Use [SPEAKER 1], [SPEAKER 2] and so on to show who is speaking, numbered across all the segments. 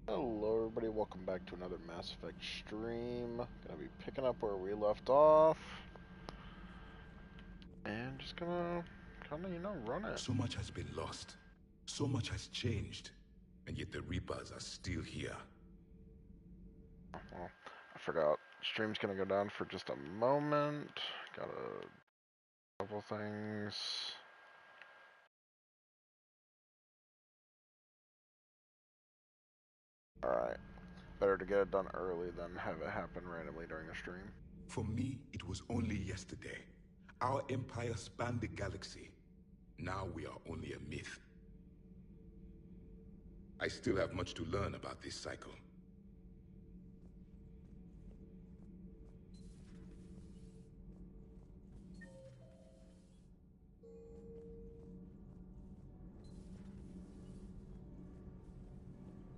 [SPEAKER 1] Hello everybody, welcome back to another Mass Effect stream. Gonna be picking up where we left off. And just gonna kinda, run it.
[SPEAKER 2] So much has been lost. So much has changed. And yet the Reapers are still here.
[SPEAKER 1] Well, I forgot. Stream's gonna go down for just a moment. Got a couple things. Alright. Better to get it done early than have it happen randomly during the stream.
[SPEAKER 2] For me, it was only yesterday. Our empire spanned the galaxy. Now we are only a myth. I still have much to learn about this cycle.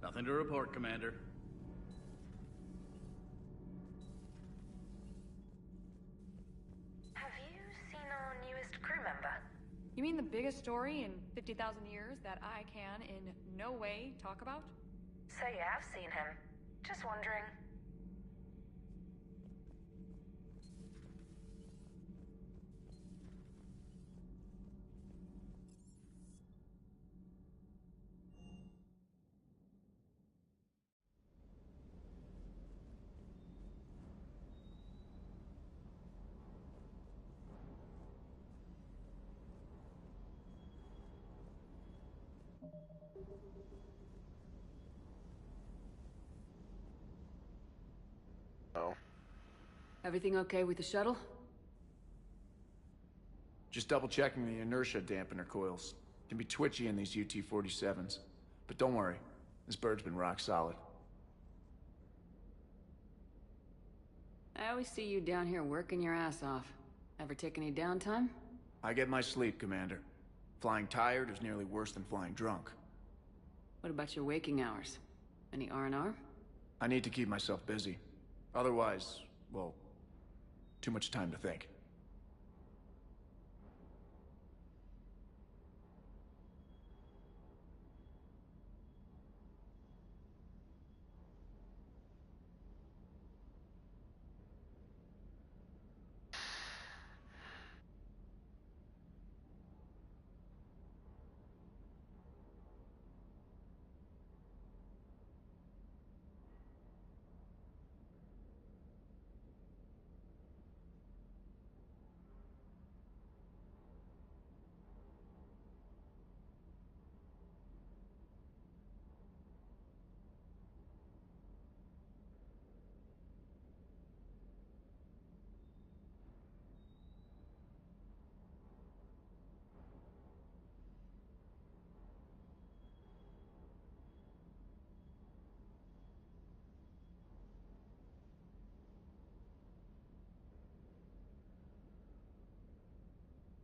[SPEAKER 3] Nothing to report, Commander.
[SPEAKER 4] Have you seen our newest crew member?
[SPEAKER 5] You mean the biggest story in 50,000 years that I can in no way talk about?
[SPEAKER 4] So you have seen him. Just wondering.
[SPEAKER 1] Oh.
[SPEAKER 6] Everything okay with the shuttle?
[SPEAKER 3] Just double checking the inertia dampener coils. Can be twitchy in these UT-47s. But don't worry, this bird's been rock solid.
[SPEAKER 6] I always see you down here working your ass off. Ever take any downtime?
[SPEAKER 3] I get my sleep, Commander. Flying tired is nearly worse than flying drunk.
[SPEAKER 6] What about your waking hours? Any R&R?
[SPEAKER 3] I need to keep myself busy. Otherwise, well, too much time to think.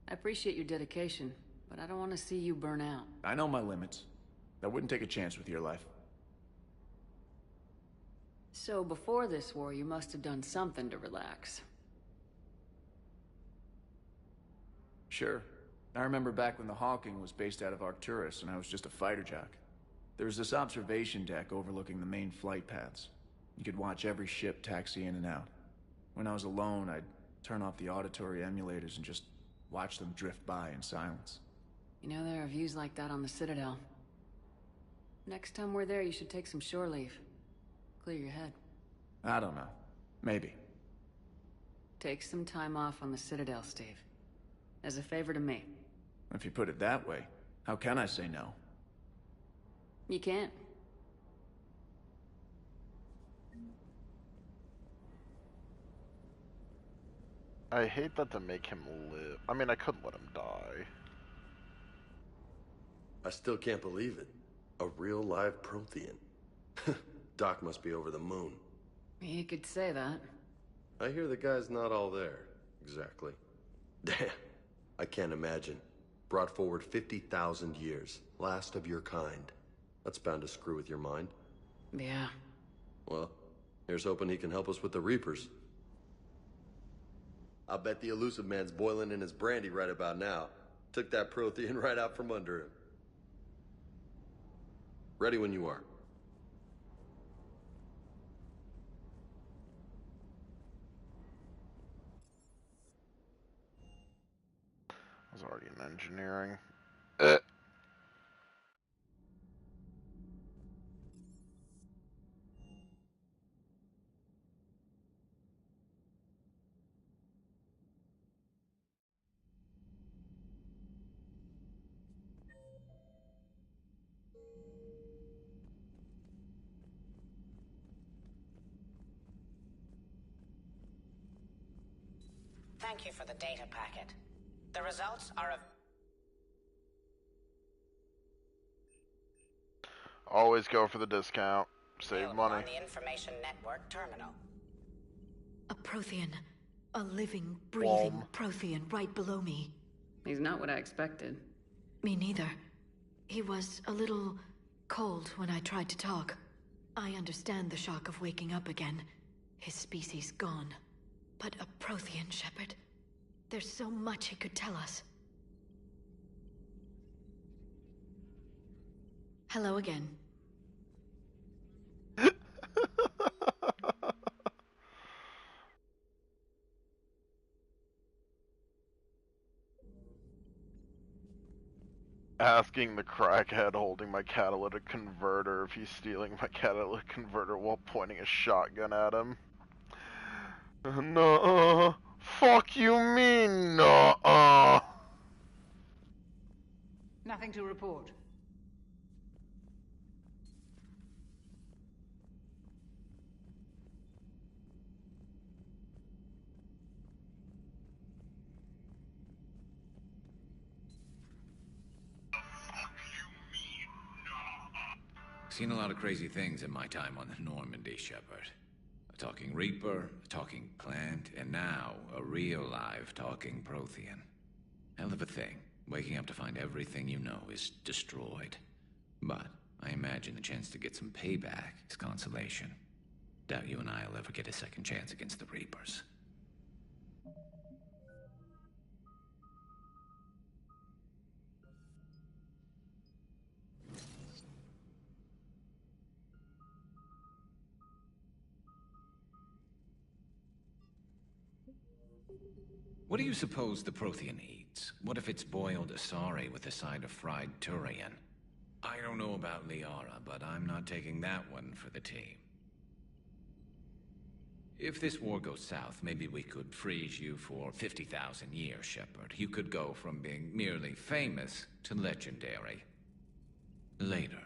[SPEAKER 6] I appreciate your dedication, but I don't want to see you burn out.
[SPEAKER 3] I know my limits. I wouldn't take a chance with your life.
[SPEAKER 6] So before this war, you must have done something to relax.
[SPEAKER 3] Sure. I remember back when the Hawking was based out of Arcturus and I was just a fighter jock. There was this observation deck overlooking the main flight paths. You could watch every ship taxi in and out. When I was alone, I'd turn off the auditory emulators and just watch them drift by in silence.
[SPEAKER 6] You know, there are views like that on the Citadel. Next time we're there, you should take some shore leave. Clear your head.
[SPEAKER 3] I don't know. Maybe.
[SPEAKER 6] Take some time off on the Citadel, Steve. As a favor to me.
[SPEAKER 3] If you put it that way, how can I say no?
[SPEAKER 6] You can't.
[SPEAKER 1] I hate that to make him live. I mean, I couldn't let him die.
[SPEAKER 7] I still can't believe it. A real live Prothean. Doc must be over the moon.
[SPEAKER 6] You could say that.
[SPEAKER 7] I hear the guy's not all there. Exactly. Damn. I can't imagine. Brought forward 50,000 years. Last of your kind. That's bound to screw with your mind.
[SPEAKER 6] Yeah.
[SPEAKER 7] Well, here's hoping he can help us with the Reapers. I bet the elusive man's boiling in his brandy right about now. Took that Prothean right out from under him. Ready when you are.
[SPEAKER 1] was already in engineering.
[SPEAKER 8] Thank you for the data packet. The results are of...
[SPEAKER 1] Always go for the discount. Save
[SPEAKER 8] available
[SPEAKER 1] money.
[SPEAKER 8] on the Information Network terminal.
[SPEAKER 9] A Prothean. A living, breathing Prothean right below me.
[SPEAKER 6] He's not what I expected.
[SPEAKER 9] Me neither. He was a little cold when I tried to talk. I understand the shock of waking up again. His species gone. But a Prothean, Shepard. There's so much he could tell us. Hello again.
[SPEAKER 1] Asking the crackhead holding my catalytic converter if he's stealing my catalytic converter while pointing a shotgun at him. No, fuck you mean no.
[SPEAKER 10] Nothing to report.
[SPEAKER 11] Seen a lot of crazy things in my time on the Normandy, Shepard. A talking Reaper, a talking plant, and now a real live talking Prothean. Hell of a thing, waking up to find everything you know is destroyed. But I imagine the chance to get some payback is consolation. Doubt you and I'll ever get a second chance against the Reapers. What do you suppose the Prothean eats? What if it's boiled asari with a side of fried Turian? I don't know about Liara, but I'm not taking that one for the team. If this war goes south, maybe we could freeze you for 50,000 years, Shepard. You could go from being merely famous to legendary. Later.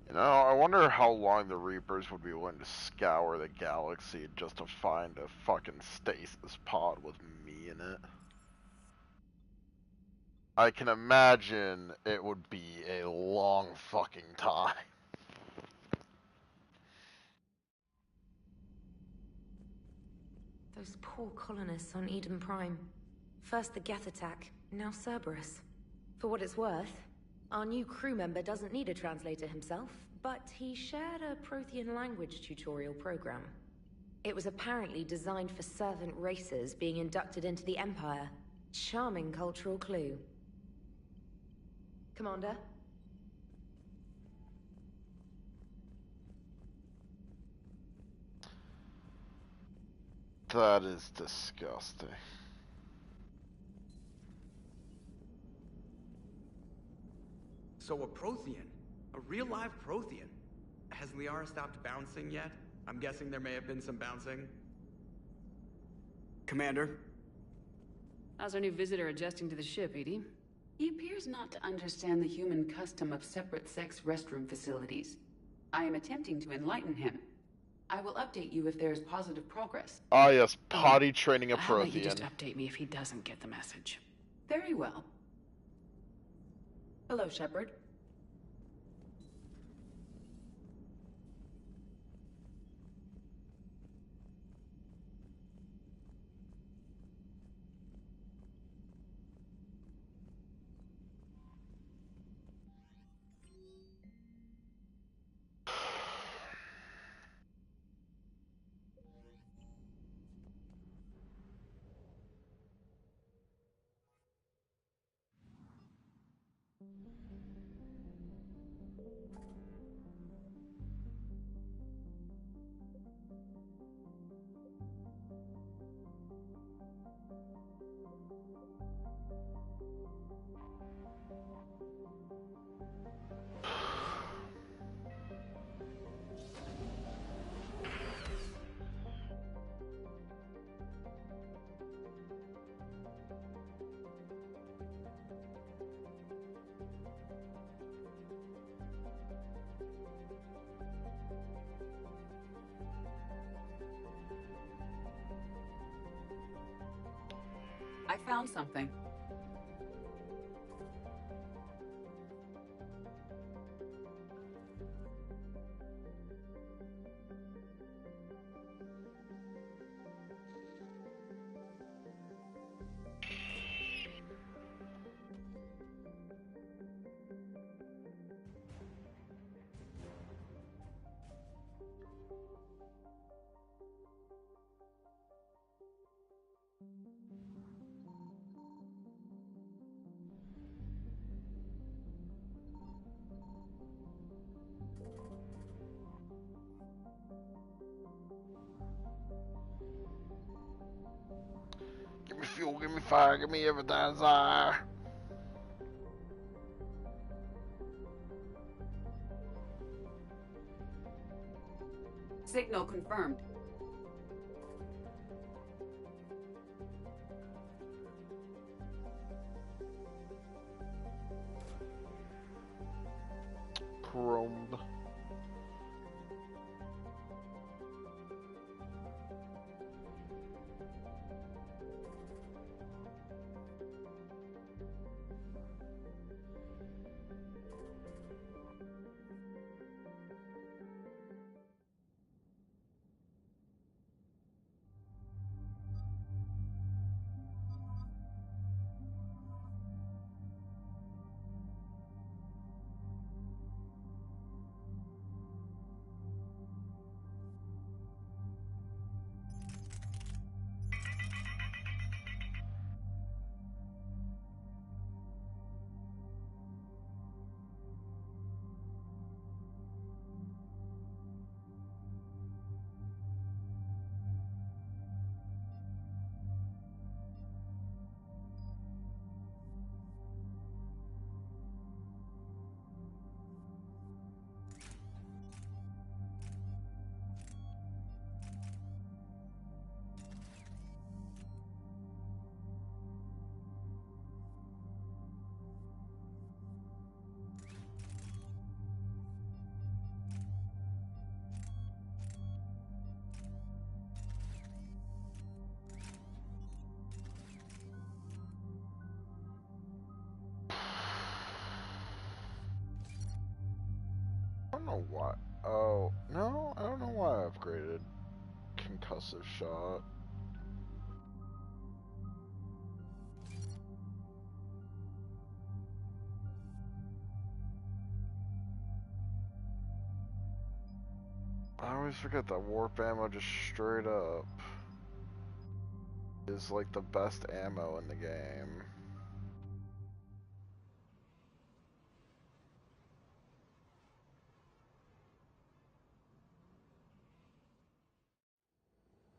[SPEAKER 1] You know, I wonder how long the Reapers would be willing to scour the galaxy just to find a fucking stasis pod with me in it. I can imagine it would be a long fucking time.
[SPEAKER 4] Those poor colonists on Eden Prime. First the Geth attack, now Cerberus. For what it's worth, our new crew member doesn't need a translator himself, but he shared a Prothean language tutorial program. It was apparently designed for servant races being inducted into the Empire. Charming cultural clue. Commander?
[SPEAKER 1] That is disgusting.
[SPEAKER 12] So a Prothean? A real live Prothean? Has Liara stopped bouncing yet? I'm guessing there may have been some bouncing. Commander?
[SPEAKER 6] How's our new visitor adjusting to the ship, Edie?
[SPEAKER 13] He appears not to understand the human custom of separate-sex restroom facilities. I am attempting to enlighten him. I will update you if there is positive progress.
[SPEAKER 1] Ah yes, potty training a
[SPEAKER 6] How about you
[SPEAKER 1] Prothean.
[SPEAKER 6] just update me if he doesn't get the message?
[SPEAKER 13] Very well.
[SPEAKER 6] Hello, Shepard.
[SPEAKER 13] found something.
[SPEAKER 1] Give me fuel, give me fire, give me everything I desire.
[SPEAKER 13] Signal confirmed.
[SPEAKER 1] Chromed. I don't know why. Oh, no, I don't know why I upgraded concussive shot. I always forget that warp ammo just straight up is like the best ammo in the game.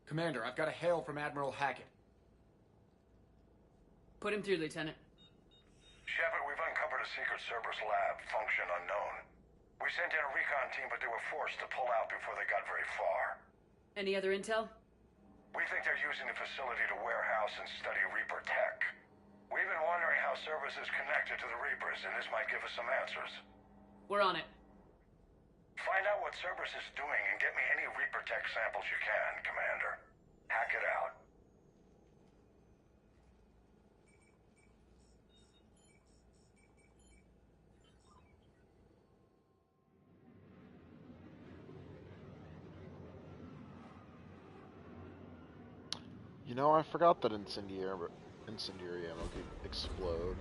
[SPEAKER 10] Commander, I've got a hail from Admiral Hackett.
[SPEAKER 6] Put him through, Lieutenant.
[SPEAKER 14] Shepard, we've uncovered a secret Cerberus lab, function unknown. We sent in a recon team, but they were forced to pull out before they got very far.
[SPEAKER 6] Any other intel?
[SPEAKER 14] We think they're using the facility to warehouse and study Reaper tech. We've been wondering how Cerberus is connected to the Reapers, and this might give us some answers.
[SPEAKER 6] We're on it.
[SPEAKER 14] Find out what Cerberus is doing and get me any Reaper tech samples you can, Commander. Hack it out.
[SPEAKER 1] You know, I forgot that incendiary ammo could explode.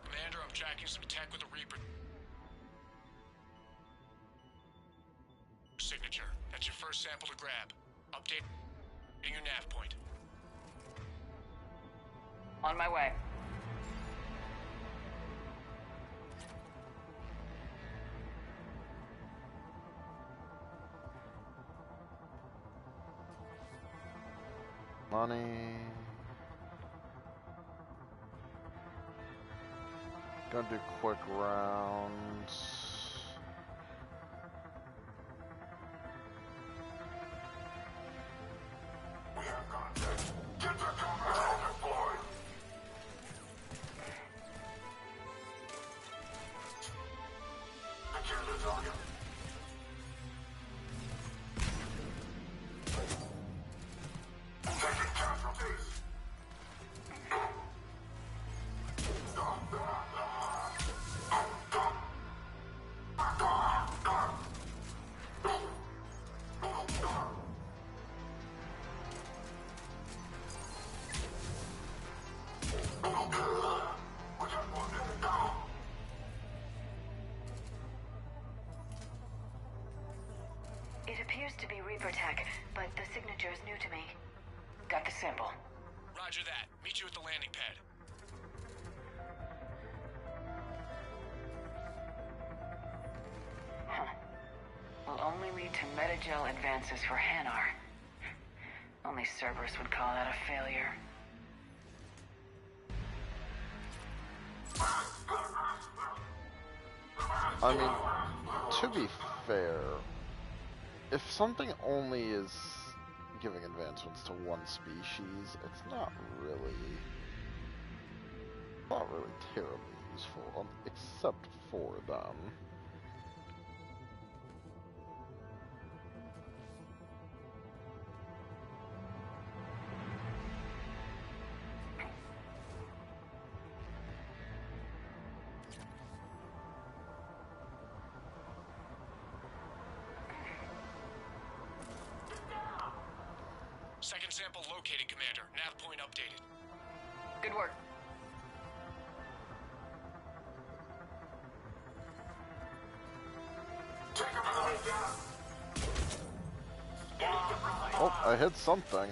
[SPEAKER 10] Commander, I'm tracking some tech with a Reaper signature. That's your first sample to grab. Update your nav point.
[SPEAKER 13] On my way.
[SPEAKER 1] Money. Gonna do quick rounds.
[SPEAKER 14] We have contact. Get the command deployed. Secure the target.
[SPEAKER 9] appears to be Reaper tech, but the signature is new to me.
[SPEAKER 8] Got the sample.
[SPEAKER 10] Roger that. Meet you at the landing pad.
[SPEAKER 8] Huh. Will only lead to metagel advances for Hanar. Only Cerberus would call that a failure.
[SPEAKER 1] I mean, to be fair, if something only is giving advancements to one species, it's not really terribly useful, except for them.
[SPEAKER 10] Second sample located, Commander. Nav point updated.
[SPEAKER 8] Good work.
[SPEAKER 1] Oh, I hit something.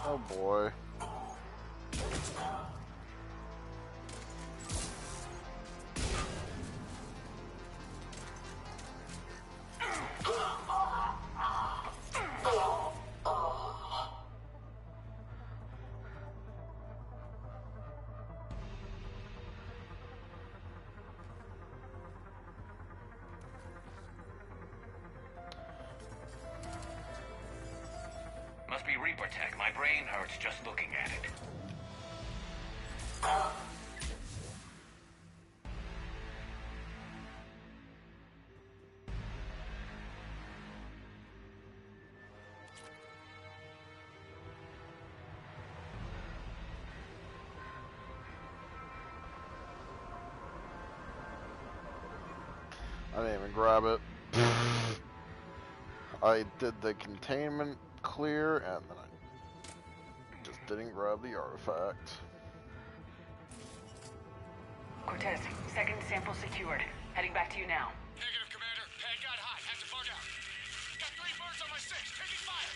[SPEAKER 1] Oh boy.
[SPEAKER 11] Must be Reaper tech. My brain hurts just looking at it.
[SPEAKER 1] I didn't even grab it. I did the containment clear, and then I just didn't grab the artifact.
[SPEAKER 8] Cortez, second sample secured. Heading back to you now.
[SPEAKER 10] Negative, Commander. Pad got hot. Had to bug out. Got 3 birds on my 6. Taking fire.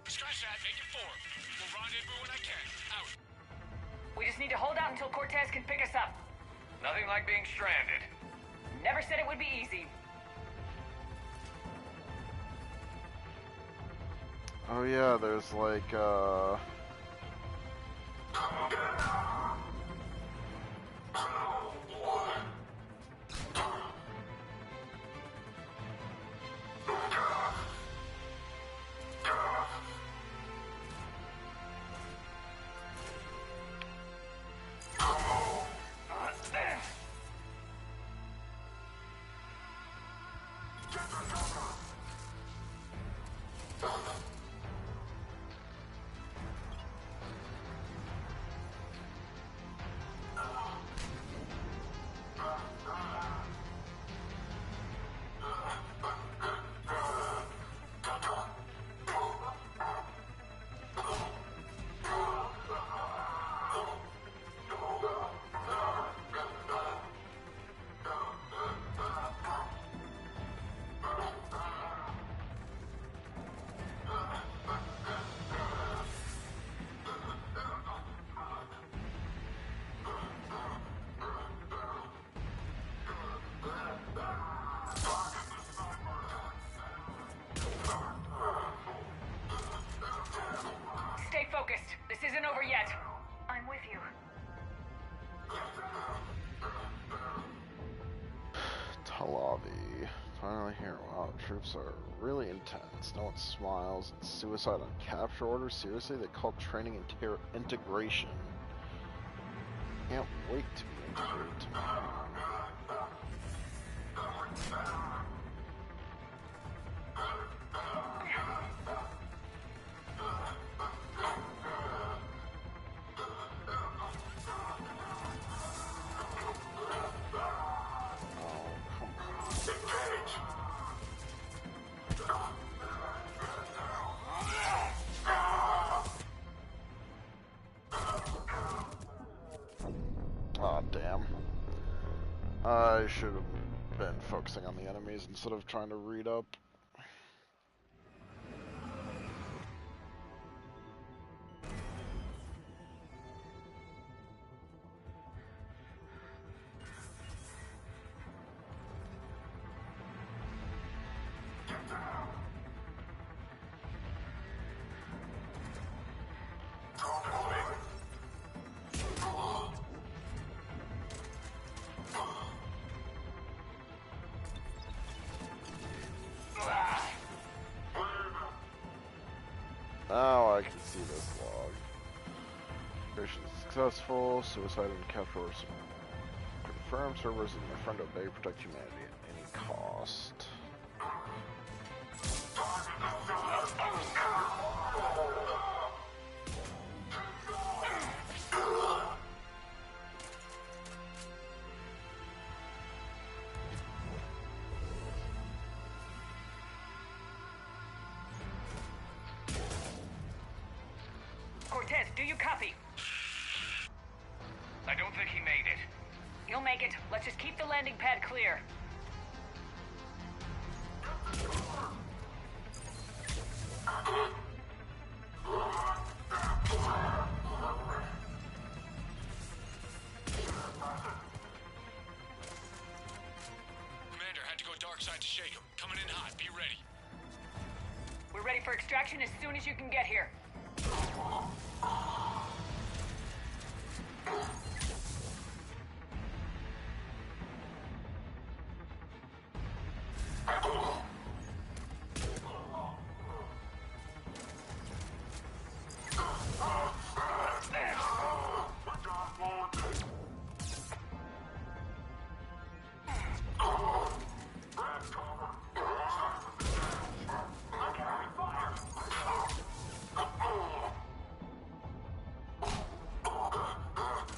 [SPEAKER 10] Scratch that. Make it 4. We'll rendezvous when I can. Out.
[SPEAKER 8] We just need to hold out until Cortez can pick us up.
[SPEAKER 11] Nothing like being stranded.
[SPEAKER 8] Never said it would be easy.
[SPEAKER 1] Oh yeah, there's like,
[SPEAKER 8] Stay focused. This isn't over yet.
[SPEAKER 9] I'm with you.
[SPEAKER 1] Talavi. Finally here. Wow, the troops are really intense. No one smiles. It's suicide on capture orders. Seriously, they call training integration. Can't wait to be integrated tomorrow. Aw, damn. I should have been focusing on the enemies instead of trying to read up. Now I can see this log. Mission successful. Suicide and capture were confirmed. Servers and my friend obey. Protect humanity at any cost.
[SPEAKER 8] Cortez, do you copy?
[SPEAKER 10] I don't think he made it.
[SPEAKER 8] You'll make it. Let's just keep the landing pad clear.
[SPEAKER 10] Commander, had to go dark side to shake him. Coming in hot. Be ready.
[SPEAKER 8] We're ready for extraction as soon as you can get here.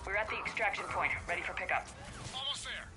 [SPEAKER 8] We're at the extraction point, ready for pickup.
[SPEAKER 10] Almost there.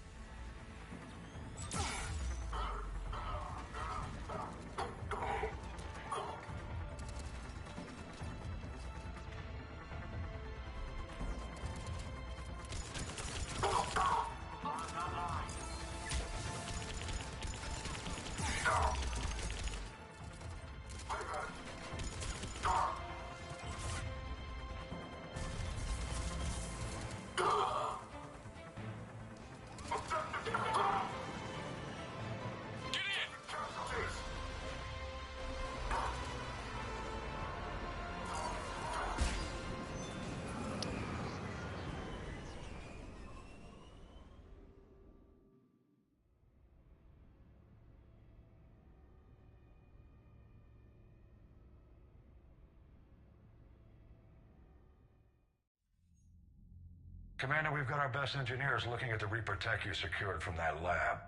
[SPEAKER 14] Commander, we've got our best engineers looking at the Reaper tech you secured from that lab.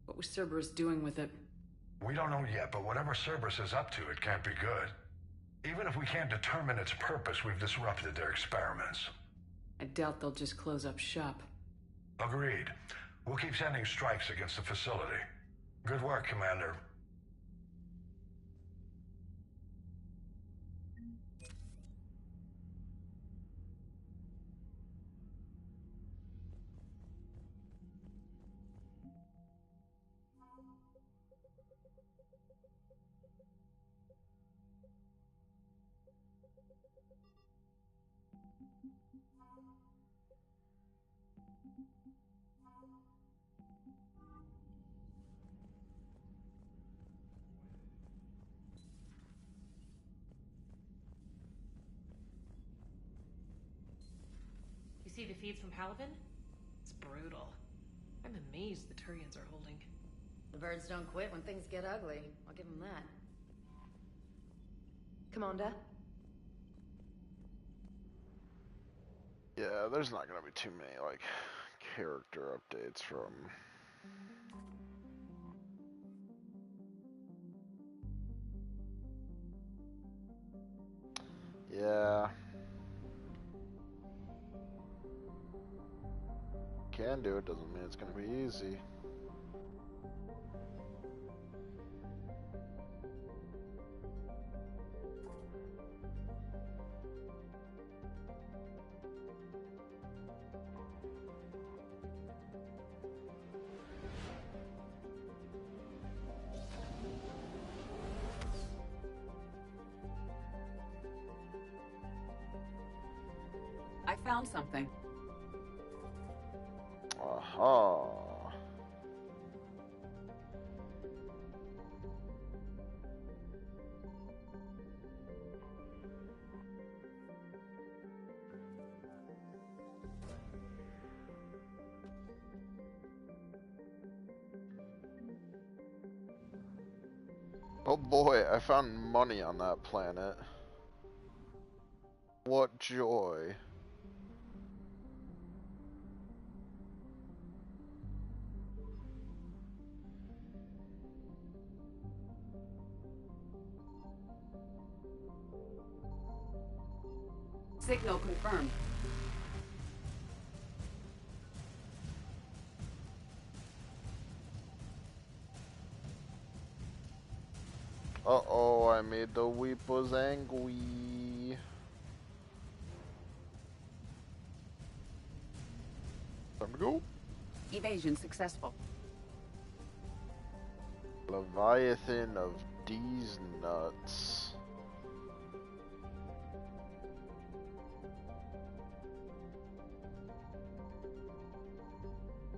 [SPEAKER 6] What was Cerberus doing with it?
[SPEAKER 14] We don't know yet, but whatever Cerberus is up to, it can't be good. Even if we can't determine its purpose, we've disrupted their experiments.
[SPEAKER 6] I doubt they'll just close up shop.
[SPEAKER 14] Agreed. We'll keep sending strikes against the facility. Good work, Commander.
[SPEAKER 15] You see the feeds from Palavin? It's brutal. I'm amazed the Turians are holding.
[SPEAKER 4] The birds don't quit when things get ugly. I'll give them that. Commander?
[SPEAKER 1] Yeah, there's not gonna be too many, like, character updates from... Yeah. Can do it, doesn't mean it's gonna be easy.
[SPEAKER 13] found something.
[SPEAKER 1] Aha. Oh boy, I found money on that planet. What joy.
[SPEAKER 13] Signal confirmed.
[SPEAKER 1] Uh-oh, I made the weepers angry. Time to go.
[SPEAKER 13] Evasion successful.
[SPEAKER 1] Leviathan of these nuts.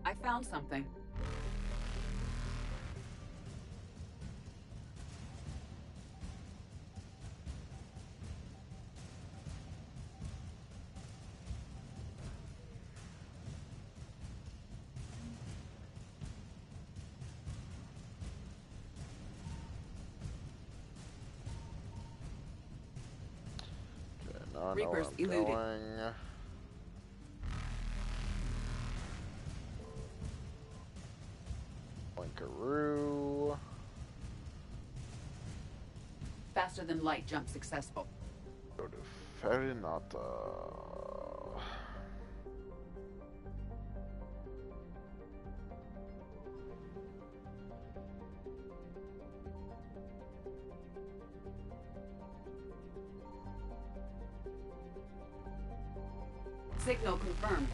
[SPEAKER 13] I found something.
[SPEAKER 1] Okay, now I know where
[SPEAKER 13] Reapers
[SPEAKER 1] I'm
[SPEAKER 13] eluded.
[SPEAKER 1] going. Blinkaroo.
[SPEAKER 13] Faster than light jump successful.
[SPEAKER 1] Go to Farinata.
[SPEAKER 13] Signal confirmed.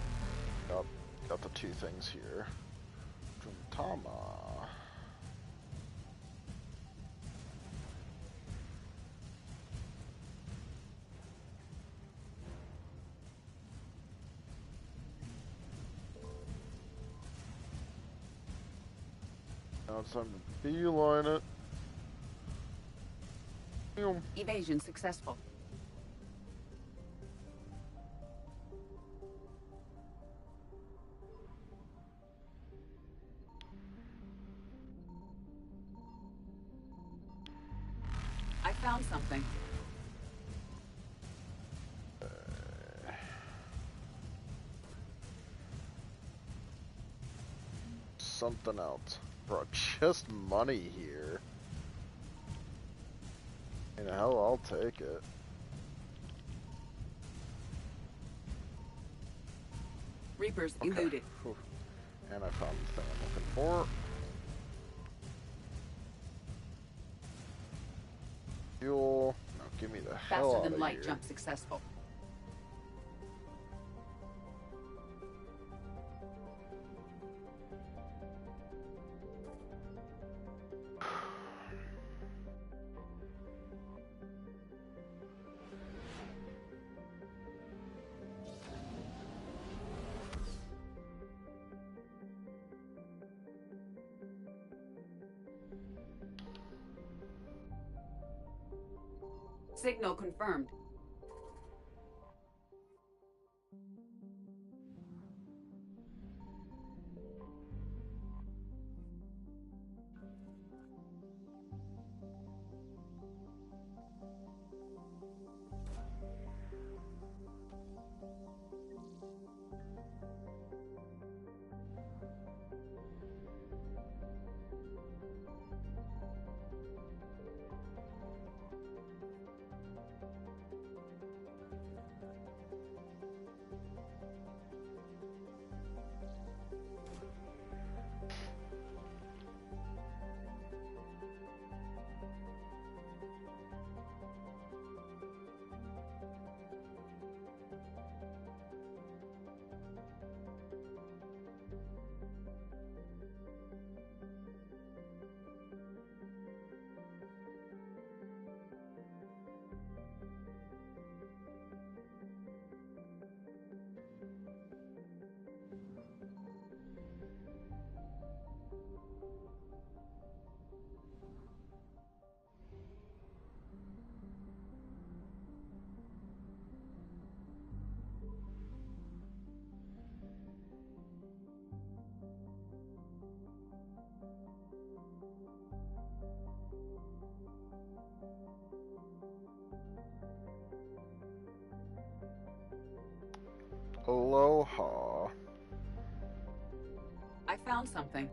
[SPEAKER 1] Got the two things here. Juntama. Now it's time to beeline it. Boom.
[SPEAKER 13] Evasion successful. I found something.
[SPEAKER 1] Something else. Bro, just money here. You know, hell, I'll take it.
[SPEAKER 13] Reapers
[SPEAKER 1] Okay.
[SPEAKER 13] eluded.
[SPEAKER 1] Whew. And I found the thing I'm looking for. Fuel. Now give me the hell
[SPEAKER 13] Faster
[SPEAKER 1] out
[SPEAKER 13] than
[SPEAKER 1] of
[SPEAKER 13] light
[SPEAKER 1] here.
[SPEAKER 13] jump successful. Signal confirmed.
[SPEAKER 1] Aloha.
[SPEAKER 13] I found something.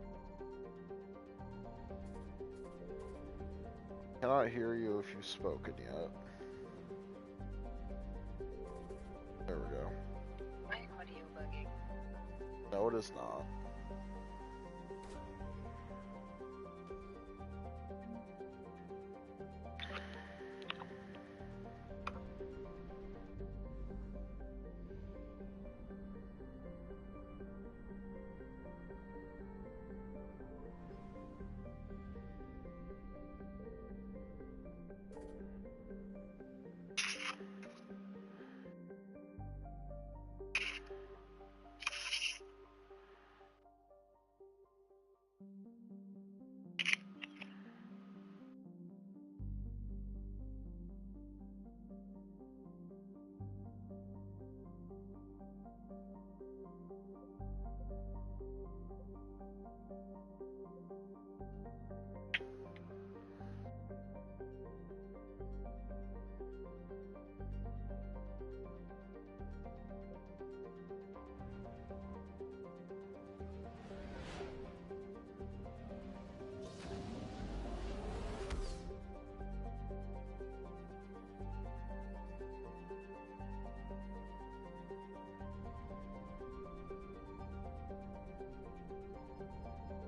[SPEAKER 1] Cannot hear you if you've spoken yet. There we go.
[SPEAKER 8] Audio bugging.
[SPEAKER 1] No, it is not.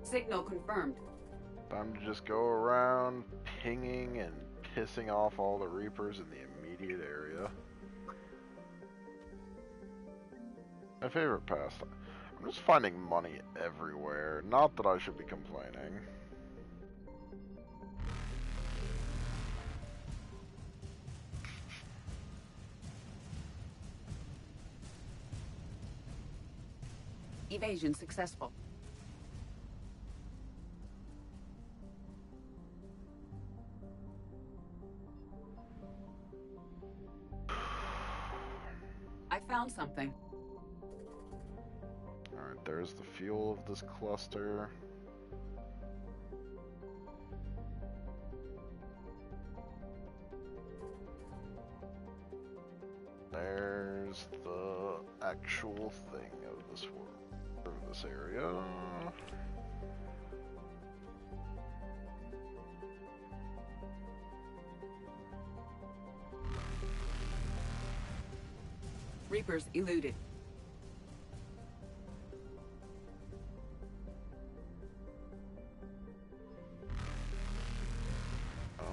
[SPEAKER 13] Signal confirmed.
[SPEAKER 1] Time to just go around pinging and pissing off all the Reapers in the immediate area. My favorite pastime. I'm just finding money everywhere. Not that I should be complaining.
[SPEAKER 13] Evasion successful. I found something.
[SPEAKER 1] Alright, there's the fuel of this cluster. There's the actual thing of this world, of this area.
[SPEAKER 13] Reapers eluded.
[SPEAKER 1] Oh.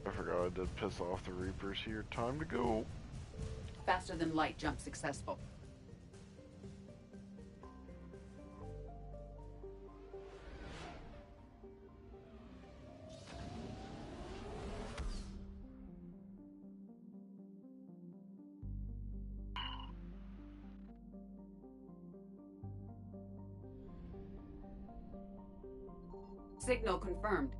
[SPEAKER 1] I forgot I did piss off the Reapers here. Time to go.
[SPEAKER 13] Faster than light jump successful. Signal confirmed.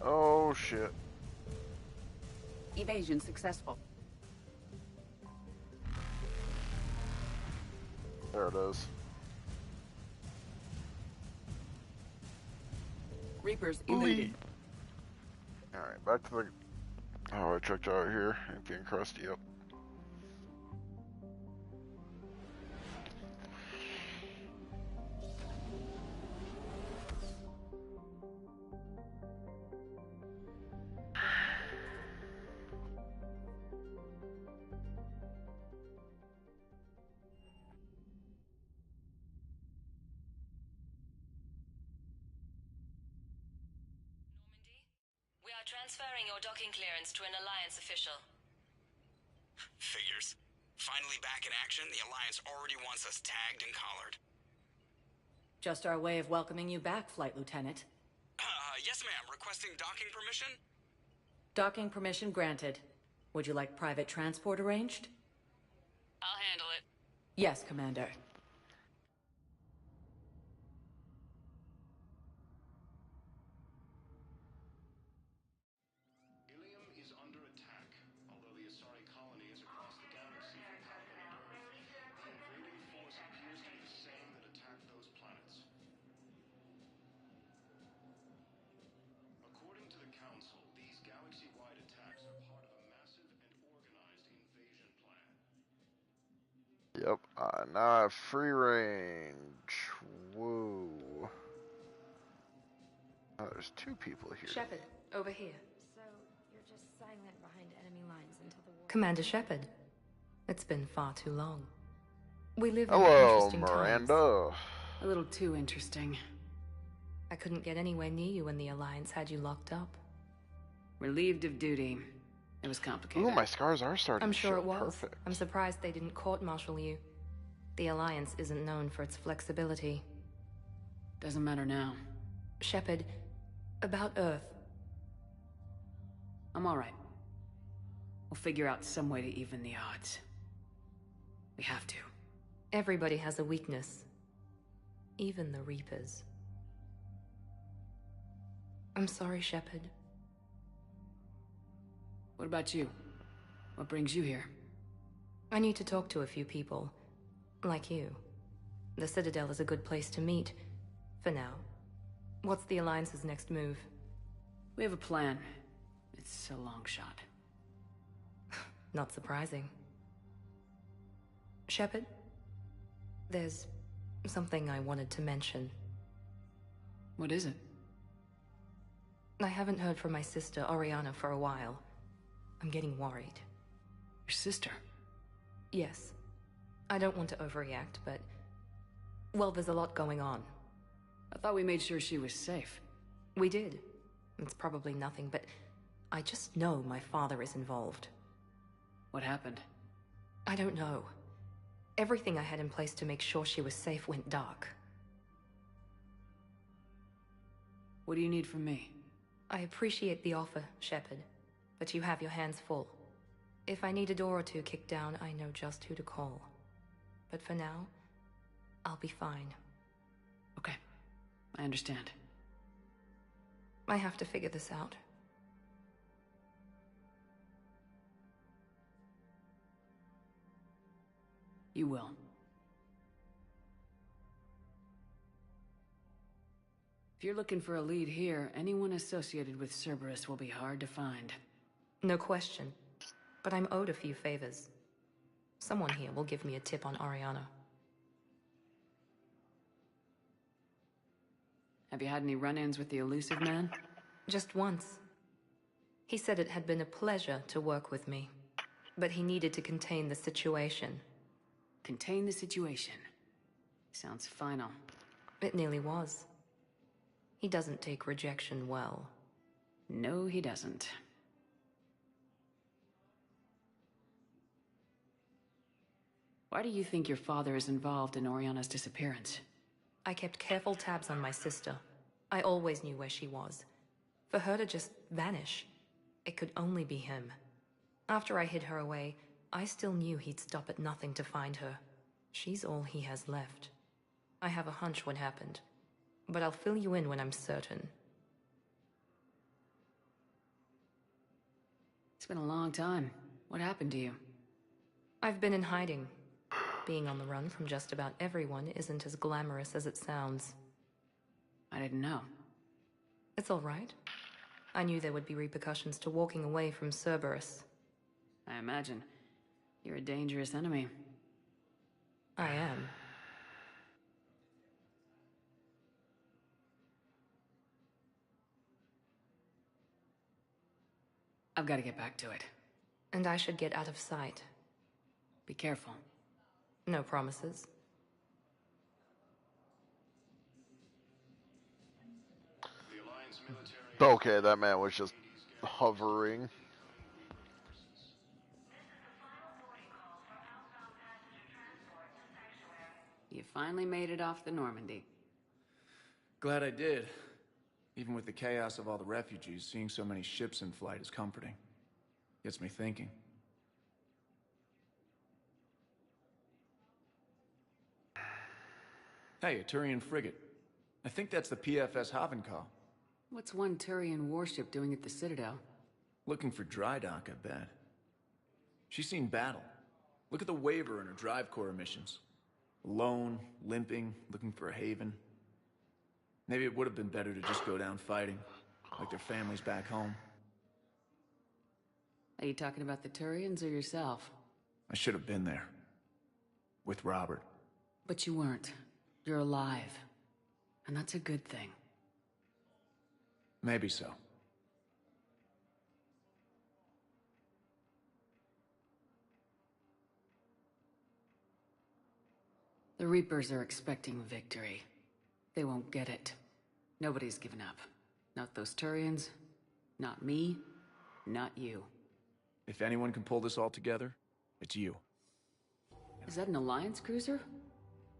[SPEAKER 1] Oh shit.
[SPEAKER 13] Evasion successful.
[SPEAKER 1] There it is.
[SPEAKER 13] Reapers eluded.
[SPEAKER 1] Alright, back to the... Oh, I checked out here. Empty and crusty, yep.
[SPEAKER 16] transferring your docking clearance to an Alliance official.
[SPEAKER 10] Figures. Finally back in action, the Alliance already wants us tagged and collared.
[SPEAKER 17] Just our way of welcoming you back, Flight Lieutenant.
[SPEAKER 10] Yes ma'am, requesting docking permission?
[SPEAKER 17] Docking permission granted. Would you like private transport arranged?
[SPEAKER 16] I'll handle it.
[SPEAKER 17] Yes, Commander.
[SPEAKER 18] Ilium is under attack. Although the Asari colony is across the galaxy from Papa and Earth, the invading force appears to be the same that attacked those planets. According to the Council, these galaxy-wide attacks are part of a massive and organized invasion plan.
[SPEAKER 1] Yep, now I have free range. Whoa. Oh, there's two people here.
[SPEAKER 4] Shepard, over here. So, you're just silent behind enemy lines until the war... Commander Shepard. It's been far too long. We live in interesting
[SPEAKER 1] Miranda.
[SPEAKER 4] times.
[SPEAKER 6] A little too interesting.
[SPEAKER 4] I couldn't get anywhere near you when the Alliance had you locked up.
[SPEAKER 6] Relieved of duty. It was complicated.
[SPEAKER 1] Ooh, my scars are starting
[SPEAKER 4] I'm
[SPEAKER 1] to
[SPEAKER 4] sure
[SPEAKER 1] show.
[SPEAKER 4] it was.
[SPEAKER 1] Perfect.
[SPEAKER 4] I'm surprised they didn't court-martial you. The Alliance isn't known for its flexibility.
[SPEAKER 6] Doesn't matter now.
[SPEAKER 4] Shepard, about Earth.
[SPEAKER 6] I'm alright. We'll figure out some way to even the odds. We have to.
[SPEAKER 4] Everybody has a weakness. Even the Reapers. I'm sorry, Shepard.
[SPEAKER 6] What about you? What brings you here?
[SPEAKER 4] I need to talk to a few people. Like you. The Citadel is a good place to meet. For now. What's the Alliance's next move?
[SPEAKER 6] We have a plan. It's a long shot.
[SPEAKER 4] Not surprising. Shepard? There's something I wanted to mention.
[SPEAKER 6] What is it?
[SPEAKER 4] I haven't heard from my sister, Oriana, for a while. I'm getting worried.
[SPEAKER 6] Your sister?
[SPEAKER 4] Yes. I don't want to overreact, but... well, there's a lot going on.
[SPEAKER 6] I thought we made sure she was safe.
[SPEAKER 4] We did. It's probably nothing, but... I just know my father is involved.
[SPEAKER 6] What happened?
[SPEAKER 4] I don't know. Everything I had in place to make sure she was safe went dark.
[SPEAKER 6] What do you need from me?
[SPEAKER 4] I appreciate the offer, Shepard, but you have your hands full. If I need a door or two kicked down, I know just who to call. But for now, I'll be fine.
[SPEAKER 6] Okay, I understand.
[SPEAKER 4] I have to figure this out.
[SPEAKER 6] You will. If you're looking for a lead here, anyone associated with Cerberus will be hard to find.
[SPEAKER 4] No question. But I'm owed a few favors. Someone here will give me a tip on Oriana.
[SPEAKER 6] Have you had any run-ins with the elusive man?
[SPEAKER 4] Just once. He said it had been a pleasure to work with me. But he needed to contain the situation.
[SPEAKER 6] Contain the situation. Sounds final.
[SPEAKER 4] It nearly was. He doesn't take rejection well.
[SPEAKER 6] No, he doesn't. Why do you think your father is involved in Oriana's disappearance?
[SPEAKER 4] I kept careful tabs on my sister. I always knew where she was. For her to just vanish, it could only be him. After I hid her away, I still knew he'd stop at nothing to find her. She's all he has left. I have a hunch what happened, but I'll fill you in when I'm certain.
[SPEAKER 6] It's been a long time. What happened to you?
[SPEAKER 4] I've been in hiding. Being on the run from just about everyone isn't as glamorous as it sounds.
[SPEAKER 6] I didn't know.
[SPEAKER 4] It's all right. I knew there would be repercussions to walking away from Cerberus.
[SPEAKER 6] I imagine. You're a dangerous enemy.
[SPEAKER 4] I am.
[SPEAKER 6] I've got to get back to it.
[SPEAKER 4] And I should get out of sight.
[SPEAKER 6] Be careful.
[SPEAKER 4] No promises.
[SPEAKER 1] Okay, that man was just hovering.
[SPEAKER 6] You finally made it off the Normandy.
[SPEAKER 3] Glad I did. Even with the chaos of all the refugees, seeing so many ships in flight is comforting. Gets me thinking. Hey, a Turian frigate. I think that's the PFS Havenkal.
[SPEAKER 6] What's one Turian warship doing at the Citadel?
[SPEAKER 3] Looking for dry dock, I bet. She's seen battle. Look at the waiver in her drive core missions. Alone, limping, looking for a haven. Maybe it would have been better to just go down fighting, like their families back home.
[SPEAKER 6] Are you talking about the Turians or yourself?
[SPEAKER 3] I should have been there. With Robert.
[SPEAKER 6] But you weren't. You're alive. And that's a good thing.
[SPEAKER 3] Maybe so.
[SPEAKER 6] The Reapers are expecting victory. They won't get it. Nobody's given up. Not those Turians, not me, not you.
[SPEAKER 3] If anyone can pull this all together, it's you.
[SPEAKER 6] Is that an Alliance cruiser?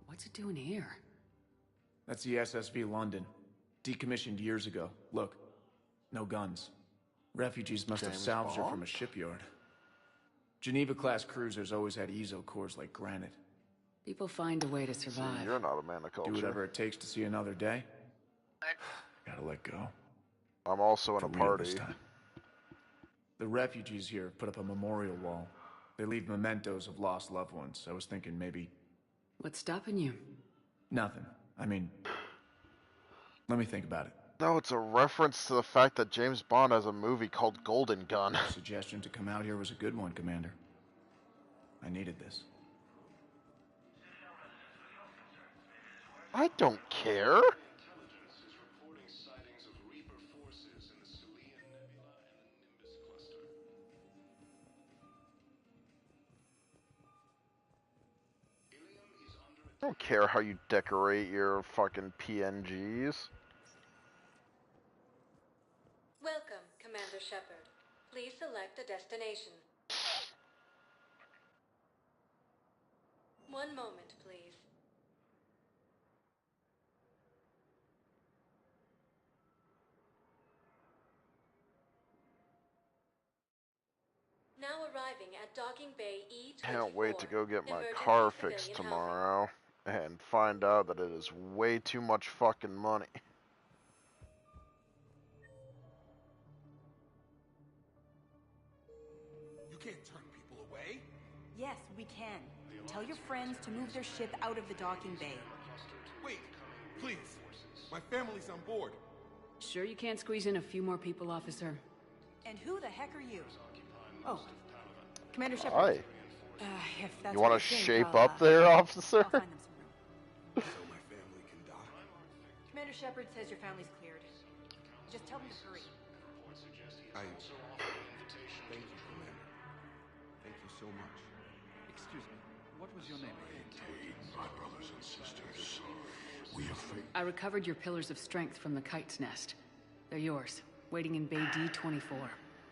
[SPEAKER 6] What's it doing here?
[SPEAKER 3] That's the SSV London. Decommissioned years ago. Look, no guns. Refugees must have salvaged her from a shipyard. Geneva-class cruisers always had ezo cores like granite.
[SPEAKER 6] People find a way to survive.
[SPEAKER 1] See, you're not a man of culture.
[SPEAKER 3] Do whatever it takes to see another day. Gotta let go.
[SPEAKER 1] I'm also in a party.
[SPEAKER 3] This time. The refugees here put up a memorial wall. They leave mementos of lost loved ones. I was thinking maybe...
[SPEAKER 6] What's stopping you?
[SPEAKER 3] Nothing. I mean... Let me think about it.
[SPEAKER 1] No, it's a reference to the fact that James Bond has a movie called Golden Gun.
[SPEAKER 3] Your suggestion to come out here was a good one, Commander. I needed this.
[SPEAKER 1] I don't care. I don't care how you decorate your fucking PNGs.
[SPEAKER 17] Welcome, Commander Shepard. Please select a destination. One moment, please. Now arriving at Docking Bay E24.
[SPEAKER 1] Can't wait to go get my car fixed tomorrow and find out that it is way too much fucking money.
[SPEAKER 19] You can't turn people away.
[SPEAKER 20] Yes, we can. Tell your friends to move their ship out of the docking bay.
[SPEAKER 19] Wait, please. My family's on board.
[SPEAKER 6] Sure you can't squeeze in a few more people, officer?
[SPEAKER 20] And who the heck are you? Oh, Commander Shepard.
[SPEAKER 1] Hi.
[SPEAKER 20] If that's
[SPEAKER 1] You want
[SPEAKER 20] what
[SPEAKER 1] to
[SPEAKER 20] you think,
[SPEAKER 1] shape up there, officer?
[SPEAKER 20] I'll find them some room.
[SPEAKER 19] So my family can die.
[SPEAKER 20] Commander Shepard says your family's cleared. Just tell them to hurry.
[SPEAKER 19] Thank you, Commander. Thank you so much.
[SPEAKER 21] Excuse me, what was your name?
[SPEAKER 18] Maintain, my brothers and sisters. We have faith.
[SPEAKER 6] I recovered your pillars of strength from the kite's nest. They're yours, waiting in Bay D24.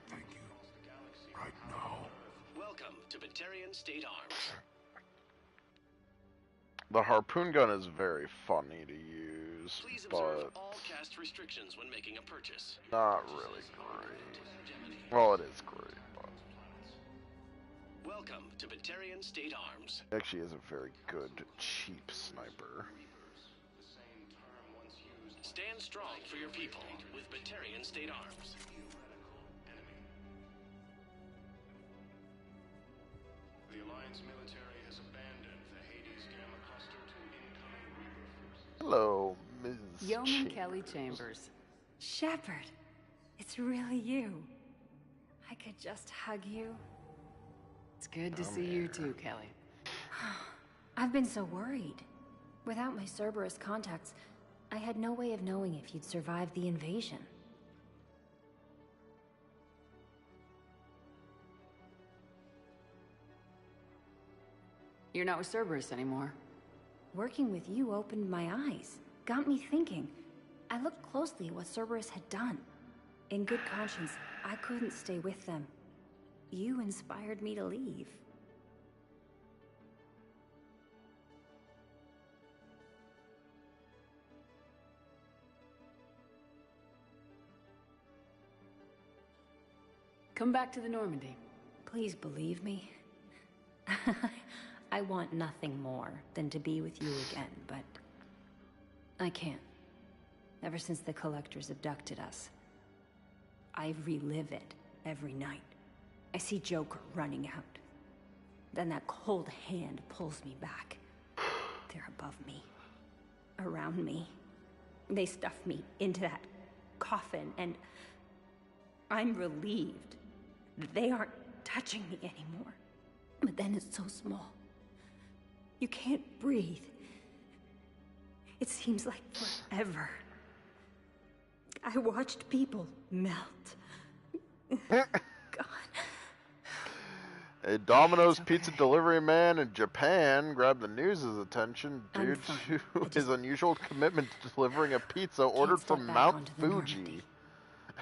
[SPEAKER 18] Thank you. Right now.
[SPEAKER 10] Welcome to Batarian State Arms.
[SPEAKER 1] The harpoon gun is very funny to use,
[SPEAKER 10] Please observe
[SPEAKER 1] but
[SPEAKER 10] all cast restrictions when making a purchase.
[SPEAKER 1] not really great. Well, it is great, but
[SPEAKER 10] Welcome to Batarian State Arms.
[SPEAKER 1] it actually is a very good, cheap sniper.
[SPEAKER 10] Stand strong for your people with Batarian State Arms.
[SPEAKER 18] The Alliance military has abandoned the Hades Gamma cluster to incoming Reaper forces.
[SPEAKER 1] Hello, Ms.
[SPEAKER 6] Yeoman
[SPEAKER 1] Chambers.
[SPEAKER 6] Kelly Chambers.
[SPEAKER 22] Shepard, it's really you. I could just hug you.
[SPEAKER 6] It's good to see you too, Kelly.
[SPEAKER 22] I've been so worried. Without my Cerberus contacts, I had no way of knowing if you'd survived the invasion.
[SPEAKER 6] You're not with Cerberus anymore.
[SPEAKER 22] Working with you opened my eyes, got me thinking. I looked closely at what Cerberus had done. In good conscience, I couldn't stay with them. You inspired me to leave.
[SPEAKER 6] Come back to the Normandy.
[SPEAKER 22] Please believe me. I want nothing more than to be with you again, but I can't. Ever since the Collectors abducted us, I relive it every night. I see Joker running out. Then that cold hand pulls me back. They're above me, around me. They stuff me into that coffin, and I'm relieved that they aren't touching me anymore. But then it's so small. You can't breathe. It seems like forever. I watched people melt. God.
[SPEAKER 1] A Domino's pizza delivery man in Japan grabbed the news' attention due to his unusual commitment to delivering a pizza ordered from Mount Fuji.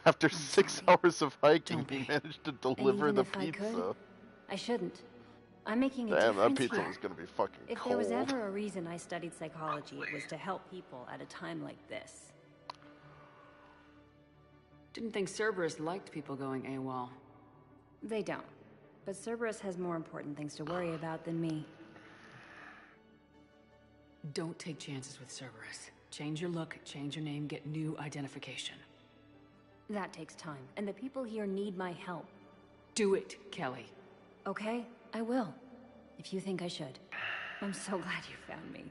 [SPEAKER 1] After 6 hours of hiking, he managed to deliver the pizza.
[SPEAKER 22] I shouldn't. I'm making a
[SPEAKER 1] Damn, that
[SPEAKER 22] difference
[SPEAKER 1] pizza
[SPEAKER 22] here.
[SPEAKER 1] was gonna be fucking
[SPEAKER 22] If
[SPEAKER 1] cold.
[SPEAKER 22] there was ever a reason I studied psychology, it was to help people at a time like this.
[SPEAKER 6] Didn't think Cerberus liked people going AWOL.
[SPEAKER 22] They don't. But Cerberus has more important things to worry about than me.
[SPEAKER 6] Don't take chances with Cerberus. Change your look, change your name, get new identification.
[SPEAKER 22] That takes time, and the people here need my help.
[SPEAKER 6] Do it, Kelly.
[SPEAKER 22] Okay, I will. If you think I should. I'm so glad you found me.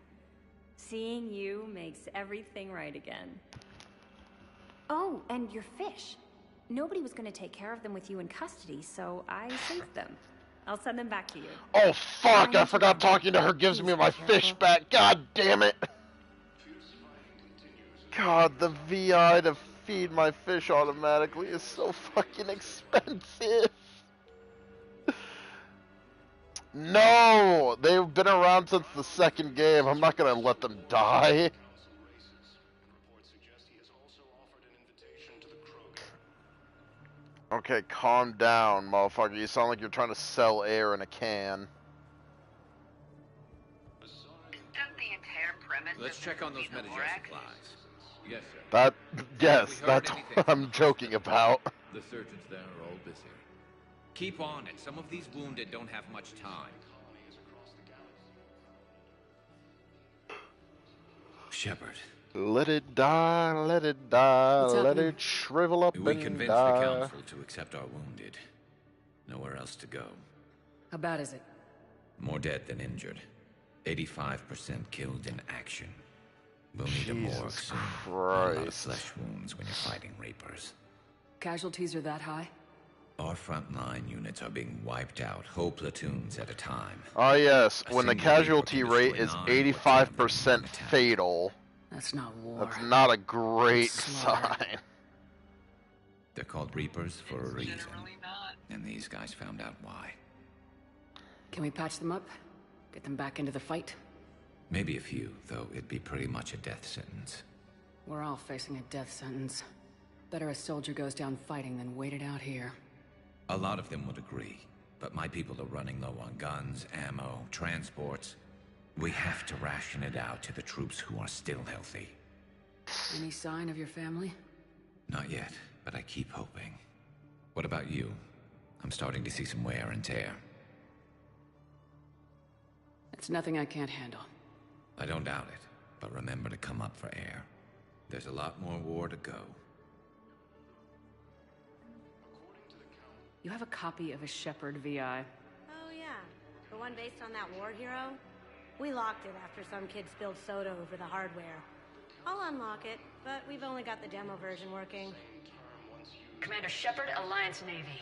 [SPEAKER 22] Seeing you makes everything right again. Oh, and your fish. Nobody was going to take care of them with you in custody, so I saved them. I'll send them back to you.
[SPEAKER 1] Oh fuck, I forgot talking to her gives me my fish back. God damn it. God, the VI to feed my fish automatically is so fucking expensive. No! They've been around since the second game. I'm not gonna let them die. Okay, calm down, motherfucker. You sound like you're trying to sell air in a can.
[SPEAKER 11] Let's check on those Metagel supplies. Yes, sir.
[SPEAKER 1] Yes, that's what I'm joking about.
[SPEAKER 11] The surgeons there are all busy. Keep on it. Some of these wounded don't have much time. Shepard.
[SPEAKER 1] Let it die, let it die,
[SPEAKER 11] What's
[SPEAKER 1] let
[SPEAKER 11] happening?
[SPEAKER 1] it shrivel up
[SPEAKER 11] We
[SPEAKER 1] and
[SPEAKER 11] convinced
[SPEAKER 1] die.
[SPEAKER 11] the council to accept our wounded. Nowhere else to go.
[SPEAKER 6] How bad is it?
[SPEAKER 11] More dead than injured. 85% killed in action. We'll need a morgue soon. A lot of flesh wounds when you're fighting Reapers.
[SPEAKER 6] Casualties are that high?
[SPEAKER 11] Our frontline units are being wiped out, whole platoons at a time.
[SPEAKER 1] Oh yes,
[SPEAKER 11] A
[SPEAKER 1] when the
[SPEAKER 11] single Reaper
[SPEAKER 1] casualty
[SPEAKER 11] can
[SPEAKER 1] rate
[SPEAKER 11] destroy
[SPEAKER 1] is
[SPEAKER 11] 9 or 10
[SPEAKER 1] 85% fatal.
[SPEAKER 6] That's not war.
[SPEAKER 1] That's not a great
[SPEAKER 6] That's slaughter.
[SPEAKER 1] sign.
[SPEAKER 11] They're called Reapers for a reason. And these guys found out why.
[SPEAKER 6] Can we patch them up? Get them back into the fight?
[SPEAKER 11] Maybe a few, though it'd be pretty much a death sentence.
[SPEAKER 6] We're all facing a death sentence. Better a soldier goes down fighting than wait it out here.
[SPEAKER 11] A lot of them would agree, but my people are running low on guns, ammo, transports. We have to ration it out to the troops who are still healthy.
[SPEAKER 6] Any sign of your family?
[SPEAKER 11] Not yet, but I keep hoping. What about you? I'm starting to see some wear and tear.
[SPEAKER 6] It's nothing I can't handle.
[SPEAKER 11] I don't doubt it, but remember to come up for air. There's a lot more war to go.
[SPEAKER 6] You have a copy of a Shepard VI.
[SPEAKER 2] Oh yeah, the one based on that war hero? We locked it after some kid spilled soda over the hardware. I'll unlock it, but we've only got the demo version working.
[SPEAKER 8] Commander Shepard, Alliance Navy.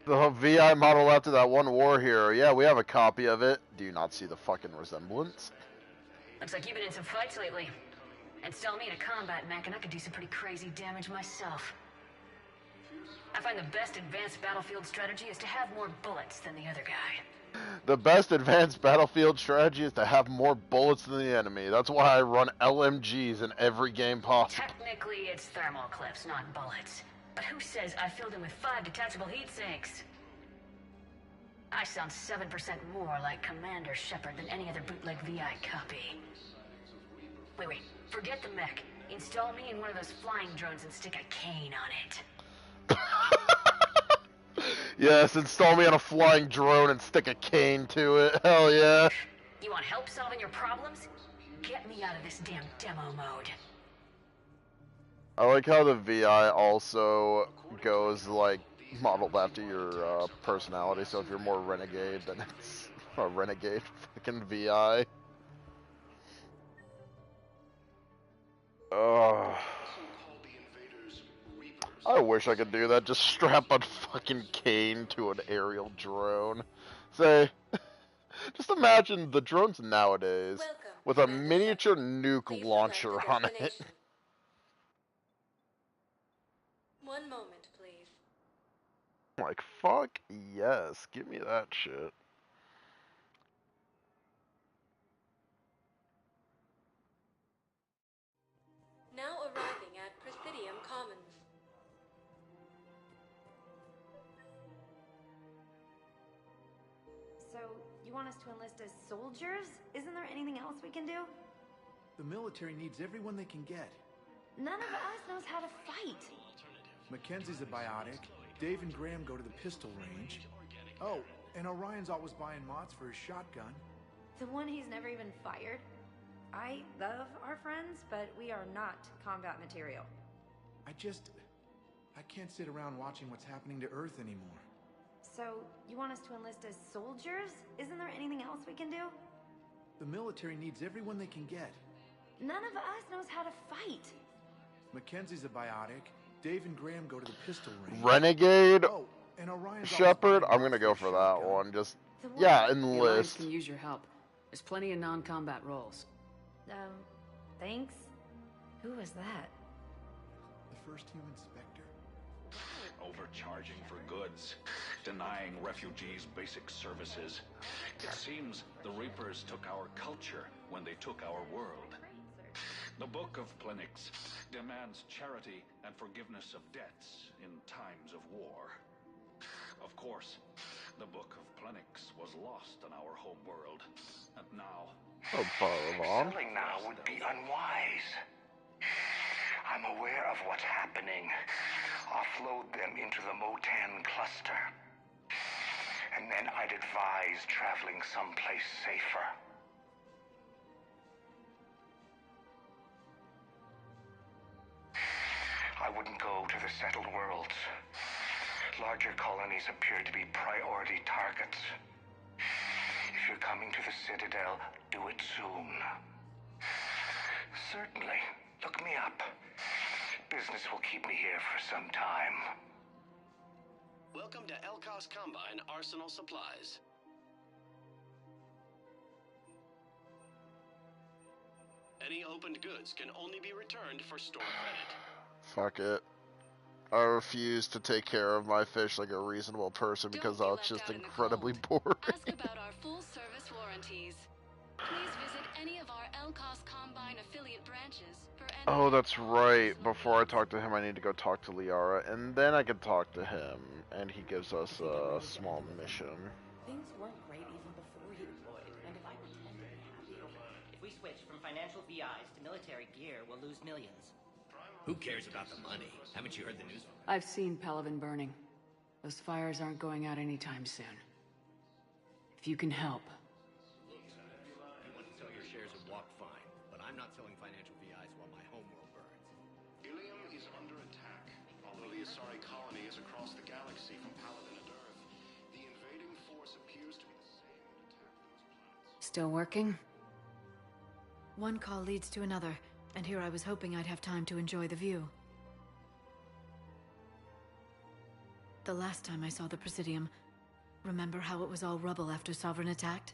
[SPEAKER 1] The VI model after that one war hero. Yeah, we have a copy of it. Do you not see the fucking resemblance?
[SPEAKER 8] Looks like you've been in some fights lately. And still me in a combat mech, and I could do some pretty crazy damage myself. I find the best advanced battlefield strategy is to have more bullets than the other guy.
[SPEAKER 1] The best advanced battlefield strategy is to have more bullets than the enemy. That's why I run LMGs in every game possible.
[SPEAKER 8] Technically, it's thermal clips, not bullets. But who says I filled it with 5 detachable heat sinks? I sound 7% more like Commander Shepard than any other bootleg VI copy. Wait. Forget the mech. Install me in one of those flying drones and stick a cane on it.
[SPEAKER 1] Yes, install me on a flying drone and stick a cane to it. Hell yeah.
[SPEAKER 8] You want help solving your problems? Get me out of this damn demo mode.
[SPEAKER 1] I like how the VI also goes, like, modeled after your personality. So if you're more renegade, then it's a renegade fucking VI. I wish I could do that. Just strap a fucking cane to an aerial drone. Say, just imagine the drones nowadays with a miniature nuke launcher on it.
[SPEAKER 2] One moment, please.
[SPEAKER 1] Like, fuck yes, give me that shit.
[SPEAKER 2] Now arriving at Presidium Commons.
[SPEAKER 4] So, you want us to enlist as soldiers? Isn't there anything else we can do?
[SPEAKER 3] The military needs everyone they can get.
[SPEAKER 4] None of us knows how to fight.
[SPEAKER 3] Mackenzie's a biotic. Dave and Graham go to the pistol range. Oh, and Orion's always buying mods for his shotgun.
[SPEAKER 4] The one he's never even fired? I love our friends, but we are not combat material.
[SPEAKER 3] I can't sit around watching what's happening to Earth anymore.
[SPEAKER 4] So, you want us to enlist as soldiers? Isn't there anything else we can do?
[SPEAKER 3] The military needs everyone they can get.
[SPEAKER 4] None of us knows how to fight.
[SPEAKER 3] Mackenzie's a biotic. Dave and Graham go to the pistol range.
[SPEAKER 1] Renegade
[SPEAKER 3] Oh, and Orion's
[SPEAKER 1] Shepard, I'm gonna go for that one. Just, yeah,
[SPEAKER 6] The Alliance
[SPEAKER 1] enlist.
[SPEAKER 6] can use your help. There's plenty of non-combat roles.
[SPEAKER 4] Thanks? Who was that?
[SPEAKER 3] The first human Spectre.
[SPEAKER 5] Overcharging for goods, denying refugees basic services. It seems the Reapers took our culture when they took our world. The Book of Plenix demands charity and forgiveness of debts in times of war. Of course, the Book of Plenix was lost in our home world, and now...
[SPEAKER 14] Selling now would be unwise. I'm aware of what's happening. Offload them into the Motan cluster. And then I'd advise traveling someplace safer. I wouldn't go to the settled worlds. Larger colonies appear to be priority targets. If you're coming to the Citadel, do it soon. Certainly. Look me up. Business will keep me here for some time.
[SPEAKER 7] Welcome to Elkos Combine Arsenal Supplies. Any opened goods can only be returned for store credit.
[SPEAKER 1] Fuck it. I refuse to take care of my fish like a reasonable person because it's just incredibly boring.
[SPEAKER 23] Ask about our full service warranties. Please visit any of our Elkos Combine affiliate branches for any...
[SPEAKER 1] Oh, that's right. Before I talk to him, I need to go talk to Liara, and then I can talk to him, and he gives us a small mission.
[SPEAKER 24] Things weren't great even before he deployed, and if I pretend to be happy over it, if we switch from financial VIs to military gear, we'll lose millions.
[SPEAKER 11] Who cares about the money? Haven't you heard the news?
[SPEAKER 6] I've seen Pelivan burning. Those fires aren't going out anytime soon. If you can help.
[SPEAKER 11] Look, you want to sell your shares of Walk fine, but I'm not selling financial VIs while my homeworld burns.
[SPEAKER 18] Ilium is under attack. Although the Asari colony is across the galaxy from Paladin and Earth, the invading force appears to be the same that attacked those planets.
[SPEAKER 9] Still working? One call leads to another, and here I was hoping I'd have time to enjoy the view. The last time I saw the Presidium, remember how it was all rubble after Sovereign attacked?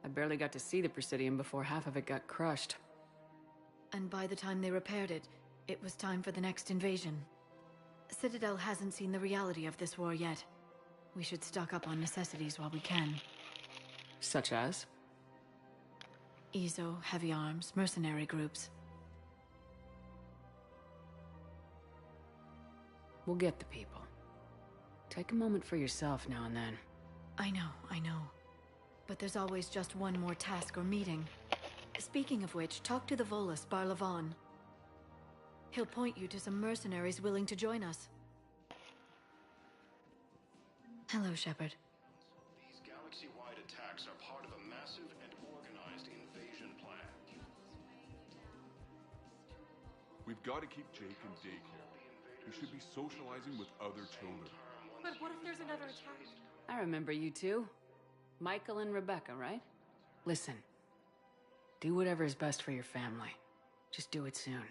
[SPEAKER 6] I barely got to see the Presidium before half of it got crushed.
[SPEAKER 9] And by the time they repaired it, it was time for the next invasion. Citadel hasn't seen the reality of this war yet. We should stock up on necessities while we can.
[SPEAKER 6] Such as?
[SPEAKER 9] Ezo, heavy arms, mercenary groups.
[SPEAKER 6] We'll get the people. Take a moment for yourself now and then.
[SPEAKER 9] I know. But there's always just one more task or meeting. Speaking of which, talk to the Volus, Barlavon. He'll point you to some mercenaries willing to join us. Hello, Shepard.
[SPEAKER 18] These galaxy-wide attacks are part of a massive and organized invasion plan.
[SPEAKER 12] We've got to keep Jake in daycare. He should be socializing with other children.
[SPEAKER 20] But what if there's another attack?
[SPEAKER 6] I remember you two. Michael and Rebecca, right? Listen. Do whatever is best for your family. Just do it soon.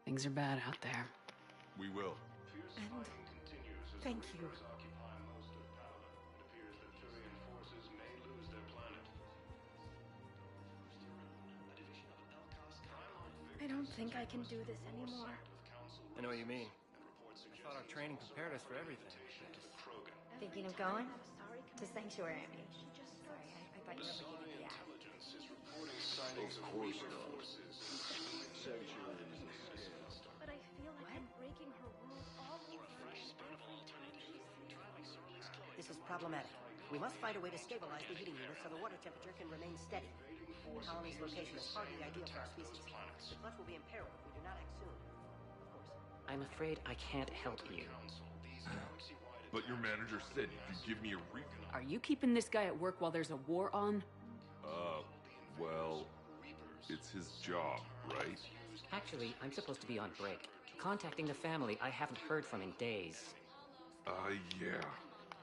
[SPEAKER 6] Things are bad out there.
[SPEAKER 12] We will.
[SPEAKER 20] And thank you.
[SPEAKER 13] I don't think I can do this anymore.
[SPEAKER 15] I know what you mean. I thought our training prepared us for everything.
[SPEAKER 2] Thinking of going? To Sanctuary, I mean. Sorry, I thought you were looking at the app.
[SPEAKER 13] But I feel like I'm breaking her rules all over.
[SPEAKER 24] This is problematic. We must find a way to stabilize the heating unit so the water temperature can remain steady. The colony's location is hardly ideal for our species. The clutch will be in peril if we do not act soon. Of course.
[SPEAKER 16] I'm afraid I can't help you.
[SPEAKER 12] But your manager said you'd give me a reason.
[SPEAKER 6] Are you keeping this guy at work while there's a war on?
[SPEAKER 12] Well, it's his job, right?
[SPEAKER 16] Actually, I'm supposed to be on break. Contacting the family I haven't heard from in days.
[SPEAKER 12] Yeah.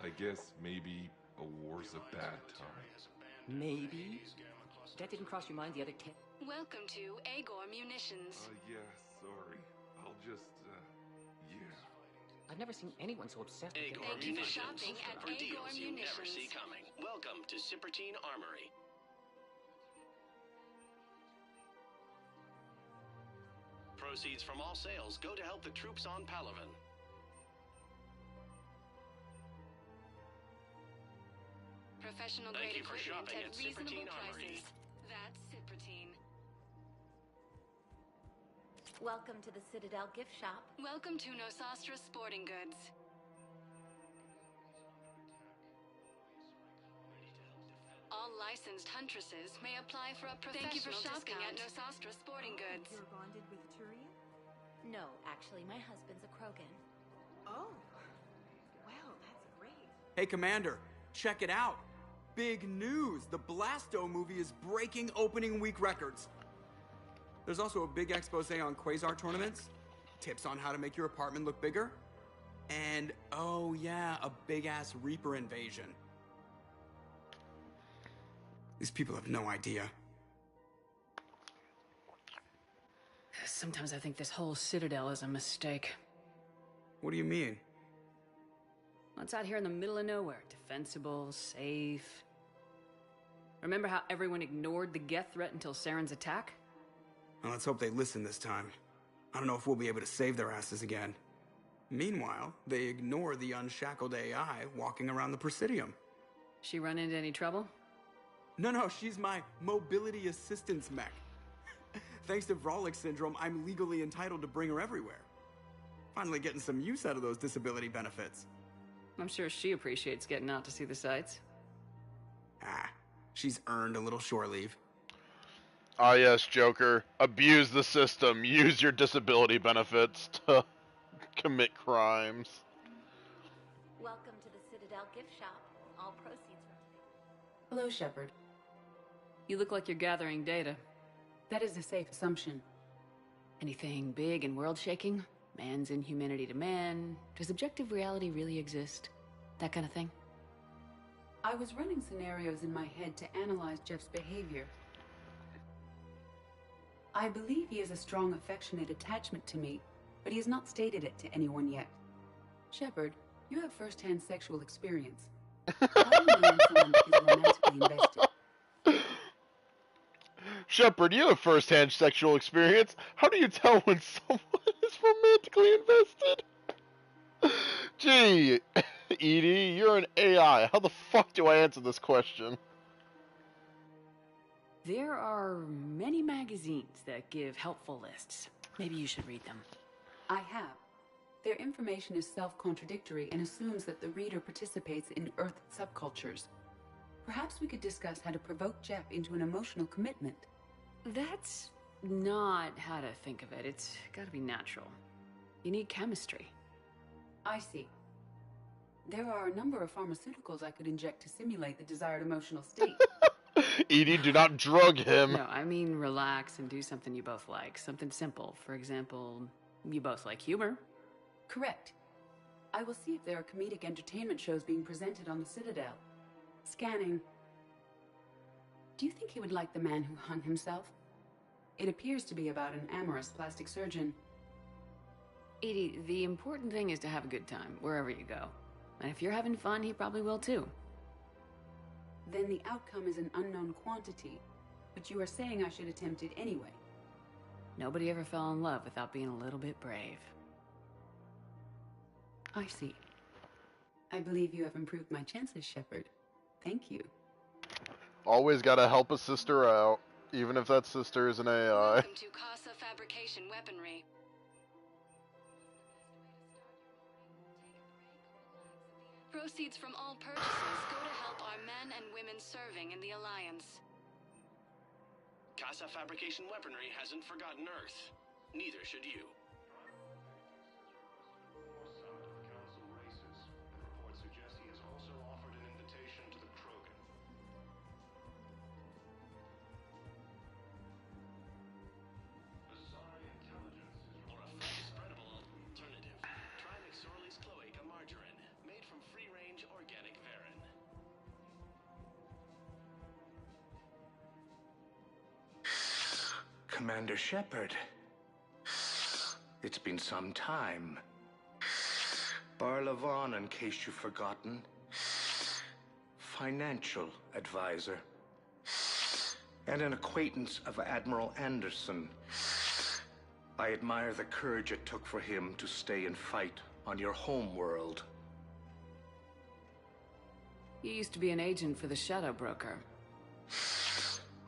[SPEAKER 12] I guess maybe a war's a bad time.
[SPEAKER 16] Maybe? That didn't cross your mind the other day?
[SPEAKER 23] Welcome to Agor Munitions.
[SPEAKER 12] Yeah, sorry. I'll just, yeah.
[SPEAKER 16] I've never seen anyone so upset with
[SPEAKER 23] Agor Thank you for shopping at
[SPEAKER 7] For
[SPEAKER 23] Agor
[SPEAKER 7] deals you never
[SPEAKER 23] Munitions.
[SPEAKER 7] see coming. Welcome to Sippertine Armory. Proceeds from all sales go to help the troops on Palaven.
[SPEAKER 23] Professional
[SPEAKER 7] Thank
[SPEAKER 23] grade
[SPEAKER 7] you for
[SPEAKER 23] equipment
[SPEAKER 7] shopping
[SPEAKER 23] at
[SPEAKER 7] at
[SPEAKER 23] reasonable
[SPEAKER 7] Sippertine Armory.
[SPEAKER 23] prices. That's Sippertine.
[SPEAKER 4] Welcome to the Citadel gift shop.
[SPEAKER 23] Welcome to Nosastra Sporting Goods. All licensed huntresses may apply for a professional
[SPEAKER 2] Thank you for shopping
[SPEAKER 23] discount.
[SPEAKER 2] at
[SPEAKER 23] Nosastra Sporting Goods.
[SPEAKER 20] You're bonded with Turian?
[SPEAKER 4] No, actually, my husband's a Krogan.
[SPEAKER 20] Oh. Wow, that's great.
[SPEAKER 25] Hey, Commander, check it out. Big news! The Blasto movie is breaking opening week records. There's also a big expose on Quasar tournaments, tips on how to make your apartment look bigger, and, oh yeah, a big-ass Reaper invasion. These people have no idea.
[SPEAKER 6] Sometimes I think this whole Citadel is a mistake.
[SPEAKER 25] What do you mean?
[SPEAKER 6] It's out here in the middle of nowhere. Defensible, safe. Remember how everyone ignored the Geth threat until Saren's attack?
[SPEAKER 25] Well, let's hope they listen this time. I don't know if we'll be able to save their asses again. Meanwhile, they ignore the unshackled AI walking around the Presidium.
[SPEAKER 6] She run into any trouble?
[SPEAKER 25] No, she's my mobility assistance mech. Thanks to Vrolic syndrome, I'm legally entitled to bring her everywhere. Finally getting some use out of those disability benefits.
[SPEAKER 6] I'm sure she appreciates getting out to see the sights.
[SPEAKER 25] She's earned a little shore leave.
[SPEAKER 1] Ah yes, Joker. Abuse the system. Use your disability benefits to commit crimes.
[SPEAKER 4] Welcome to the Citadel gift shop. All proceeds from
[SPEAKER 6] Hello, Shepard. You look like you're gathering data. That is a safe assumption. Anything big and world-shaking? Man's inhumanity to man? Does objective reality really exist? That kind of thing?
[SPEAKER 26] I was running scenarios in my head to analyze Jeff's behavior. I believe he has a strong affectionate attachment to me, but he has not stated it to anyone yet. Shepard, you have first-hand sexual experience. How do you know when someone is romantically invested?
[SPEAKER 1] Shepard, you have first-hand sexual experience. How do you tell when someone is romantically invested? Gee, Edie, you're an AI. How the fuck do I answer this question?
[SPEAKER 6] There are many magazines that give helpful lists. Maybe you should read them.
[SPEAKER 26] I have. Their information is self-contradictory and assumes that the reader participates in Earth subcultures. Perhaps we could discuss how to provoke Jeff into an emotional commitment.
[SPEAKER 6] That's not how to think of it. It's gotta be natural. You need chemistry.
[SPEAKER 26] I see. There are a number of pharmaceuticals I could inject to simulate the desired emotional state.
[SPEAKER 1] Edie, do not drug him.
[SPEAKER 6] No, I mean relax and do something you both like. Something simple. For example, you both like humor.
[SPEAKER 26] Correct. I will see if there are comedic entertainment shows being presented on the Citadel. Scanning. Do you think he would like The Man Who Hung Himself? It appears to be about an amorous plastic surgeon.
[SPEAKER 6] Edie, the important thing is to have a good time, wherever you go. And if you're having fun, he probably will too.
[SPEAKER 26] Then the outcome is an unknown quantity, but you are saying I should attempt it anyway.
[SPEAKER 6] Nobody ever fell in love without being a little bit brave.
[SPEAKER 26] I see. I believe you have improved my chances, Shepard. Thank you.
[SPEAKER 1] Always gotta help a sister out, even if that sister is an AI.
[SPEAKER 23] Welcome to Casa Fabrication Weaponry. Proceeds from all purchases go to help our men and women serving in the Alliance.
[SPEAKER 7] Casa Fabrication Weaponry hasn't forgotten Earth. Neither should you. Reports suggest he has also offered an invitation to the Krogan. Asari intelligence is or a spreadable alternative. Try McSorley's cloaca margarine, made from free-range organic varin.
[SPEAKER 14] Commander Shepard. It's been some time. Barlavon, in case you've forgotten. Financial advisor. And an acquaintance of Admiral Anderson. I admire the courage it took for him to stay and fight on your home world.
[SPEAKER 6] You used to be an agent for the Shadow Broker.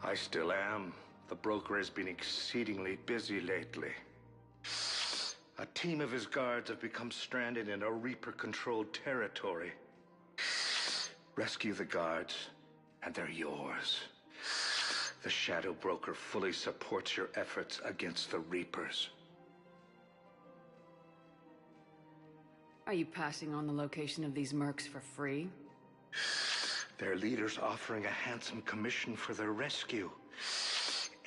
[SPEAKER 14] I still am. The broker has been exceedingly busy lately. A team of his guards have become stranded in a Reaper-controlled territory. Rescue the guards, and they're yours. The Shadow Broker fully supports your efforts against the Reapers.
[SPEAKER 6] Are you passing on the location of these mercs for free?
[SPEAKER 14] Their leader's offering a handsome commission for their rescue.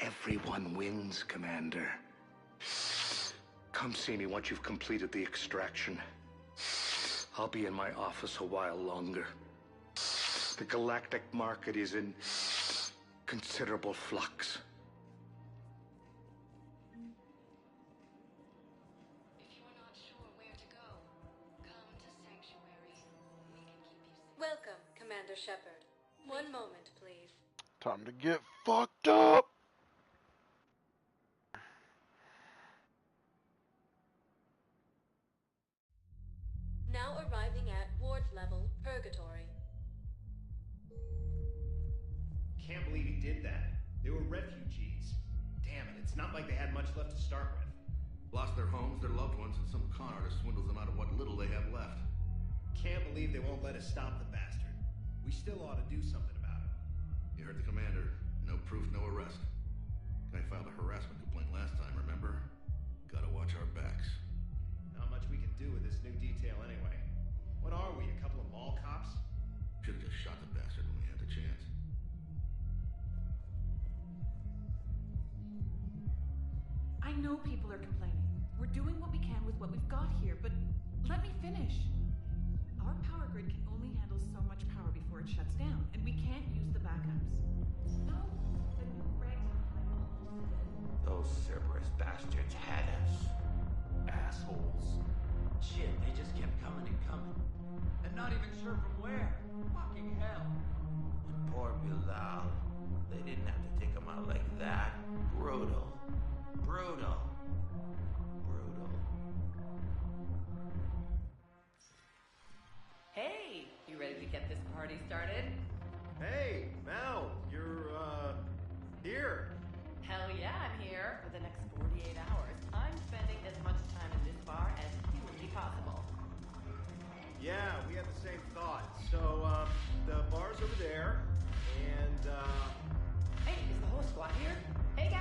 [SPEAKER 14] Everyone wins, Commander. Come see me once you've completed the extraction. I'll be in my office a while longer. The galactic market is in considerable flux.
[SPEAKER 23] If you're not sure where to go, come to Sanctuary. We can keep you safe.
[SPEAKER 4] Welcome, Commander Shepard. One moment, please.
[SPEAKER 1] Time to get fucked up.
[SPEAKER 4] Now arriving at ward level purgatory.
[SPEAKER 15] Can't believe he did that. They were refugees. Damn it, it's not like they had much left to start with.
[SPEAKER 8] Lost their homes, their loved ones, and some con artist swindles them out of what little they have left.
[SPEAKER 15] Can't believe they won't let us stop the bastard. We still ought to do something about it.
[SPEAKER 8] You heard the commander. No proof, no arrest. Guy filed a harassment complaint last time, remember? Gotta watch our backs.
[SPEAKER 15] Not much we can do with this new detail anyway. What are we, a couple of mall cops?
[SPEAKER 8] Should've just shot the bastard when we had the chance.
[SPEAKER 10] I know people are complaining. We're doing what we can with what we've got here, but let me finish. Our power grid can only handle so much power before it shuts down, and we can't use the backups. No, the new regs behind the whole system.
[SPEAKER 17] Those Cerberus bastards had us. Assholes. Shit, they just kept coming and coming. And not even sure from where. Fucking hell. And poor Bilal. They didn't have to take him out like that. Brutal. Brutal. Brutal.
[SPEAKER 3] started.
[SPEAKER 15] Hey, Mal, you're, here.
[SPEAKER 3] Hell yeah, I'm here. For the next 48 hours, I'm spending as much time in this bar as humanly possible.
[SPEAKER 15] Yeah, we had the same thought. So, the bar's over there, and,
[SPEAKER 3] Hey, is the whole squad here? Hey, guys!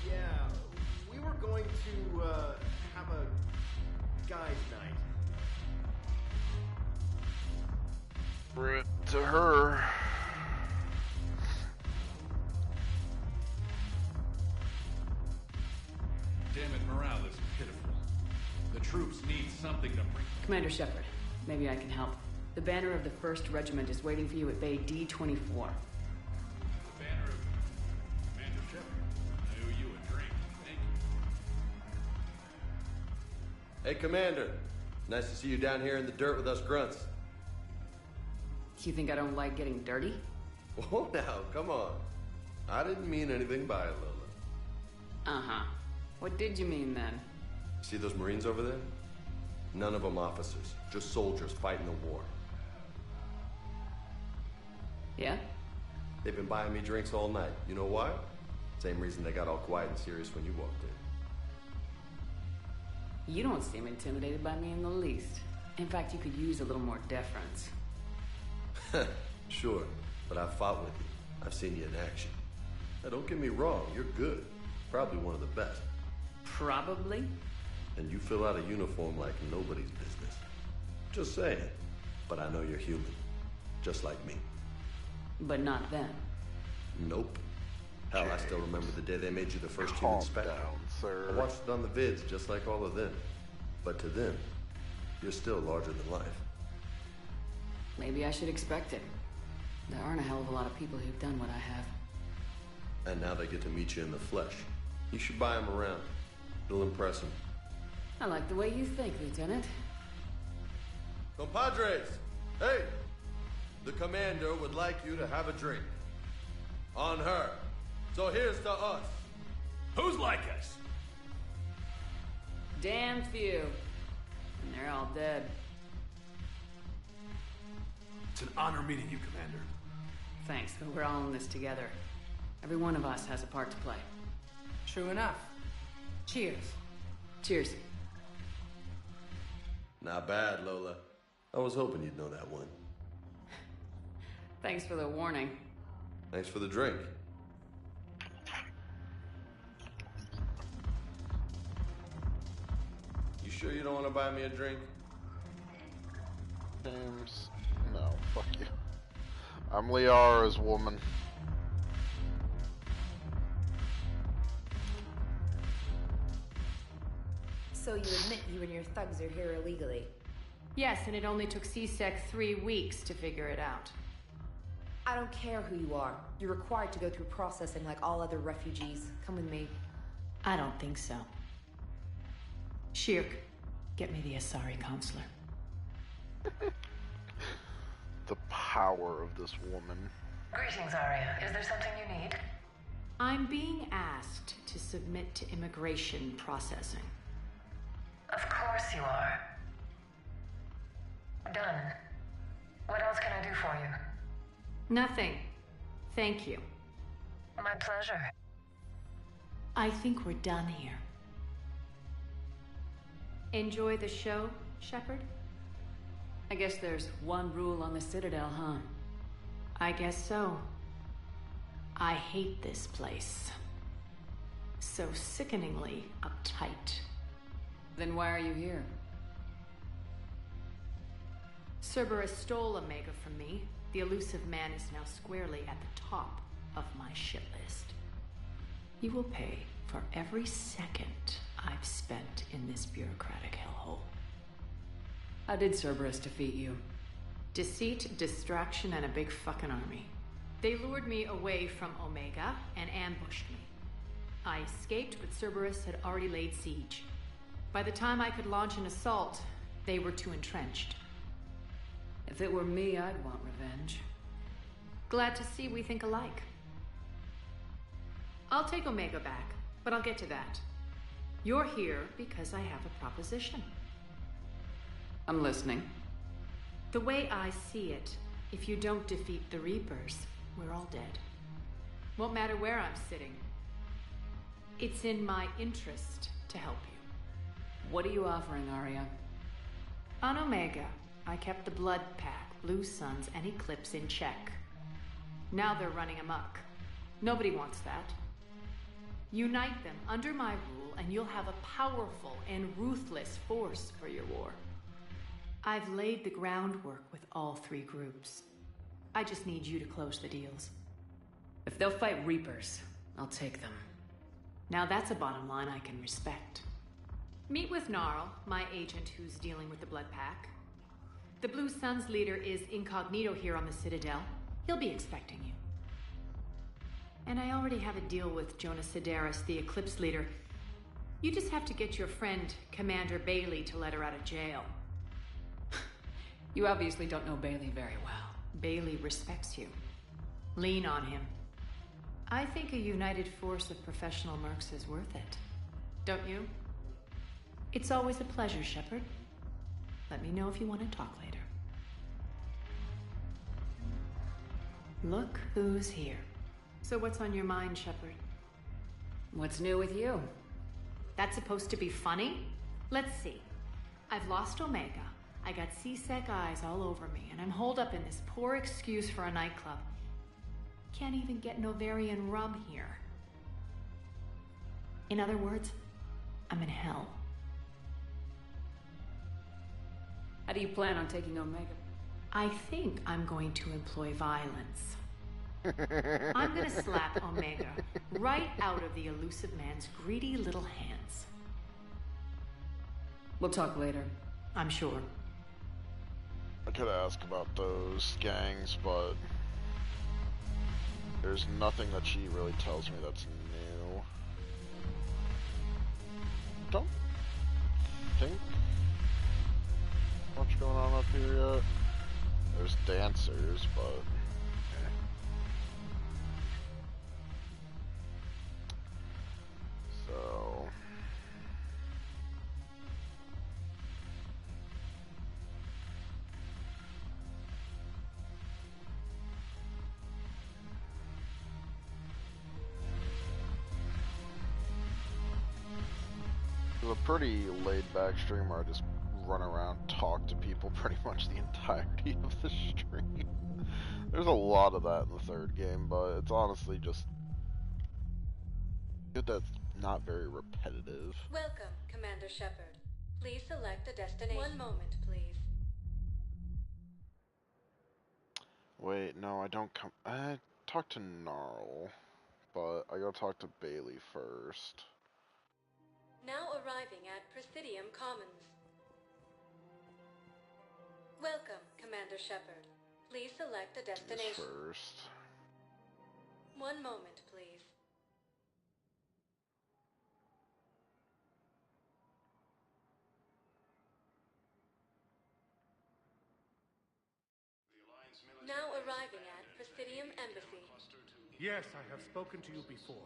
[SPEAKER 15] yeah, we were going to, have a guys' night.
[SPEAKER 1] Brit to her.
[SPEAKER 8] Damn it, morale is pitiful. The troops need something to bring.
[SPEAKER 6] Commander Shepard, maybe I can help. The banner of the 1st Regiment is waiting for you at Bay D-24.
[SPEAKER 8] The banner of Commander Shepard. I owe you a drink. Thank you.
[SPEAKER 5] Hey, Commander. Nice to see you down here in the dirt with us grunts.
[SPEAKER 6] You think I don't like getting dirty?
[SPEAKER 5] Oh, now, come on. I didn't mean anything by it, Lola.
[SPEAKER 6] Uh-huh. What did you mean, then?
[SPEAKER 5] See those Marines over there? None of them officers, just soldiers fighting the war.
[SPEAKER 6] Yeah?
[SPEAKER 5] They've been buying me drinks all night. You know why? Same reason they got all quiet and serious when you walked in.
[SPEAKER 6] You don't seem intimidated by me in the least. In fact, you could use a little more deference.
[SPEAKER 5] Sure, but I've fought with you. I've seen you in action. Now, don't get me wrong, you're good. Probably one of the best.
[SPEAKER 6] Probably?
[SPEAKER 5] And you fill out a uniform like nobody's business. Just saying. But I know you're human. Just like me.
[SPEAKER 6] But not then.
[SPEAKER 5] Nope. Hell, I still remember the day they made you the first human Spectre.
[SPEAKER 1] Down, sir.
[SPEAKER 5] I watched it on the vids, just like all of them. But to them, you're still larger than life.
[SPEAKER 6] Maybe I should expect it. There aren't a hell of a lot of people who've done what I have.
[SPEAKER 5] And now they get to meet you in the flesh. You should buy them around. It'll impress them.
[SPEAKER 6] I like the way you think, Lieutenant.
[SPEAKER 5] Compadres! Hey! The commander would like you to have a drink. On her. So here's to us.
[SPEAKER 8] Who's like us?
[SPEAKER 6] Damn few. And they're all dead.
[SPEAKER 8] It's an honor meeting you, Commander.
[SPEAKER 6] Thanks, but we're all in this together. Every one of us has a part to play.
[SPEAKER 3] True enough. Cheers.
[SPEAKER 6] Cheers.
[SPEAKER 5] Not bad, Lola. I was hoping you'd know that one.
[SPEAKER 6] Thanks for the warning.
[SPEAKER 5] Thanks for the drink. You sure you don't want to buy me a drink?
[SPEAKER 1] James. No, fuck you. I'm Liara's woman.
[SPEAKER 4] So you admit you and your thugs are here illegally?
[SPEAKER 3] Yes, and it only took CSEC 3 weeks to figure it out.
[SPEAKER 4] I don't care who you are. You're required to go through processing like all other refugees. Come with me.
[SPEAKER 3] I don't think so. Shirk, get me the Asari counselor.
[SPEAKER 1] The power of this woman.
[SPEAKER 11] Greetings, Arya. Is there something you need?
[SPEAKER 3] I'm being asked to submit to immigration processing.
[SPEAKER 11] Of course you are. Done. What else can I do for you?
[SPEAKER 3] Nothing. Thank you.
[SPEAKER 11] My pleasure.
[SPEAKER 3] I think we're done here. Enjoy the show, Shepard?
[SPEAKER 6] I guess there's one rule on the Citadel, huh?
[SPEAKER 3] I guess so. I hate this place. So sickeningly uptight.
[SPEAKER 6] Then why are you here?
[SPEAKER 3] Cerberus stole Omega from me. The elusive man is now squarely at the top of my shit list. You will pay for every second I've spent in this bureaucratic hellhole.
[SPEAKER 6] How did Cerberus defeat you?
[SPEAKER 3] Deceit, distraction, and a big fucking army. They lured me away from Omega and ambushed me. I escaped, but Cerberus had already laid siege. By the time I could launch an assault, they were too entrenched.
[SPEAKER 6] If it were me, I'd want revenge.
[SPEAKER 3] Glad to see we think alike. I'll take Omega back, but I'll get to that. You're here because I have a proposition.
[SPEAKER 6] I'm listening.
[SPEAKER 3] The way I see it, if you don't defeat the Reapers, we're all dead. Won't matter where I'm sitting. It's in my interest to help you.
[SPEAKER 6] What are you offering, Arya?
[SPEAKER 3] On Omega, I kept the Blood Pack, Blue Suns, and Eclipse in check. Now they're running amok. Nobody wants that. Unite them under my rule, and you'll have a powerful and ruthless force for your war. I've laid the groundwork with all three groups. I just need you to close the deals.
[SPEAKER 6] If they'll fight Reapers, I'll take them.
[SPEAKER 3] Now that's a bottom line I can respect. Meet with Gnarl, my agent who's dealing with the Blood Pack. The Blue Suns leader is incognito here on the Citadel. He'll be expecting you. And I already have a deal with Jonas Sidaris, the Eclipse leader. You just have to get your friend, Commander Bailey, to let her out of jail.
[SPEAKER 6] You obviously don't know Bailey very well.
[SPEAKER 3] Bailey respects you. Lean on him. I think a united force of professional mercs is worth it. Don't you? It's always a pleasure, Shepard. Let me know if you want to talk later. Look who's here. So what's on your mind, Shepard?
[SPEAKER 6] What's new with you?
[SPEAKER 3] That's supposed to be funny? Let's see. I've lost Omega. I got C-Sec eyes all over me, and I'm holed up in this poor excuse for a nightclub. Can't even get Novarian rum here. In other words, I'm in hell.
[SPEAKER 6] How do you plan on taking Omega?
[SPEAKER 3] I think I'm going to employ violence. I'm gonna slap Omega right out of the elusive man's greedy little hands.
[SPEAKER 6] We'll talk later.
[SPEAKER 3] I'm sure.
[SPEAKER 1] I could ask about those gangs, but there's nothing that she really tells me that's new. Don't think much going on up here yet. There's dancers, but eh. So it was a pretty laid-back stream where I just run around, talk to people pretty much the entirety of the stream. There's a lot of that in the third game, but it's honestly just good that's not very repetitive.
[SPEAKER 2] Welcome, Commander Shepard. Please select a destination. One moment, please.
[SPEAKER 1] Wait, no, I don't come. I talk to Gnarl, but I gotta talk to Bailey first.
[SPEAKER 2] Now arriving at Presidium Commons. Welcome, Commander Shepard. Please select a destination.
[SPEAKER 1] First.
[SPEAKER 2] One moment, please. Now arriving at Presidium Embassy.
[SPEAKER 9] Yes, I have spoken to you before.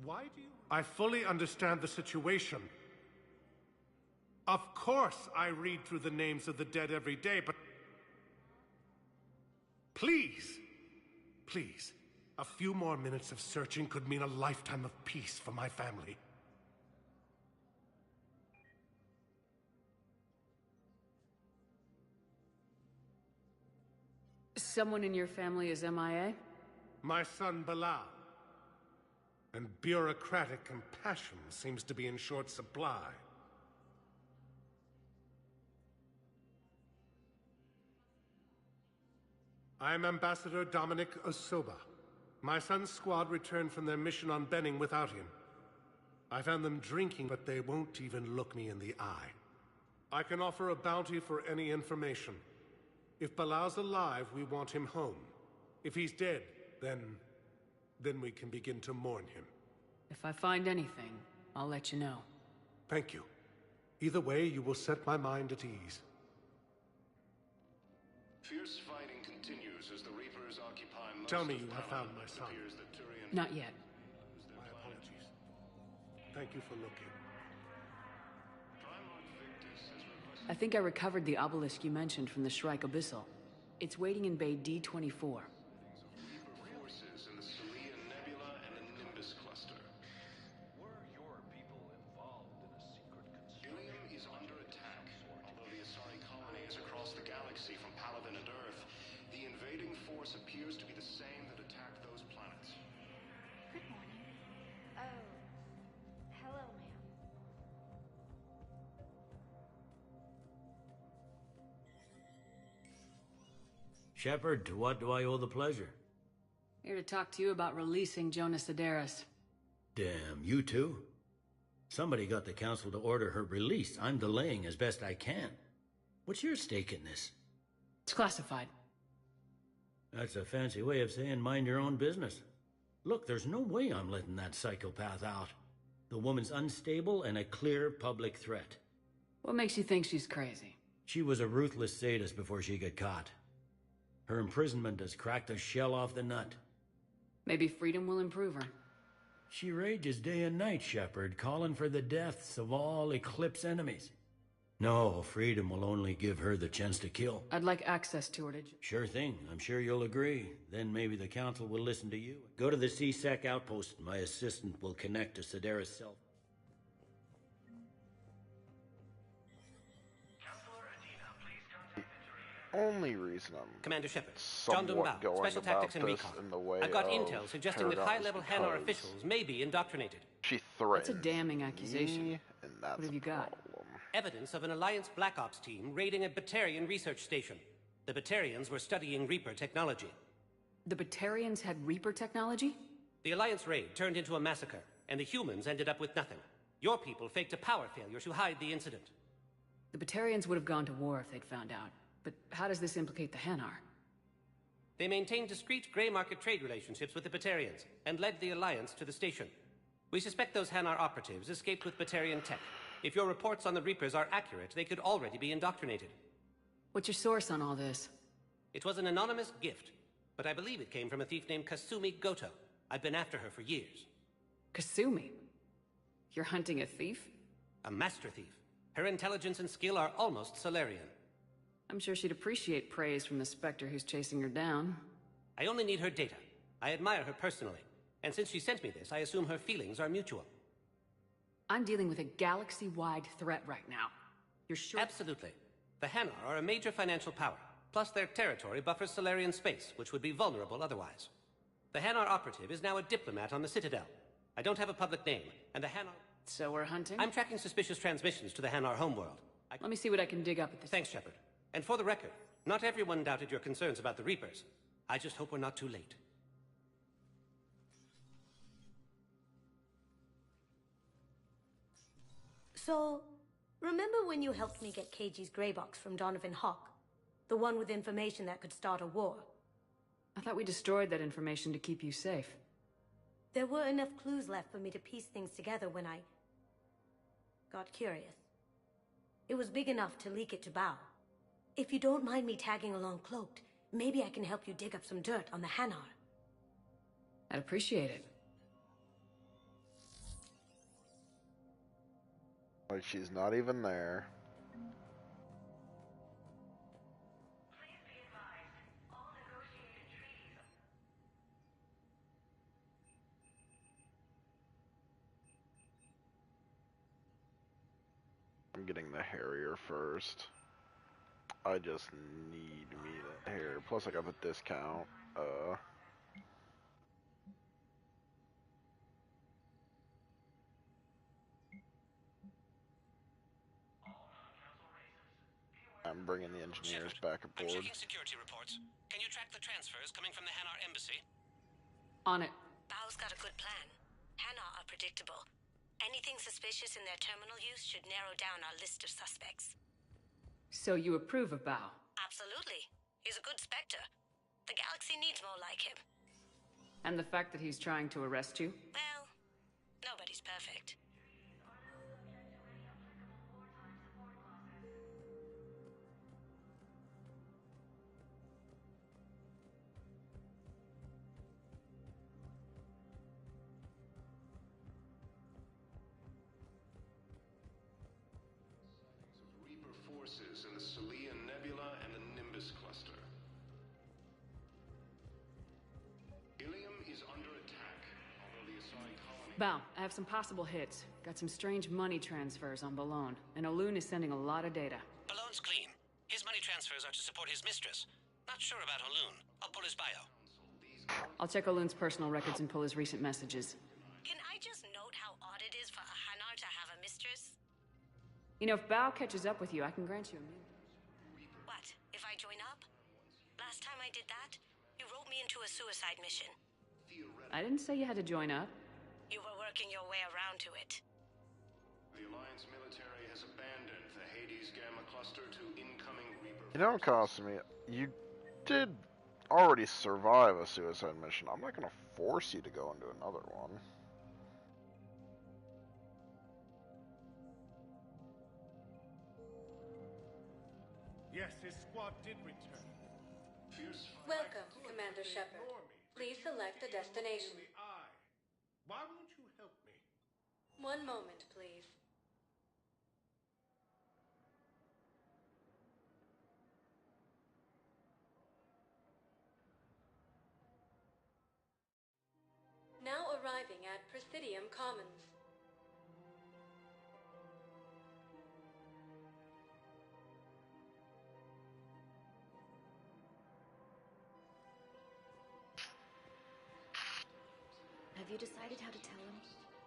[SPEAKER 9] Why do you... I fully understand the situation. Of course I read through the names of the dead every day, but... Please, please, a few more minutes of searching could mean a lifetime of peace for my family.
[SPEAKER 6] Someone in your family is MIA?
[SPEAKER 9] My son, Bilal. And bureaucratic compassion seems to be in short supply. I am Ambassador Dominic Osoba. My son's squad returned from their mission on Benning without him. I found them drinking, but they won't even look me in the eye. I can offer a bounty for any information. If Bilal's alive, we want him home. If he's dead, then we can begin to mourn him.
[SPEAKER 6] If I find anything, I'll let you know.
[SPEAKER 9] Thank you. Either way, you will set my mind at ease.
[SPEAKER 7] Fierce fighting continues as the Reapers occupy most
[SPEAKER 9] Tell me
[SPEAKER 7] of
[SPEAKER 9] you have
[SPEAKER 7] Paladin.
[SPEAKER 9] found my son.
[SPEAKER 7] It appears that Turian...
[SPEAKER 6] Not yet.
[SPEAKER 9] My apologies. Thank you for looking.
[SPEAKER 7] Primarch Victus has requested
[SPEAKER 6] I think I recovered the obelisk you mentioned from the Shrike Abyssal. It's waiting in Bay D-24.
[SPEAKER 7] Forces in the Celia Nebula and the Nimbus cluster.
[SPEAKER 13] Were your people involved in a secret
[SPEAKER 7] Ilium is under attack. Although the Asari colony is across the galaxy from Paladin and Earth, the invading force appears to be the same that attacked those planets.
[SPEAKER 10] Good morning.
[SPEAKER 4] Oh. Hello, ma'am.
[SPEAKER 17] Shepard, to what do I owe the pleasure?
[SPEAKER 6] Here to talk to you about releasing Jonas Sedaris.
[SPEAKER 17] Damn, you too? Somebody got the council to order her release. I'm delaying as best I can. What's your stake in this?
[SPEAKER 6] It's classified.
[SPEAKER 17] That's a fancy way of saying mind your own business. Look, there's no way I'm letting that psychopath out. The woman's unstable and a clear public threat.
[SPEAKER 6] What makes you think she's crazy?
[SPEAKER 17] She was a ruthless sadist before she got caught. Her imprisonment has cracked the shell off the nut.
[SPEAKER 6] Maybe freedom will improve her.
[SPEAKER 17] She rages day and night, Shepard, calling for the deaths of all Eclipse enemies. No, freedom will only give her the chance to kill.
[SPEAKER 6] I'd like access to her,
[SPEAKER 17] Sure thing. I'm sure you'll agree. Then maybe the council will listen to you. Go to the C-Sec outpost. My assistant will connect to Sedaris' cell.
[SPEAKER 1] Only reason I'm
[SPEAKER 18] Commander Shepard,
[SPEAKER 1] somewhat
[SPEAKER 18] John Dunbar,
[SPEAKER 1] going
[SPEAKER 18] Special
[SPEAKER 1] about
[SPEAKER 18] Tactics and
[SPEAKER 1] this
[SPEAKER 18] Recon.
[SPEAKER 1] in the way
[SPEAKER 18] I've got
[SPEAKER 1] of
[SPEAKER 18] intel suggesting that
[SPEAKER 1] Paragon is
[SPEAKER 18] high-level Hanar
[SPEAKER 1] because
[SPEAKER 18] officials may be indoctrinated.
[SPEAKER 1] She threatened
[SPEAKER 6] That's a damning accusation.
[SPEAKER 1] me, and that's
[SPEAKER 6] What have you got?
[SPEAKER 1] problem.
[SPEAKER 18] Evidence of an Alliance Black Ops team raiding a Batarian research station. The Batarians were studying Reaper technology.
[SPEAKER 6] The Batarians had Reaper technology?
[SPEAKER 18] The Alliance raid turned into a massacre, and the humans ended up with nothing. Your people faked a power failure to hide the incident.
[SPEAKER 6] The Batarians would have gone to war if they'd found out. But how does this implicate the Hanar?
[SPEAKER 18] They maintained discreet gray market trade relationships with the Batarians, and led the Alliance to the station. We suspect those Hanar operatives escaped with Batarian tech. If your reports on the Reapers are accurate, they could already be indoctrinated.
[SPEAKER 6] What's your source on all this?
[SPEAKER 18] It was an anonymous gift, but I believe it came from a thief named Kasumi Goto. I've been after her for years.
[SPEAKER 6] Kasumi? You're hunting a thief?
[SPEAKER 18] A master thief. Her intelligence and skill are almost Solarian.
[SPEAKER 6] I'm sure she'd appreciate praise from the Spectre who's chasing her down.
[SPEAKER 18] I only need her data. I admire her personally, and since she sent me this, I assume her feelings are mutual.
[SPEAKER 6] I'm dealing with a galaxy-wide threat right now. You're sure?
[SPEAKER 18] Absolutely. The Hanar are a major financial power, plus their territory buffers Solarian space, which would be vulnerable otherwise. The Hanar operative is now a diplomat on the Citadel. I don't have a public name, and the Hanar...
[SPEAKER 6] So we're hunting?
[SPEAKER 18] I'm tracking suspicious transmissions to the Hanar homeworld.
[SPEAKER 6] Let me see what I can dig up at this...
[SPEAKER 18] Thanks, Shepard. And for the record, not everyone doubted your concerns about the Reapers. I just hope we're not too late.
[SPEAKER 2] So, remember when you helped me get KG's grey box from Donovan Hawk? The one with information that could start a war?
[SPEAKER 6] I thought we destroyed that information to keep you safe.
[SPEAKER 2] There were enough clues left for me to piece things together when I... got curious. It was big enough to leak it to Bao. If you don't mind me tagging along cloaked, maybe I can help you dig up some dirt on the Hanar.
[SPEAKER 6] I'd appreciate it.
[SPEAKER 1] Like she's not even there. I'm getting the Harrier first. I just need me the Harrier. Plus I got the discount. I'm bringing the engineers back
[SPEAKER 18] I'm
[SPEAKER 1] aboard.
[SPEAKER 18] checking security reports. Can you track the transfers coming from the Hanar embassy?
[SPEAKER 6] On it.
[SPEAKER 2] Bao's got a good plan. Hanar are predictable. Anything suspicious in their terminal use should narrow down our list of suspects.
[SPEAKER 6] So you approve of Bao?
[SPEAKER 2] Absolutely. He's a good Spectre. The galaxy needs more like him.
[SPEAKER 6] And the fact that he's trying to arrest you?
[SPEAKER 2] Well, nobody's perfect.
[SPEAKER 7] forces in the Celia Nebula and the Nimbus cluster. Ilium is under attack, although the Asari colony...
[SPEAKER 6] Bao, I have some possible hits. Got some strange money transfers on Balone, and Olun is sending a lot of data.
[SPEAKER 18] Balone's clean. His money transfers are to support his mistress. Not sure about Olun. I'll pull his bio.
[SPEAKER 6] I'll check Olun's personal records and pull his recent messages.
[SPEAKER 2] Can I just note how odd it is for a Hanar to have a mistress?
[SPEAKER 6] You know, if Bao catches up with you, I can grant you immunity.
[SPEAKER 2] What, if I join up? Last time I did that, you wrote me into a suicide mission.
[SPEAKER 6] I didn't say you had to join up.
[SPEAKER 2] You were working your way around to it.
[SPEAKER 7] The Alliance military has abandoned the Hades Gamma cluster to incoming Reaper...
[SPEAKER 1] You know, Kasumi, you did already survive a suicide mission. I'm not gonna force you to go into another one.
[SPEAKER 9] Yes, his squad did return.
[SPEAKER 12] Welcome, Commander Shepard. Please select a destination.
[SPEAKER 9] Why won't you help me?
[SPEAKER 12] One moment, please. Now arriving at Presidium Commons.
[SPEAKER 4] Have you decided how to tell him?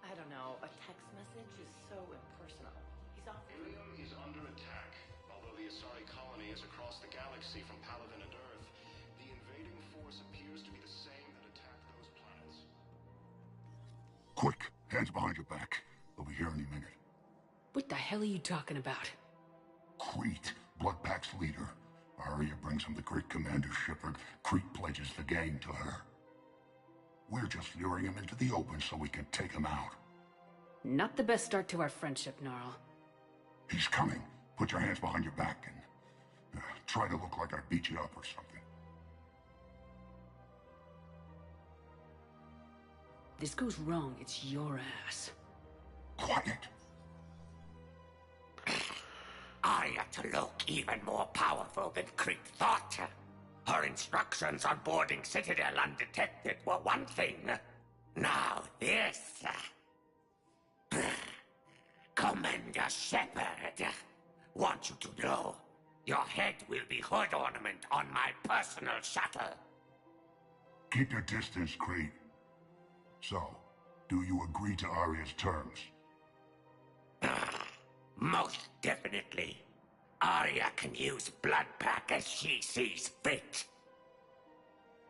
[SPEAKER 16] I don't know. A text message is so impersonal. He's off.
[SPEAKER 7] Ilium is under attack. Although the Asari colony is across the galaxy from Palaven and Earth, the invading force appears to be the same that attacked those planets.
[SPEAKER 8] Quick, hands behind your back. They'll be here any minute.
[SPEAKER 6] What the hell are you talking about?
[SPEAKER 8] Crete, Bloodpack's leader. Arya brings him the great Commander Shepard. Crete pledges the gang to her. We're just luring him into the open so we can take him out.
[SPEAKER 6] Not the best start to our friendship, Gnarl.
[SPEAKER 8] He's coming. Put your hands behind your back and try to look like I beat you up or something.
[SPEAKER 6] This goes wrong, it's your ass.
[SPEAKER 8] Quiet.
[SPEAKER 14] Arya to look even more powerful than Crete thought. Her instructions on boarding Citadel undetected were one thing. Now this. Commander Shepard, want you to know, your head will be hood ornament on my personal shuttle.
[SPEAKER 8] Keep your distance, Crete. So, do you agree to Arya's terms?
[SPEAKER 14] Most definitely. Arya can use Bloodpack as she sees fit.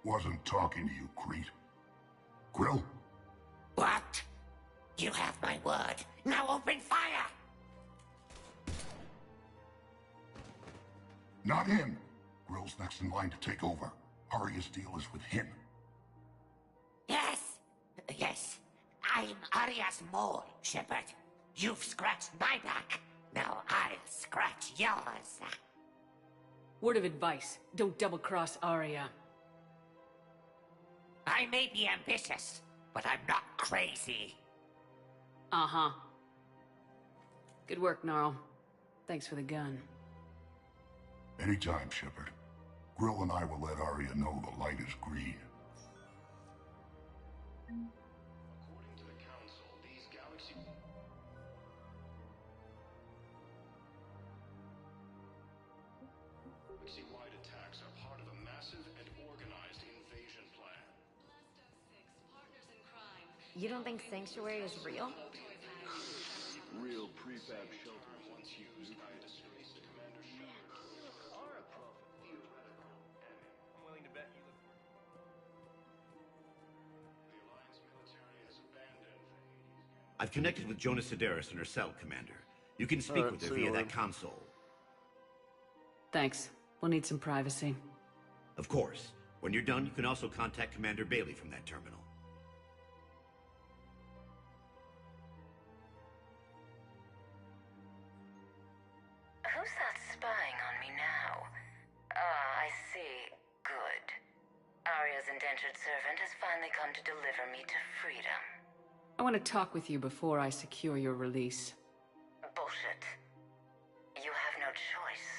[SPEAKER 8] Wasn't talking to you, Crete. Grill?
[SPEAKER 14] What? You have my word. Now open fire!
[SPEAKER 8] Not him. Grill's next in line to take over. Arya's deal is with him.
[SPEAKER 14] Yes. I'm Arya's mole, Shepard. You've scratched my back. Now I'll scratch yours.
[SPEAKER 6] Word of advice, don't double-cross Arya.
[SPEAKER 14] I may be ambitious, but I'm not crazy.
[SPEAKER 6] Uh-huh. Good work, Gnarl. Thanks for the gun.
[SPEAKER 8] Anytime, Shepard. Grill and I will let Arya know the light is green.
[SPEAKER 7] According to the Council, these galaxy-wide attacks are part of a massive and organized invasion plan.
[SPEAKER 4] You don't think Sanctuary is real?
[SPEAKER 13] Real prefab shelter
[SPEAKER 7] Once used by a disgraced Commander Shepard.
[SPEAKER 13] Oracle. Theoretical. I'm willing to bet you look for...
[SPEAKER 7] The Alliance military has abandoned the Hades.
[SPEAKER 15] I've connected with Jonas Sedaris in her cell, Commander. You can speak with her via that console.
[SPEAKER 6] Thanks. We'll need some privacy.
[SPEAKER 15] Of course. When you're done, you can also contact Commander Bailey from that terminal.
[SPEAKER 11] Who's that spying on me now? Ah, I see. Good. Arya's indentured servant has finally come to deliver me to freedom.
[SPEAKER 6] I want to talk with you before I secure your release.
[SPEAKER 11] Bullshit. You have no choice.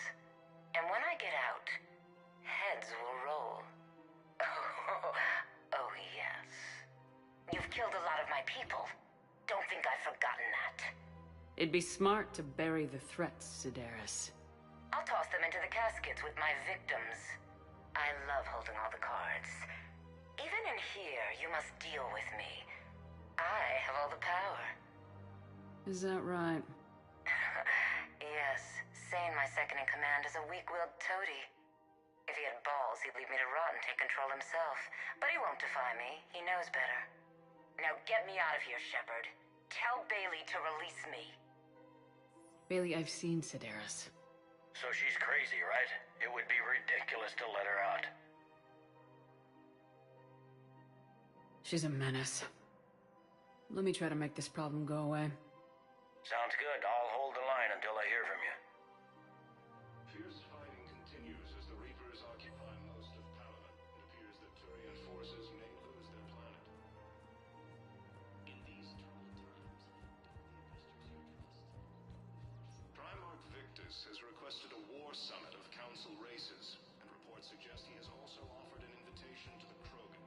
[SPEAKER 6] It'd be smart to bury the threats, Sedaris.
[SPEAKER 11] I'll toss them into the caskets with my victims. I love holding all the cards. Even in here, you must deal with me. I have all the power.
[SPEAKER 6] Is that right?
[SPEAKER 11] Yes, Sane, my second-in-command, is a weak-willed toady. If he had balls, he'd leave me to rot and take control himself. But he won't defy me. He knows better. Now get me out of here, Shepard. Tell Bailey to release me.
[SPEAKER 6] Bailey, I've seen Sedaris.
[SPEAKER 14] So she's crazy, right? It would be ridiculous to let her out.
[SPEAKER 6] She's a menace. Let me try to make this problem go away.
[SPEAKER 14] Sounds good. I'll hold the line until I hear from you.
[SPEAKER 7] Fierce fighting continues as the Reapers occupy most of Palaven. It appears that Turian forces may lose their planet. In these troubled times, Primarch Victus has requested a war summit of Council races, and reports suggest he has also offered an invitation to the Krogan.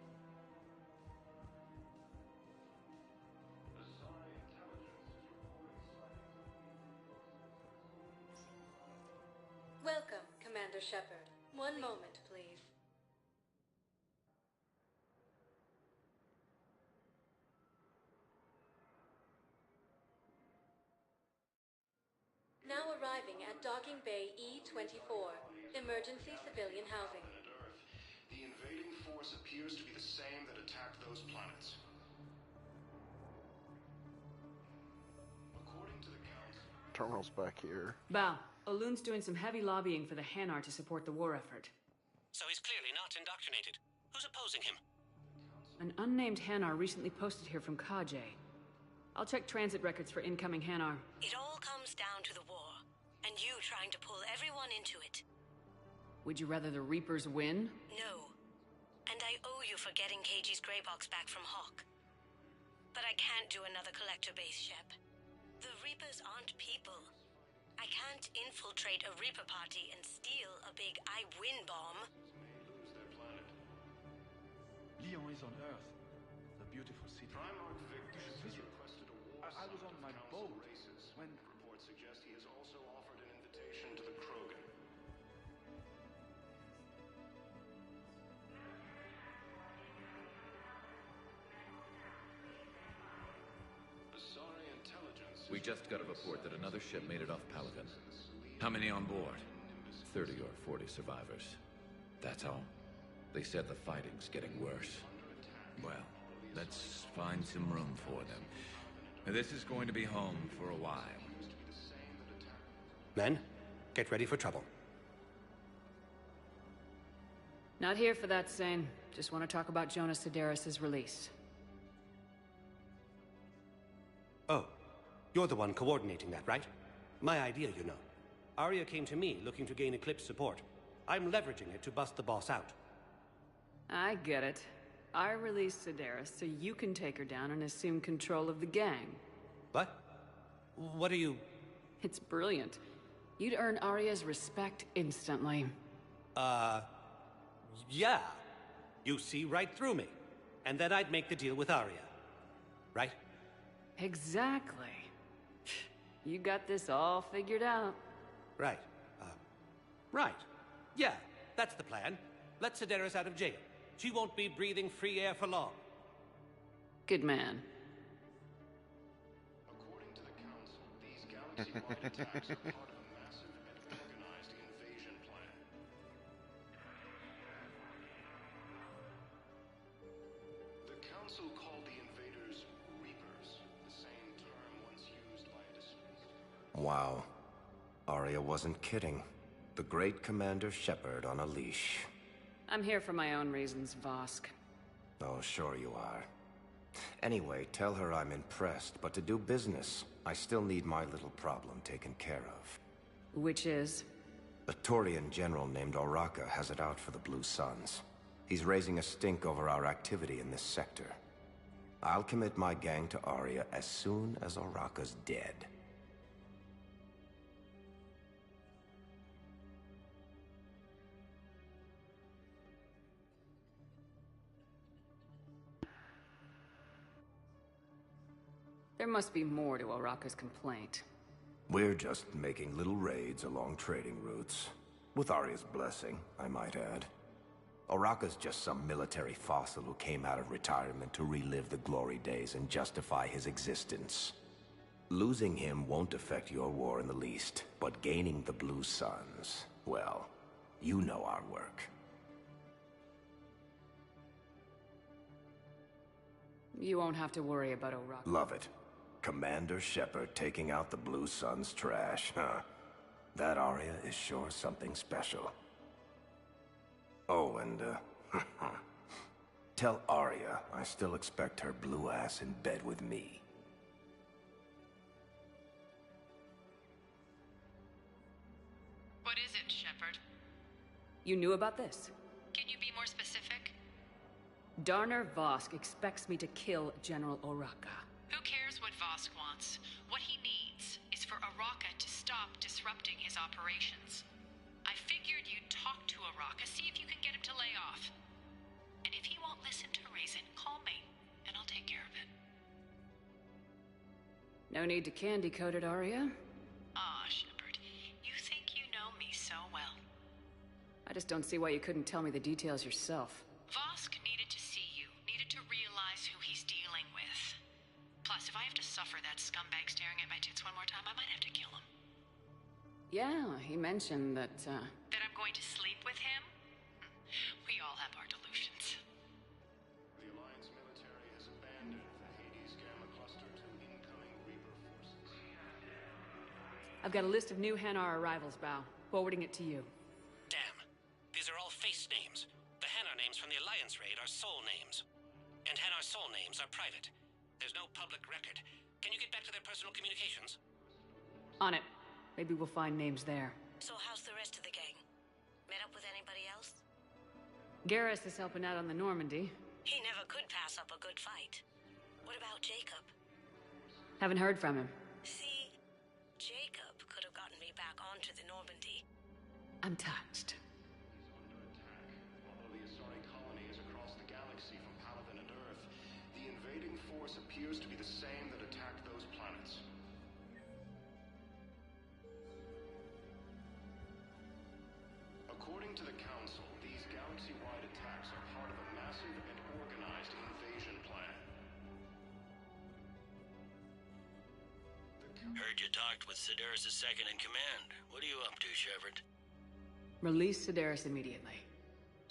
[SPEAKER 12] Welcome, Commander Shepard. One moment, please. Now arriving at Docking Bay E-24, emergency civilian housing.
[SPEAKER 7] The invading force appears to be the same that attacked those planets. According to the Council...
[SPEAKER 1] Terminal's back here.
[SPEAKER 6] Val, Olun's doing some heavy lobbying for the Hanar to support the war effort.
[SPEAKER 18] So he's clearly not indoctrinated. Who's opposing him?
[SPEAKER 6] An unnamed Hanar recently posted here from Kajay. I'll check transit records for incoming Hanar.
[SPEAKER 2] It all comes down to the war, and you trying to pull everyone into it.
[SPEAKER 6] Would you rather the Reapers win?
[SPEAKER 2] No. And I owe you for getting KG's grey box back from Hawk. But I can't do another collector base, Shep. The Reapers aren't people. I can't infiltrate a Reaper party and steal a big I win bomb.
[SPEAKER 13] Lyon is on Earth. The beautiful city.
[SPEAKER 7] Primarch
[SPEAKER 13] You
[SPEAKER 7] Victus
[SPEAKER 13] should
[SPEAKER 7] has
[SPEAKER 13] visit.
[SPEAKER 7] requested a war
[SPEAKER 13] I was
[SPEAKER 7] summit
[SPEAKER 13] on
[SPEAKER 7] of
[SPEAKER 13] my
[SPEAKER 7] Council
[SPEAKER 13] boat
[SPEAKER 7] races.
[SPEAKER 13] when...
[SPEAKER 7] Reports suggest he has also offered an invitation to the Krogan. Asari intelligence...
[SPEAKER 19] We just got a report that another ship made it off Palaven. How many on board? 30 or 40 survivors. That's all. They said the fighting's getting worse. Well, let's find some room for them. This is going to be home for a while.
[SPEAKER 18] Men, get ready for trouble.
[SPEAKER 6] Not here for that, Sane. Just want to talk about Jonas Sedaris' release.
[SPEAKER 18] Oh, you're the one coordinating that, right? My idea, you know. Arya came to me looking to gain Eclipse support. I'm leveraging it to bust the boss out.
[SPEAKER 6] I get it. I released Sedaris so you can take her down and assume control of the gang.
[SPEAKER 18] What? What are you...
[SPEAKER 6] It's brilliant. You'd earn Arya's respect instantly.
[SPEAKER 18] Yeah. You see right through me. And then I'd make the deal with Arya. Right?
[SPEAKER 6] Exactly. You got this all figured out.
[SPEAKER 18] Right. Right. Yeah, that's the plan. Let Sedaris out of jail. She won't be breathing free air for long.
[SPEAKER 6] Good man.
[SPEAKER 7] According to the Council, these galaxy-wide attacks are part of a massive and organized invasion plan. The Council called the invaders Reapers, the same term once used by a deceased.
[SPEAKER 20] Wow. Arya wasn't kidding. The great Commander Shepard on a leash.
[SPEAKER 6] I'm here for my own reasons, Vosk.
[SPEAKER 20] Oh, sure you are. Anyway, tell her I'm impressed, but to do business, I still need my little problem taken care of.
[SPEAKER 6] Which is?
[SPEAKER 20] A Turian general named Oraka has it out for the Blue Suns. He's raising a stink over our activity in this sector. I'll commit my gang to Arya as soon as Oraka's dead.
[SPEAKER 6] There must be more to Oraka's complaint.
[SPEAKER 20] We're just making little raids along trading routes. With Arya's blessing, I might add. Oraka's just some military fossil who came out of retirement to relive the glory days and justify his existence. Losing him won't affect your war in the least, but gaining the Blue Suns, well, you know our work.
[SPEAKER 6] You won't have to worry about Oraka.
[SPEAKER 20] Love it. Commander Shepard taking out the Blue Suns trash, huh? That Arya is sure something special. Oh, and, tell Arya I still expect her blue ass in bed with me.
[SPEAKER 3] What is it, Shepard?
[SPEAKER 6] You knew about this?
[SPEAKER 3] Can you be more specific?
[SPEAKER 6] Darner Vosk expects me to kill General Oraka.
[SPEAKER 3] Who cares what Vosk wants? What he needs is for Oraka to stop disrupting his operations. I figured you'd talk to Oraka, see if you can get him to lay off. And if he won't listen to reason, call me, and I'll take care of it.
[SPEAKER 6] No need to candy coat it, Arya.
[SPEAKER 3] Ah, Shepard, you think you know me so well.
[SPEAKER 6] I just don't see why you couldn't tell me the details yourself.
[SPEAKER 3] Vosk needed to see you, needed to realize who he's dealing with. Plus, if I have to suffer that scumbag staring at my tits one more time, I might have to kill him.
[SPEAKER 6] Yeah, he mentioned that,
[SPEAKER 3] That I'm going to sleep with him? We all have our delusions.
[SPEAKER 7] The Alliance military has abandoned the Hades Gamma Cluster to incoming Reaper forces.
[SPEAKER 6] I've got a list of new Hanar arrivals, Bao. Forwarding it to you.
[SPEAKER 18] Damn. These are all face names. The Hanar names from the Alliance raid are soul names. And Hanar soul names are private. There's no public record. Can you get back to their personal communications?
[SPEAKER 6] On it. Maybe we'll find names there.
[SPEAKER 2] So how's the rest of the gang? Met up with anybody else?
[SPEAKER 6] Garrus is helping out on the Normandy.
[SPEAKER 2] He never could pass up a good fight. What about Jacob?
[SPEAKER 6] Haven't heard from him.
[SPEAKER 2] See, Jacob could have gotten me back onto the Normandy.
[SPEAKER 6] I'm touched.
[SPEAKER 7] Although the Asari colony is across the galaxy from Palaven and Earth, the invading force appears to be the same that attacked those planets. According to the Council, these galaxy-wide attacks are part of a massive and organized invasion plan.
[SPEAKER 21] Heard you talked with Sedaris' second-in-command. What are you up to, Shepard?
[SPEAKER 6] Release Sedaris immediately.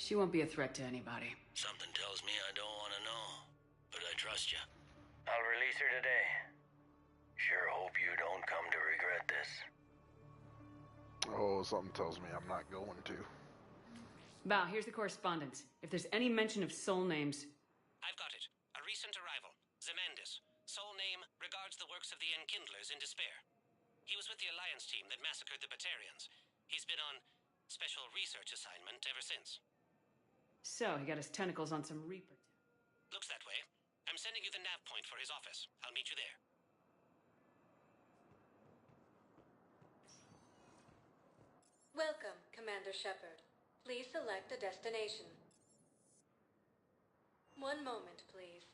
[SPEAKER 6] She won't be a threat to anybody.
[SPEAKER 21] Something tells me I don't want to know, but I trust you.
[SPEAKER 14] I'll release her today. Sure hope you don't come to regret this.
[SPEAKER 1] Oh, something tells me I'm not going to.
[SPEAKER 6] Bao, here's the correspondence. If there's any mention of soul names...
[SPEAKER 18] I've got it. A recent arrival. Zemandis. Soul name regards the works of the Enkindlers in despair. He was with the Alliance team that massacred the Batarians. He's been on special research assignment ever since.
[SPEAKER 6] So, he got his tentacles on some Reaper.
[SPEAKER 18] Looks that way. I'm sending you the nav point for his office. I'll meet you there.
[SPEAKER 12] Welcome, Commander Shepard. Please select a destination. One moment, please.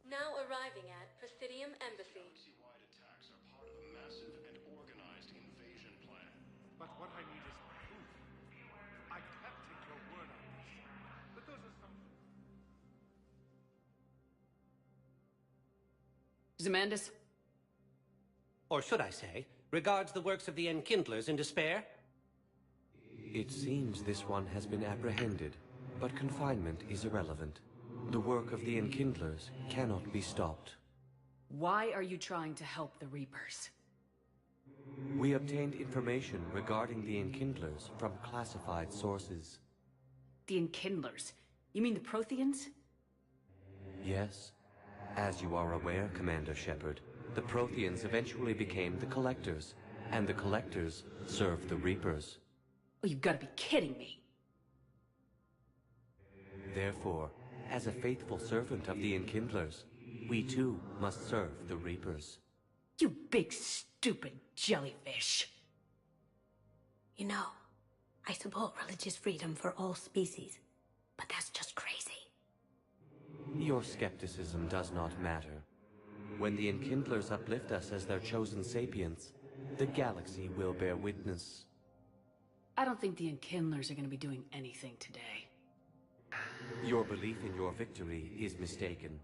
[SPEAKER 12] Now arriving at Presidium Embassy.
[SPEAKER 7] Galaxy-wide attacks are part of a massive and organized invasion plan.
[SPEAKER 9] But what I need is proof. I can't take your word on this. But those are some...
[SPEAKER 6] Zemandis?
[SPEAKER 18] Or should I say, regards the works of the Enkindlers in despair?
[SPEAKER 22] It seems this one has been apprehended, but confinement is irrelevant. The work of the Enkindlers cannot be stopped.
[SPEAKER 6] Why are you trying to help the Reapers?
[SPEAKER 22] We obtained information regarding the Enkindlers from classified sources.
[SPEAKER 6] The Enkindlers? You mean the Protheans?
[SPEAKER 22] Yes. As you are aware, Commander Shepard, the Protheans eventually became the Collectors, and the Collectors served the Reapers.
[SPEAKER 6] Oh, you've got to be kidding me.
[SPEAKER 22] Therefore, as a faithful servant of the Enkindlers, we too must serve the Reapers.
[SPEAKER 6] You big stupid jellyfish.
[SPEAKER 2] You know, I support religious freedom for all species, but that's just crazy.
[SPEAKER 22] Your skepticism does not matter. When the Enkindlers uplift us as their chosen sapients, the galaxy will bear witness.
[SPEAKER 6] I don't think the Enkindlers are going to be doing anything today.
[SPEAKER 22] Your belief in your victory is mistaken.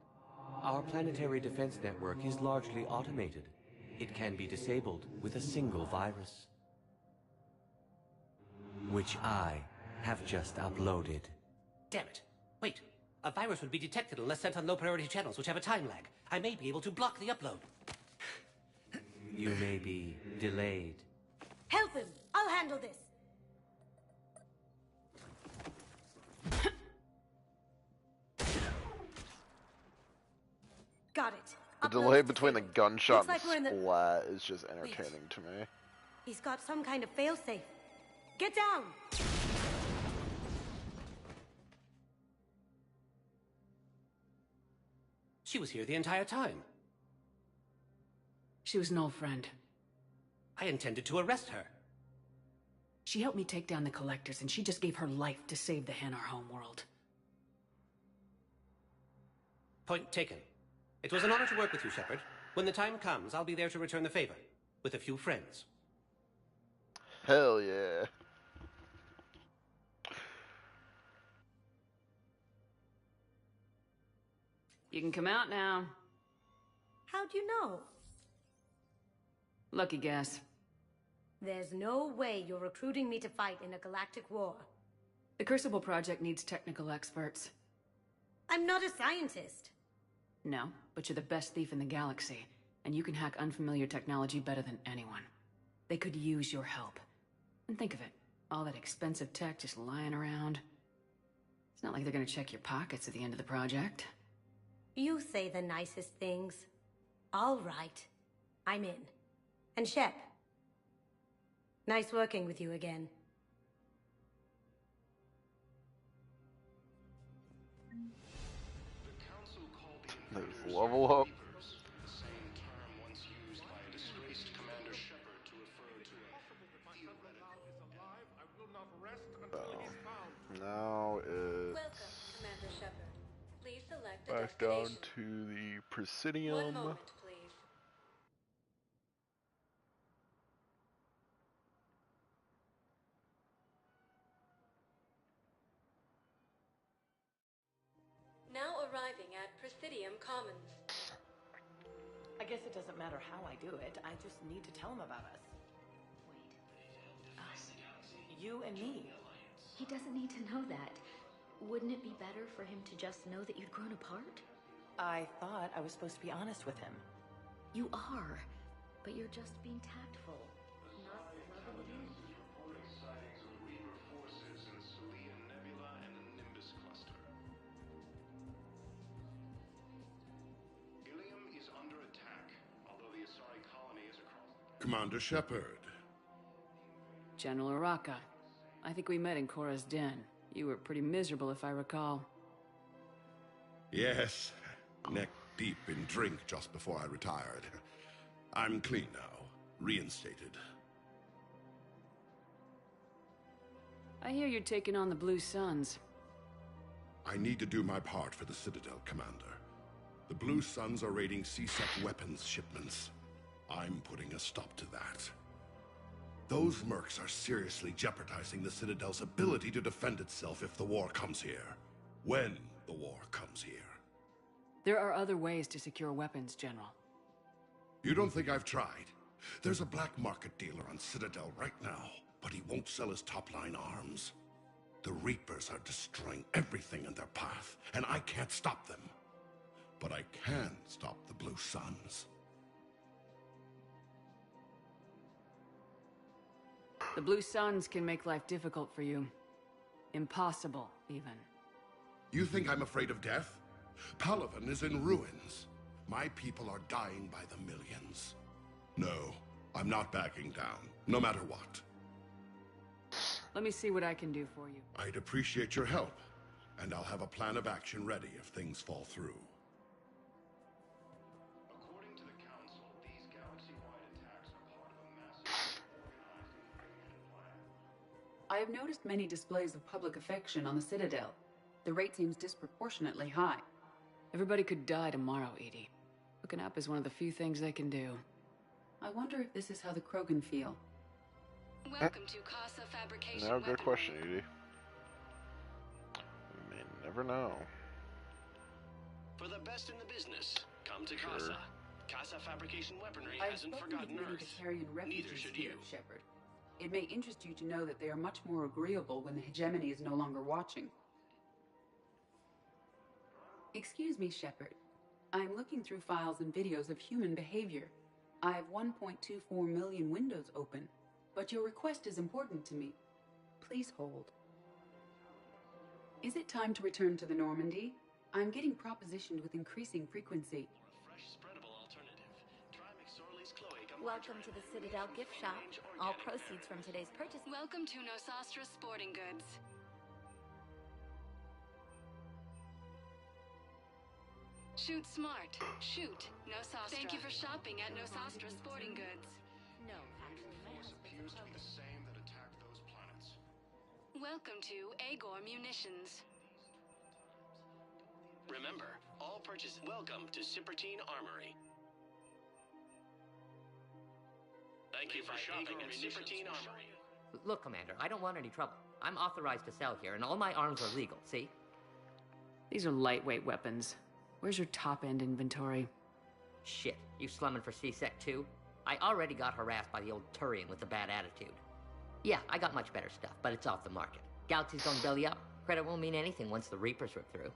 [SPEAKER 22] Our planetary defense network is largely automated. It can be disabled with a single virus, which I have just uploaded.
[SPEAKER 18] Damn it. Wait. A virus would be detected unless sent on low-priority channels, which have a time lag. I may be able to block the upload.
[SPEAKER 22] You may be delayed.
[SPEAKER 2] Help him! I'll handle this! Got it.
[SPEAKER 1] The
[SPEAKER 2] Upload
[SPEAKER 1] delay
[SPEAKER 2] is
[SPEAKER 1] between the
[SPEAKER 2] disabled.
[SPEAKER 1] gunshot
[SPEAKER 2] Looks like we're in
[SPEAKER 1] and
[SPEAKER 2] the...
[SPEAKER 1] splat is just entertaining to me.
[SPEAKER 2] He's got some kind of failsafe. Get down!
[SPEAKER 18] She was here the entire time.
[SPEAKER 6] She was an old friend.
[SPEAKER 18] I intended to arrest her.
[SPEAKER 6] She helped me take down the Collectors, and she just gave her life to save the Hanar homeworld.
[SPEAKER 18] Point taken. It was an honor to work with you, Shepard. When the time comes, I'll be there to return the favor. With a few friends.
[SPEAKER 1] Hell yeah.
[SPEAKER 6] You can come out now.
[SPEAKER 2] How'd you know?
[SPEAKER 6] Lucky guess.
[SPEAKER 2] There's no way you're recruiting me to fight in a galactic war.
[SPEAKER 6] The Crucible Project needs technical experts.
[SPEAKER 2] I'm not a scientist.
[SPEAKER 6] No, but you're the best thief in the galaxy, and you can hack unfamiliar technology better than anyone. They could use your help. And think of it, all that expensive tech just lying around. It's not like they're gonna check your pockets at the end of the project.
[SPEAKER 2] You say the nicest things. All right. I'm in. And Shep. Nice working with you again.
[SPEAKER 1] There's level up.
[SPEAKER 7] The same term once used by a disgraced Commander Shepard to refer to a theoretical...
[SPEAKER 1] Now it's
[SPEAKER 12] Welcome, Commander Shepard. Please select a
[SPEAKER 1] back down
[SPEAKER 12] destination.
[SPEAKER 1] to the
[SPEAKER 12] One
[SPEAKER 1] Presidium.
[SPEAKER 12] moment, please. Now arriving at Presidium Commons.
[SPEAKER 16] I guess it doesn't matter how I do it. I just need to tell him about us.
[SPEAKER 5] Wait. Us.
[SPEAKER 16] You and me.
[SPEAKER 5] He doesn't need to know that. Wouldn't it be better for him to just know that you'd grown apart?
[SPEAKER 16] I thought I was supposed to be honest with him.
[SPEAKER 5] You are, but you're just being tactful, not rubbing it in.
[SPEAKER 7] Reporting sightings of Reaper forces in the Celia Nebula and the Nimbus cluster. Ilium is under attack, although the Asari colony is across...
[SPEAKER 8] Commander Shepard.
[SPEAKER 6] General Araka. I think we met in Korra's den. You were pretty miserable, if I recall.
[SPEAKER 8] Yes, neck deep in drink just before I retired. I'm clean now, reinstated.
[SPEAKER 6] I hear you're taking on the Blue Suns.
[SPEAKER 8] I need to do my part for the Citadel, Commander. The Blue Suns are raiding C-Sec weapons shipments. I'm putting a stop to that. Those mercs are seriously jeopardizing the Citadel's ability to defend itself if the war comes here. When the war comes here.
[SPEAKER 6] There are other ways to secure weapons, General.
[SPEAKER 8] You don't think I've tried? There's a black market dealer on Citadel right now, but he won't sell his top-line arms. The Reapers are destroying everything in their path, and I can't stop them. But I can stop the Blue Suns.
[SPEAKER 6] The Blue Suns can make life difficult for you. Impossible, even.
[SPEAKER 8] You think I'm afraid of death? Palaven is in ruins. My people are dying by the millions. No, I'm not backing down, no matter what.
[SPEAKER 6] Let me see what I can do for you.
[SPEAKER 8] I'd appreciate your help, and I'll have a plan of action ready if things fall through.
[SPEAKER 7] According to the Council, these galaxy-wide attacks are part of a massive organized and plan.
[SPEAKER 16] I
[SPEAKER 6] have noticed many displays of public affection on the Citadel. The rate seems disproportionately high. Everybody could die tomorrow, Edie. Looking up is one of the few things they can do. I wonder if this is how the Krogan feel.
[SPEAKER 10] Welcome to Casa Fabrication.
[SPEAKER 1] No, good question, Edie. We may never know.
[SPEAKER 7] For the best in the business, come to Casa. Casa Fabrication Weaponry hasn't forgotten Earth. Neither should you.
[SPEAKER 6] Shepard. It may interest you to know that they are much more agreeable when the hegemony is no longer watching. Excuse me, Shepard. I'm looking through files and videos of human behavior. I have 1.24 million windows open, but your request is important to me. Please hold. Is it time to return to the Normandy? I'm getting propositioned with increasing frequency.
[SPEAKER 5] Welcome to the Citadel gift shop. All proceeds from today's purchase.
[SPEAKER 10] Welcome to Nosastra Sporting Goods. Shoot smart. Shoot Nosastra. Thank you for shopping at Nosastra Sporting Goods.
[SPEAKER 5] No, actually,
[SPEAKER 7] Force appears to be the same that attacked those planets.
[SPEAKER 10] Welcome to Agor Munitions.
[SPEAKER 7] Remember, all purchases welcome to Sippertine Armory. Thank you for shopping at Sippertine Armory.
[SPEAKER 17] Look, Commander, I don't want any trouble. I'm authorized to sell here, and all my arms are legal, see?
[SPEAKER 6] These are lightweight weapons. Where's your top-end inventory?
[SPEAKER 17] Shit, you slumming for C-Sec too? I already got harassed by the old Turian with the bad attitude. Yeah, I got much better stuff, but it's off the market. Galaxies don't belly up. Credit won't mean anything once the Reapers rip through.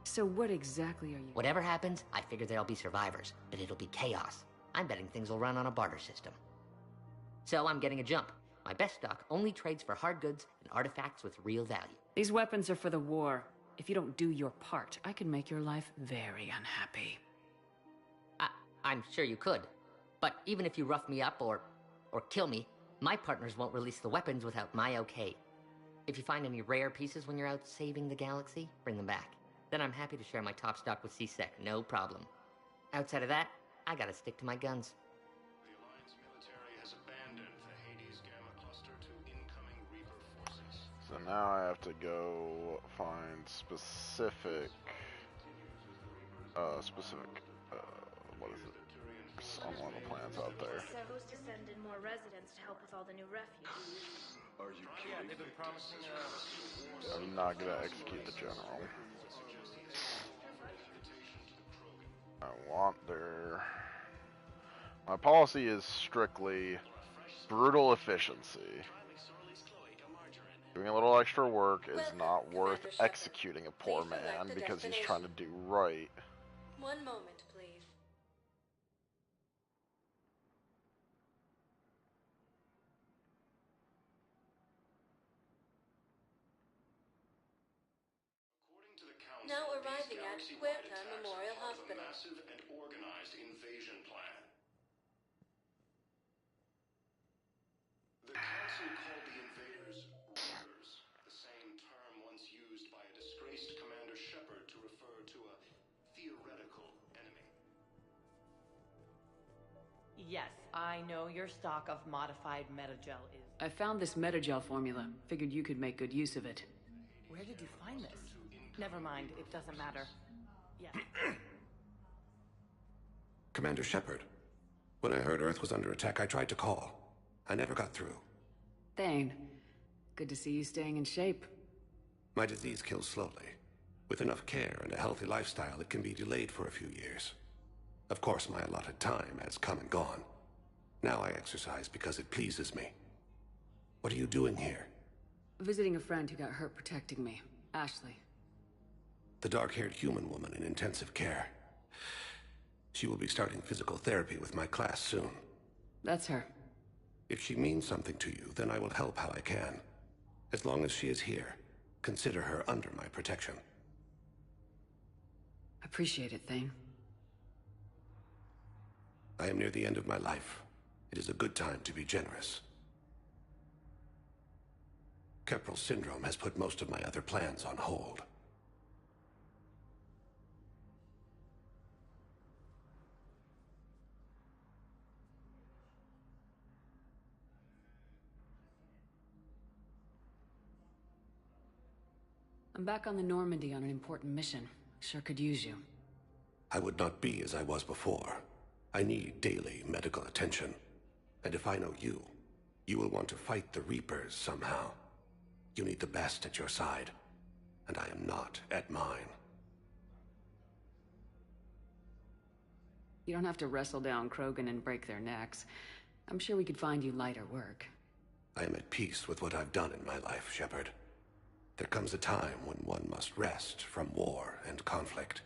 [SPEAKER 6] So what exactly are you...
[SPEAKER 17] Whatever happens, I figure there'll be survivors, but it'll be chaos. I'm betting things will run on a barter system. So I'm getting a jump. My best stock only trades for hard goods and artifacts with real value.
[SPEAKER 6] These weapons are for the war. If you don't do your part, I can make your life very unhappy.
[SPEAKER 17] I'm sure you could. But even if you rough me up or kill me, my partners won't release the weapons without my okay. If you find any rare pieces when you're out saving the galaxy, bring them back. Then I'm happy to share my top stock with C-Sec, no problem. Outside of that, I gotta stick to my guns.
[SPEAKER 7] The Alliance military has abandoned the Hades Gamma Cluster to incoming Reaper forces.
[SPEAKER 1] So now I have to go find specific, what is it? On one of the plants out there.
[SPEAKER 23] Supposed to send in more residents to help with all the new refuse.
[SPEAKER 13] Are you kidding?
[SPEAKER 15] Yeah, they've been promising
[SPEAKER 1] I'm not gonna execute the general. I want their... My policy is strictly brutal efficiency. Doing a little extra work is not worth executing a poor man because he's trying to do right.
[SPEAKER 12] 1 moment, please. Now arriving at Huerta Memorial Hospital.
[SPEAKER 7] Massive and organized invasion plan. The council called the invaders Reapers, the same term once used by a disgraced Commander Shepard to refer to a theoretical enemy.
[SPEAKER 16] Yes, I know your stock of modified metagel is...
[SPEAKER 6] I found this metagel formula. Figured you could make good use of it.
[SPEAKER 16] Where did you find this? Never mind, it doesn't matter. Yes.
[SPEAKER 8] Commander Shepard, when I heard Earth was under attack, I tried to call. I never got through.
[SPEAKER 6] Thane, good to see you staying in shape.
[SPEAKER 8] My disease kills slowly. With enough care and a healthy lifestyle, it can be delayed for a few years. Of course, my allotted time has come and gone. Now I exercise because it pleases me. What are you doing here?
[SPEAKER 6] Visiting a friend who got hurt protecting me. Ashley.
[SPEAKER 8] The dark-haired human woman in intensive care. She will be starting physical therapy with my class soon.
[SPEAKER 6] That's her.
[SPEAKER 8] If she means something to you, then I will help how I can. As long as she is here, consider her under my protection.
[SPEAKER 6] Appreciate it, Thane.
[SPEAKER 8] I am near the end of my life. It is a good time to be generous. Keprel syndrome has put most of my other plans on hold.
[SPEAKER 6] I'm back on the Normandy on an important mission. Sure could use you.
[SPEAKER 8] I would not be as I was before. I need daily medical attention. And if I know you, you will want to fight the Reapers somehow. You need the best at your side, and I am not at mine.
[SPEAKER 6] You don't have to wrestle down Krogan and break their necks. I'm sure we could find you lighter work.
[SPEAKER 8] I am at peace with what I've done in my life, Shepard. There comes a time when one must rest from war and conflict.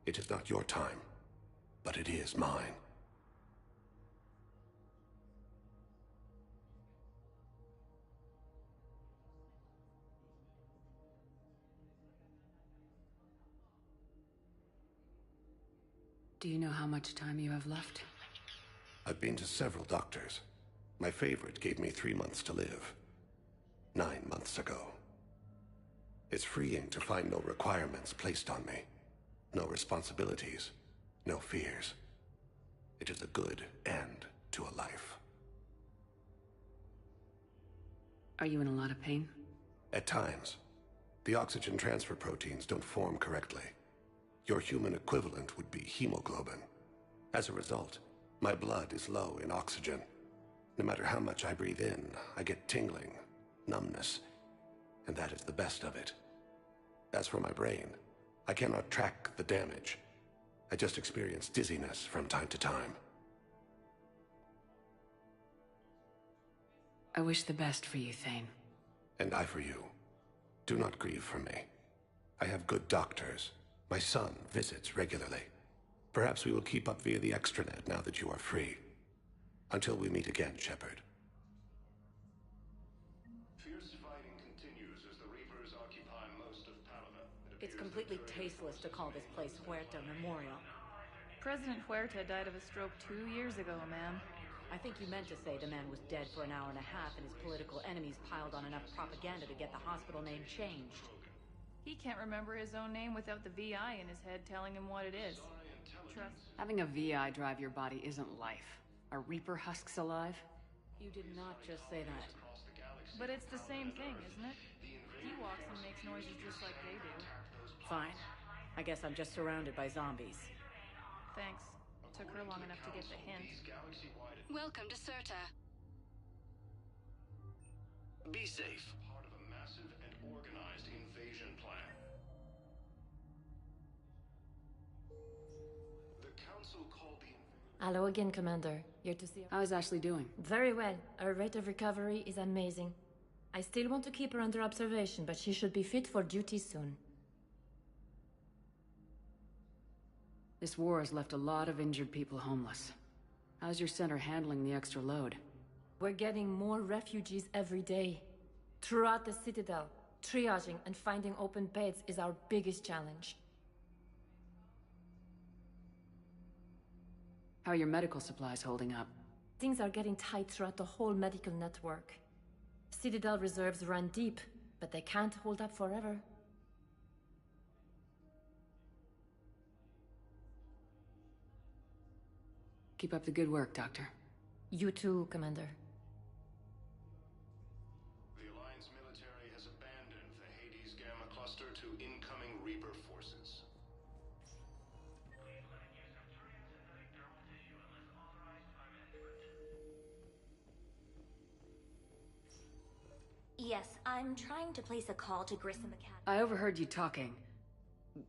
[SPEAKER 8] It is not your time, but it is mine.
[SPEAKER 6] Do you know how much time you have left?
[SPEAKER 8] I've been to several doctors. My favorite gave me 3 months to live. 9 months ago. It's freeing to find no requirements placed on me. No responsibilities. No fears. It is a good end to a life.
[SPEAKER 6] Are you in a lot of pain?
[SPEAKER 8] At times. The oxygen transfer proteins don't form correctly. Your human equivalent would be hemoglobin. As a result, my blood is low in oxygen. No matter how much I breathe in, I get tingling, numbness, and that is the best of it. As for my brain, I cannot track the damage. I just experience dizziness from time to time.
[SPEAKER 6] I wish the best for you, Thane.
[SPEAKER 8] And I for you. Do not grieve for me. I have good doctors. My son visits regularly. Perhaps we will keep up via the extranet now that you are free. Until we meet again, Shepard.
[SPEAKER 7] Fierce fighting continues as the Reapers occupy most of Panama.
[SPEAKER 16] It's completely tasteless to call this place Huerta Memorial.
[SPEAKER 23] President Huerta died of a stroke 2 years ago, ma'am.
[SPEAKER 16] I think you meant to say the man was dead for an hour and a half and his political enemies piled on enough propaganda to get the hospital name changed.
[SPEAKER 23] He can't remember his own name without the VI in his head telling him what it is. Trust.
[SPEAKER 6] Having a VI drive your body isn't life. Are Reaper husks alive?
[SPEAKER 16] You did not just say that.
[SPEAKER 23] But it's the same thing, isn't it? He walks and makes noises just like they do.
[SPEAKER 16] Fine. I guess I'm just surrounded by zombies.
[SPEAKER 23] Thanks. Took her long enough to get the hint.
[SPEAKER 10] Welcome to Serta.
[SPEAKER 21] Be safe.
[SPEAKER 7] Part of a massive and organized invasion plan. The Council called the
[SPEAKER 4] Hello again, Commander. Here to see.
[SPEAKER 6] How is Ashley doing?
[SPEAKER 4] Very well. Her rate of recovery is amazing. I still want to keep her under observation, but she should be fit for duty soon.
[SPEAKER 6] This war has left a lot of injured people homeless. How's your center handling the extra load?
[SPEAKER 4] We're getting more refugees every day. Throughout the Citadel, triaging and finding open beds is our biggest challenge.
[SPEAKER 6] How are your medical supplies holding up?
[SPEAKER 4] Things are getting tight throughout the whole medical network. Citadel reserves run deep, but they can't hold up forever.
[SPEAKER 6] Keep up the good work, Doctor.
[SPEAKER 4] You too, Commander.
[SPEAKER 7] The Alliance military has abandoned the Hades Gamma cluster to incoming Reaper forces.
[SPEAKER 5] Yes, I'm trying to place a call to Grissom Academy.
[SPEAKER 6] I overheard you talking.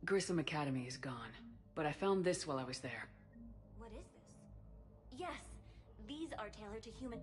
[SPEAKER 6] Grissom Academy is gone, but I found this while I was there.
[SPEAKER 5] What is this? Yes, these are tailored to human...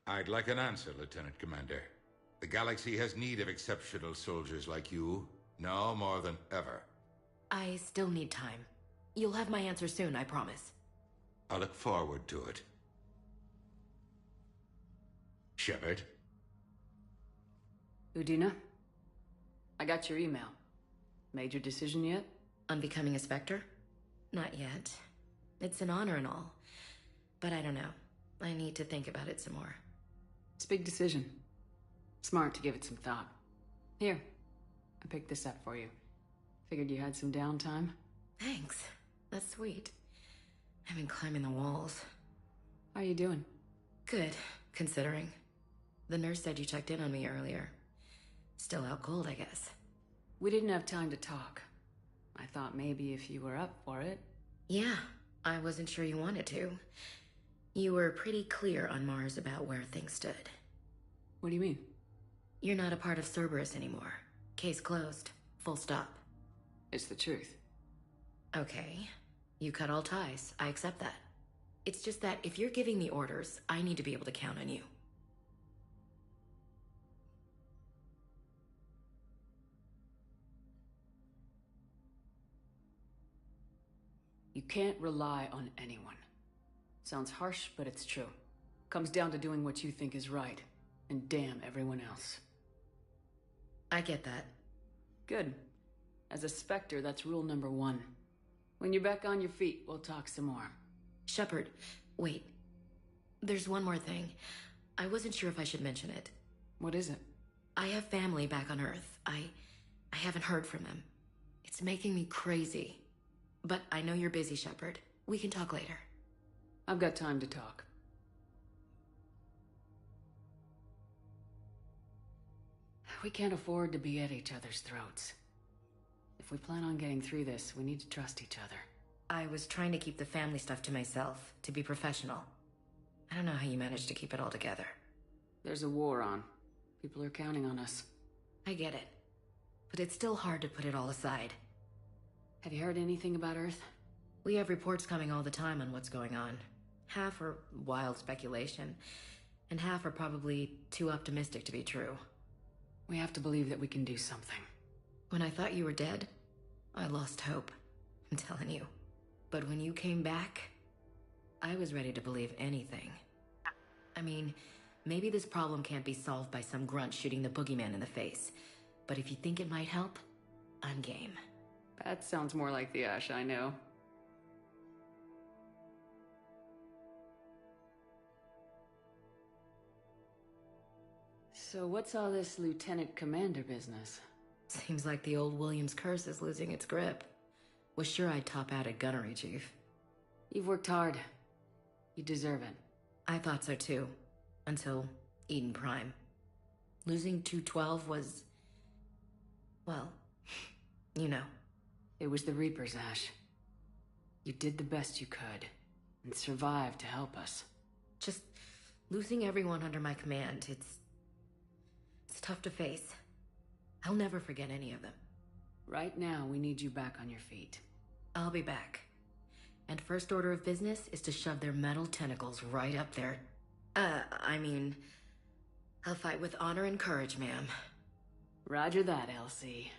[SPEAKER 11] I'd like an answer, Lieutenant Commander. The galaxy has need of exceptional soldiers like you, now more than ever.
[SPEAKER 19] I still need time. You'll have my answer soon, I promise.
[SPEAKER 11] I look forward to it. Shepard,
[SPEAKER 6] Udina? I got your email. Made your decision yet?
[SPEAKER 19] On becoming a Spectre? Not yet. It's an honor and all. But I don't know. I need to think about it some more.
[SPEAKER 6] It's a big decision. Smart to give it some thought. Here, I picked this up for you. Figured you had some downtime.
[SPEAKER 19] Thanks. That's sweet. I've been climbing the walls.
[SPEAKER 6] How are you doing?
[SPEAKER 19] Good, considering. The nurse said you checked in on me earlier. Still out cold, I guess.
[SPEAKER 6] We didn't have time to talk. I thought maybe if you were up for it.
[SPEAKER 19] Yeah, I wasn't sure you wanted to. You were pretty clear on Mars about where things stood.
[SPEAKER 6] What do you mean?
[SPEAKER 19] You're not a part of Cerberus anymore. Case closed. Full stop.
[SPEAKER 6] It's the truth.
[SPEAKER 19] Okay. You cut all ties. I accept that. It's just that if you're giving me orders, I need to be able to count on you.
[SPEAKER 6] You can't rely on anyone. Sounds harsh, but it's true. Comes down to doing what you think is right, and damn everyone else.
[SPEAKER 19] I get that.
[SPEAKER 6] Good. As a Spectre, that's rule number 1. When you're back on your feet, we'll talk some more.
[SPEAKER 19] Shepard, wait. There's one more thing. I wasn't sure if I should mention it.
[SPEAKER 6] What is it?
[SPEAKER 19] I have family back on Earth. I haven't heard from them. It's making me crazy. But I know you're busy, Shepard. We can talk later.
[SPEAKER 6] I've got time to talk. We can't afford to be at each other's throats. If we plan on getting through this, we need to trust each other.
[SPEAKER 19] I was trying to keep the family stuff to myself, to be professional. I don't know how you managed to keep it all together.
[SPEAKER 6] There's a war on. People are counting on us.
[SPEAKER 19] I get it. But it's still hard to put it all aside.
[SPEAKER 6] Have you heard anything about Earth?
[SPEAKER 19] We have reports coming all the time on what's going on. Half are wild speculation, and half are probably too optimistic to be true.
[SPEAKER 6] We have to believe that we can do something.
[SPEAKER 19] When I thought you were dead, I lost hope. I'm telling you. But when you came back, I was ready to believe anything. I mean, maybe this problem can't be solved by some grunt shooting the boogeyman in the face. But if you think it might help, I'm game.
[SPEAKER 6] That sounds more like the Ash I know. So what's all this Lieutenant Commander business?
[SPEAKER 19] Seems like the old Williams curse is losing its grip. Was sure I'd top out at gunnery, Chief.
[SPEAKER 6] You've worked hard. You deserve it.
[SPEAKER 19] I thought so too. Until Eden Prime. Losing 212 was... well, you know.
[SPEAKER 6] It was the Reapers, Ash. You did the best you could, and survived to help us.
[SPEAKER 19] Just losing everyone under my command, it's tough to face. I'll never forget any of them.
[SPEAKER 6] Right now, we need you back on your feet.
[SPEAKER 19] I'll be back. And first order of business is to shove their metal tentacles right up there. I'll fight with honor and courage, ma'am.
[SPEAKER 6] Roger that, Elsie.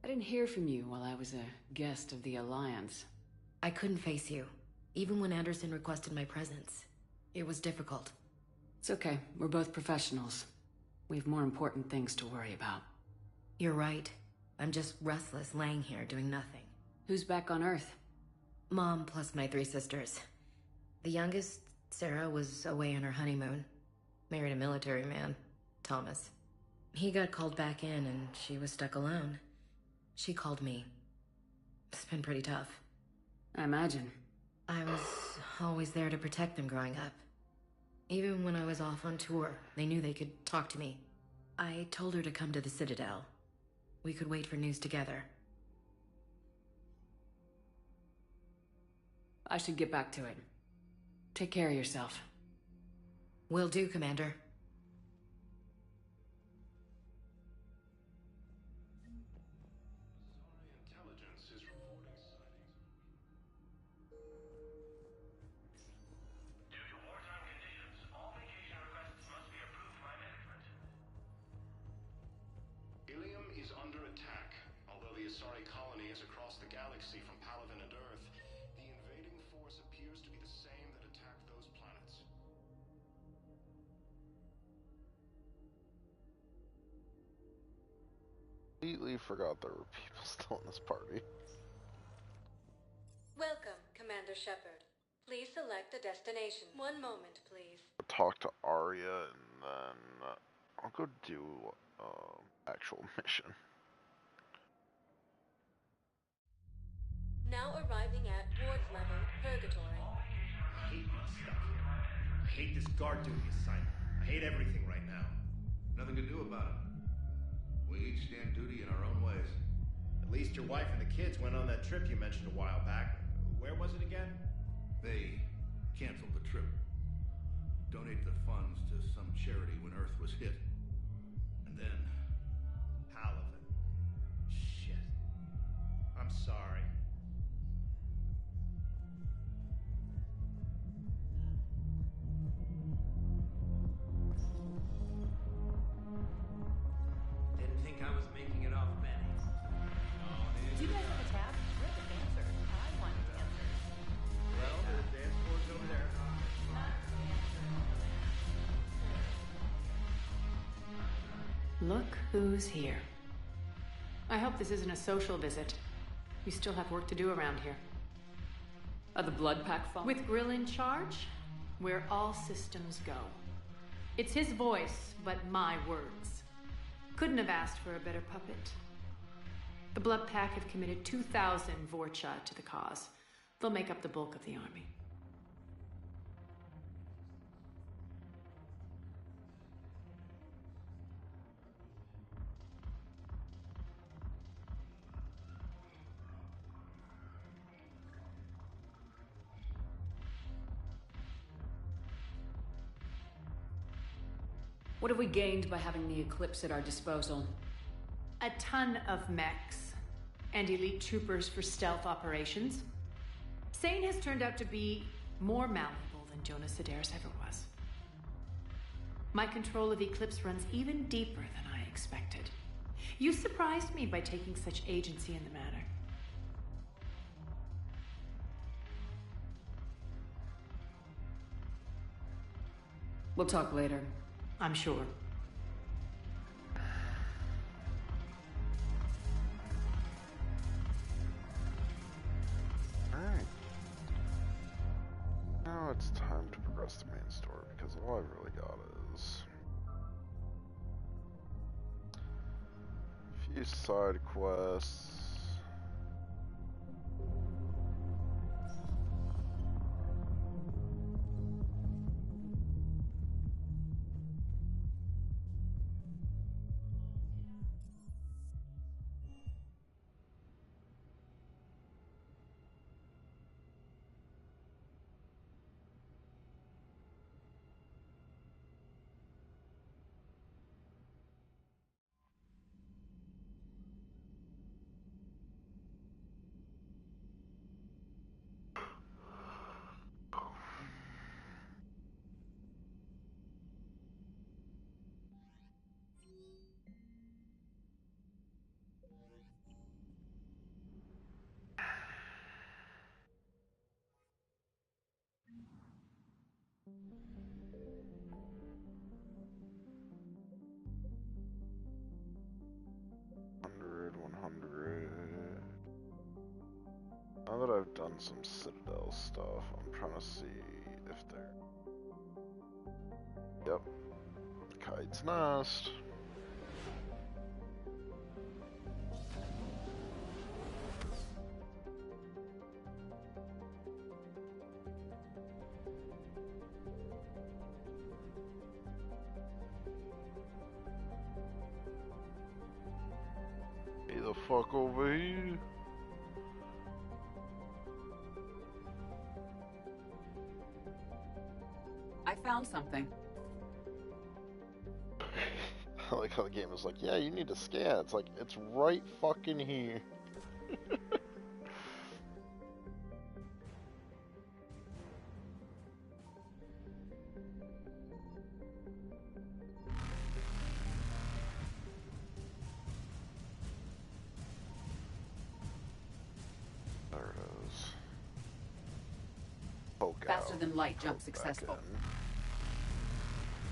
[SPEAKER 6] I didn't hear from you while I was a guest of the Alliance.
[SPEAKER 19] I couldn't face you, even when Anderson requested my presence. It was difficult.
[SPEAKER 6] It's okay. We're both professionals. We have more important things to worry about.
[SPEAKER 19] You're right. I'm just restless, laying here doing nothing.
[SPEAKER 6] Who's back on Earth?
[SPEAKER 19] Mom plus my 3 sisters. The youngest, Sarah, was away on her honeymoon. Married a military man, Thomas. He got called back in and she was stuck alone. She called me. It's been pretty tough.
[SPEAKER 6] I imagine.
[SPEAKER 19] I was always there to protect them growing up. Even when I was off on tour, they knew they could talk to me. I told her to come to the Citadel. We could wait for news together.
[SPEAKER 6] I should get back to it. Take care of yourself.
[SPEAKER 19] Will do, Commander.
[SPEAKER 1] Completely forgot there were people still in this party.
[SPEAKER 12] Welcome, Commander Shepard. Please select a destination. One moment, please.
[SPEAKER 1] Talk to Arya and then I'll go do actual mission.
[SPEAKER 12] Now arriving at Ward's level, Purgatory.
[SPEAKER 15] I hate being stuck here. I hate this guard duty assignment. I hate everything right now.
[SPEAKER 3] Nothing to do about it. We each stand duty in our own ways.
[SPEAKER 15] At least your wife and the kids went on that trip you mentioned a while back. Where was it again?
[SPEAKER 3] They canceled the trip. Donated the funds to some charity when Earth was hit. And then...
[SPEAKER 15] Palaven. Shit. I'm sorry.
[SPEAKER 14] Didn't think I was making it off Benny.
[SPEAKER 16] Do you guys have a tab? We're the dancers. I want dancers.
[SPEAKER 15] Well, the dance floor's over there.
[SPEAKER 6] Look who's here. I hope this isn't a social visit. We still have work to do around here. Are the blood pack falling? With Grill in charge, where all systems go. It's his voice, but my words. Couldn't have asked for a better puppet. The blood pack have committed 2,000 Vorcha to the cause. They'll make up the bulk of the army. What have we gained by having the Eclipse at our disposal? A ton of mechs and elite troopers for stealth operations. Sane has turned out to be more malleable than Jonas Sedaris ever was. My control of Eclipse runs even deeper than I expected. You surprised me by taking such agency in the matter. We'll talk later, I'm sure.
[SPEAKER 1] Alright. Now it's time to progress the main story because all I've really got is a few side quests. Now that I've done some Citadel stuff, I'm trying to see if they're... Yep. Kite's Nest. Get the fuck over here.
[SPEAKER 6] I found something.
[SPEAKER 1] I like how the game is like, yeah, you need to scan. It's like, it's right fucking here. There it is. Poke
[SPEAKER 6] Faster
[SPEAKER 1] out.
[SPEAKER 6] than light jump
[SPEAKER 1] Poke
[SPEAKER 6] successful.
[SPEAKER 1] back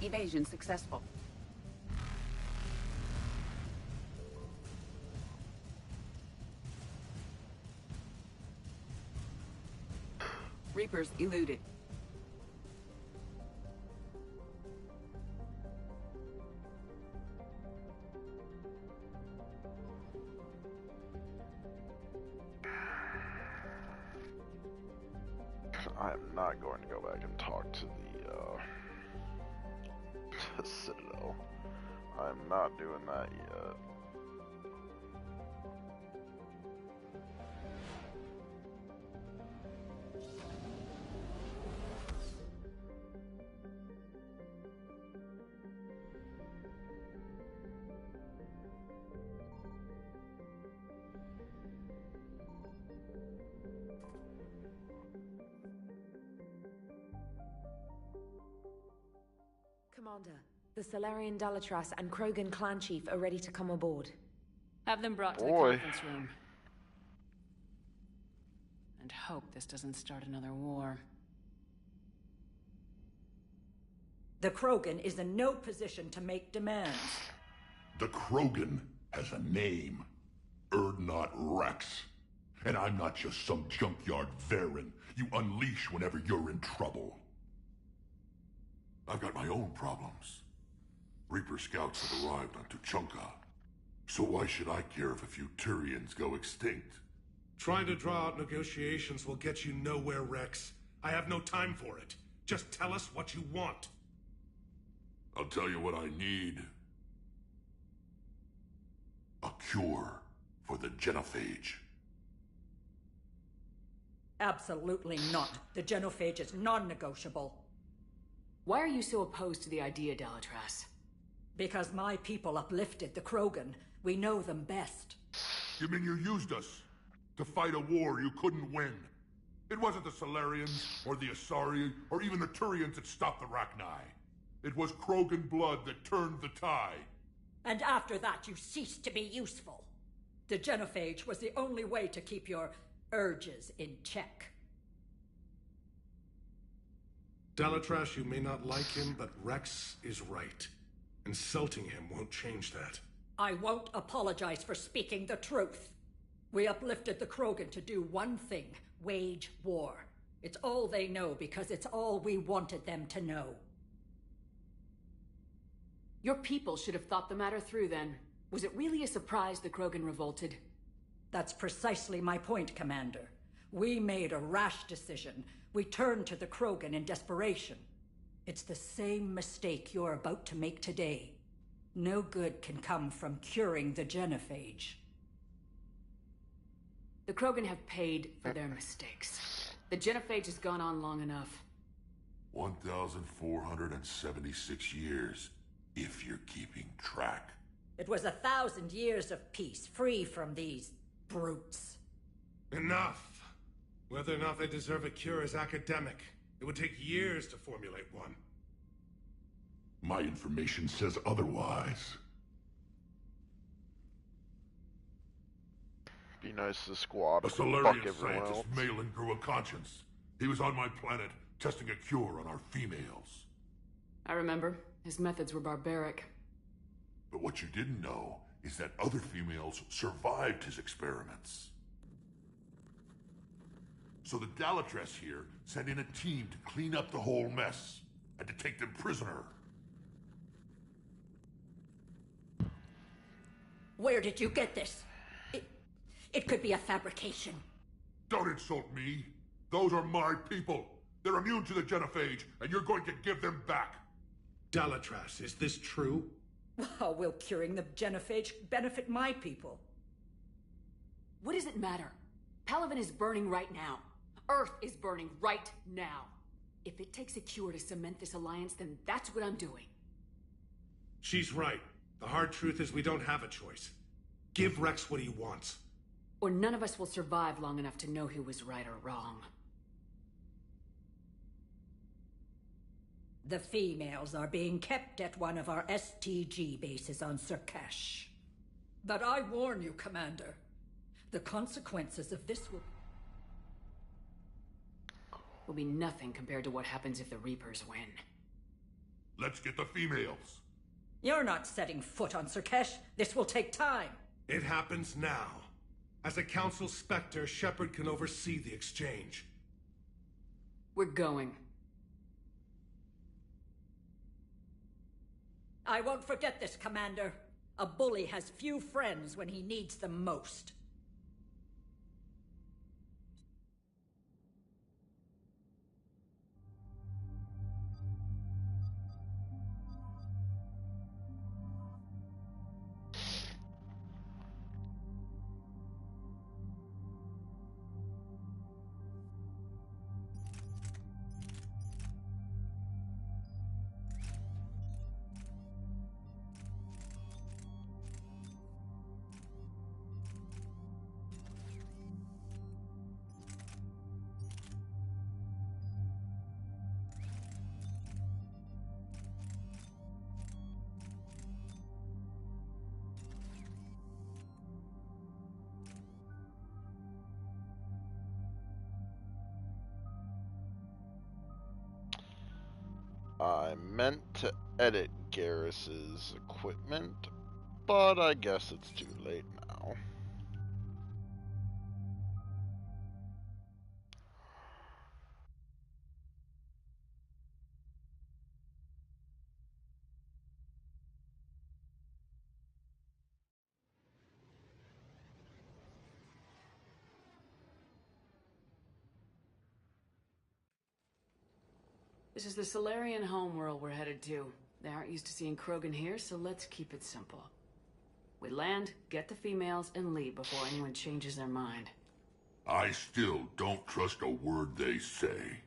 [SPEAKER 1] in.
[SPEAKER 6] Evasion successful. Reapers eluded.
[SPEAKER 1] I am not going to go back and talk to the Citadel. I'm not doing that yet.
[SPEAKER 9] Commander, the Salarian Dalatras and Krogan clan chief are ready to come aboard.
[SPEAKER 6] Have them brought to the conference room. And hope this doesn't start another war.
[SPEAKER 20] The Krogan is in no position to make demands.
[SPEAKER 8] The Krogan has a name. Urdnot Rex. And I'm not just some junkyard Varen you unleash whenever you're in trouble.
[SPEAKER 22] I've got my own problems. Reaper scouts have arrived on Tuchanka. So why should I care if a few Turians go extinct?
[SPEAKER 24] Trying to draw out negotiations will get you nowhere, Rex. I have no time for it. Just tell us what you want.
[SPEAKER 22] I'll tell you what I need. A cure for the genophage.
[SPEAKER 20] Absolutely not. The genophage is non-negotiable.
[SPEAKER 6] Why are you so opposed to the idea, Dalatras?
[SPEAKER 20] Because my people uplifted the Krogan. We know them best.
[SPEAKER 22] You mean you used us to fight a war you couldn't win? It wasn't the Salarians, or the Asari, or even the Turians that stopped the Rachni. It was Krogan blood that turned the tide.
[SPEAKER 20] And after that, you ceased to be useful. The genophage was the only way to keep your urges in check.
[SPEAKER 24] Dalatras, you may not like him, but Rex is right. Insulting him won't change that.
[SPEAKER 20] I won't apologize for speaking the truth. We uplifted the Krogan to do one thing: wage war. It's all they know because it's all we wanted them to know.
[SPEAKER 6] Your people should have thought the matter through then. Was it really a surprise the Krogan revolted?
[SPEAKER 20] That's precisely my point, Commander. We made a rash decision. We turned to the Krogan in desperation. It's the same mistake you're about to make today. No good can come from curing the genophage.
[SPEAKER 6] The Krogan have paid for their mistakes. The genophage has gone on long enough.
[SPEAKER 22] 1,476 years, if you're keeping track.
[SPEAKER 20] It was 1,000 years of peace, free from these brutes.
[SPEAKER 24] Enough! Whether or not they deserve a cure is academic. It would take years to formulate one.
[SPEAKER 8] My information says otherwise.
[SPEAKER 1] Be nice to the squad.
[SPEAKER 22] A
[SPEAKER 1] Fuck
[SPEAKER 22] Solarian
[SPEAKER 1] everyone else.
[SPEAKER 22] scientist, Malin, grew a conscience. He was on my planet, testing a cure on our females.
[SPEAKER 6] I remember. His methods were barbaric.
[SPEAKER 22] But what you didn't know is that other females survived his experiments. So the Dalatras here sent in a team to clean up the whole mess and to take them prisoner.
[SPEAKER 20] Where did you get this? It could be a fabrication.
[SPEAKER 22] Don't insult me. Those are my people. They're immune to the genophage, and you're going to give them back.
[SPEAKER 24] Dalatras, is this true?
[SPEAKER 20] How will curing the genophage benefit my people?
[SPEAKER 6] What does it matter? Palaven is burning right now. Earth is burning right now. If it takes a cure to cement this alliance, then that's what I'm doing.
[SPEAKER 24] She's right. The hard truth is we don't have a choice. Give Rex what he wants.
[SPEAKER 6] Or none of us will survive long enough to know who was right or wrong.
[SPEAKER 20] The females are being kept at one of our STG bases on Surkash. But I warn you, Commander, the consequences of this
[SPEAKER 6] will be nothing compared to what happens if the Reapers win.
[SPEAKER 22] Let's get the females.
[SPEAKER 20] You're not setting foot on Surkash. This will take time.
[SPEAKER 24] It happens now. As a Council Spectre, Shepard can oversee the exchange.
[SPEAKER 6] We're going.
[SPEAKER 20] I won't forget this, Commander. A bully has few friends when he needs them most.
[SPEAKER 1] I meant to edit Garrus's equipment, but I guess it's too late now.
[SPEAKER 6] This is the Solarian homeworld we're headed to. They aren't used to seeing Krogan here, so let's keep it simple. We land, get the females, and leave before anyone changes their mind.
[SPEAKER 22] I still don't trust a word they say.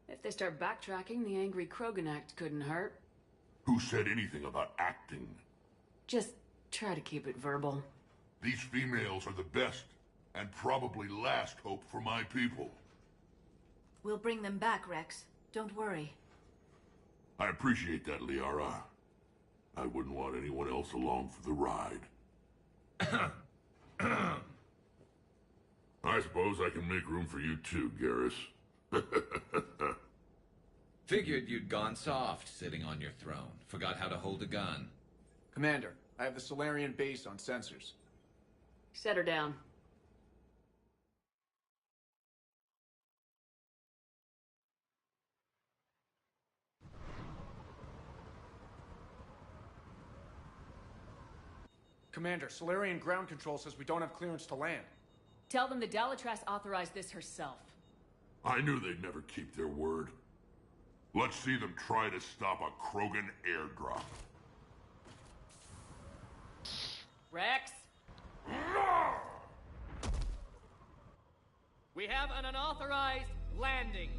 [SPEAKER 6] If they start backtracking, the angry Krogan act couldn't hurt.
[SPEAKER 22] Who said anything about acting?
[SPEAKER 6] Just try to keep it verbal.
[SPEAKER 22] These females are the best, and probably last hope for my people.
[SPEAKER 2] We'll bring them back, Rex. Don't worry.
[SPEAKER 22] I appreciate that, Liara. I wouldn't want anyone else along for the ride. I suppose I can make room for you too, Garrus.
[SPEAKER 13] Figured you'd gone soft sitting on your throne. Forgot how to hold a gun.
[SPEAKER 17] Commander, I have the Solarian base on sensors.
[SPEAKER 6] Set her down.
[SPEAKER 17] Commander, Solarian ground control says we don't have clearance to land.
[SPEAKER 6] Tell them the Dalatrass authorized this herself.
[SPEAKER 22] I knew they'd never keep their word. Let's see them try to stop a Krogan airdrop.
[SPEAKER 18] Rex? We have an unauthorized landing.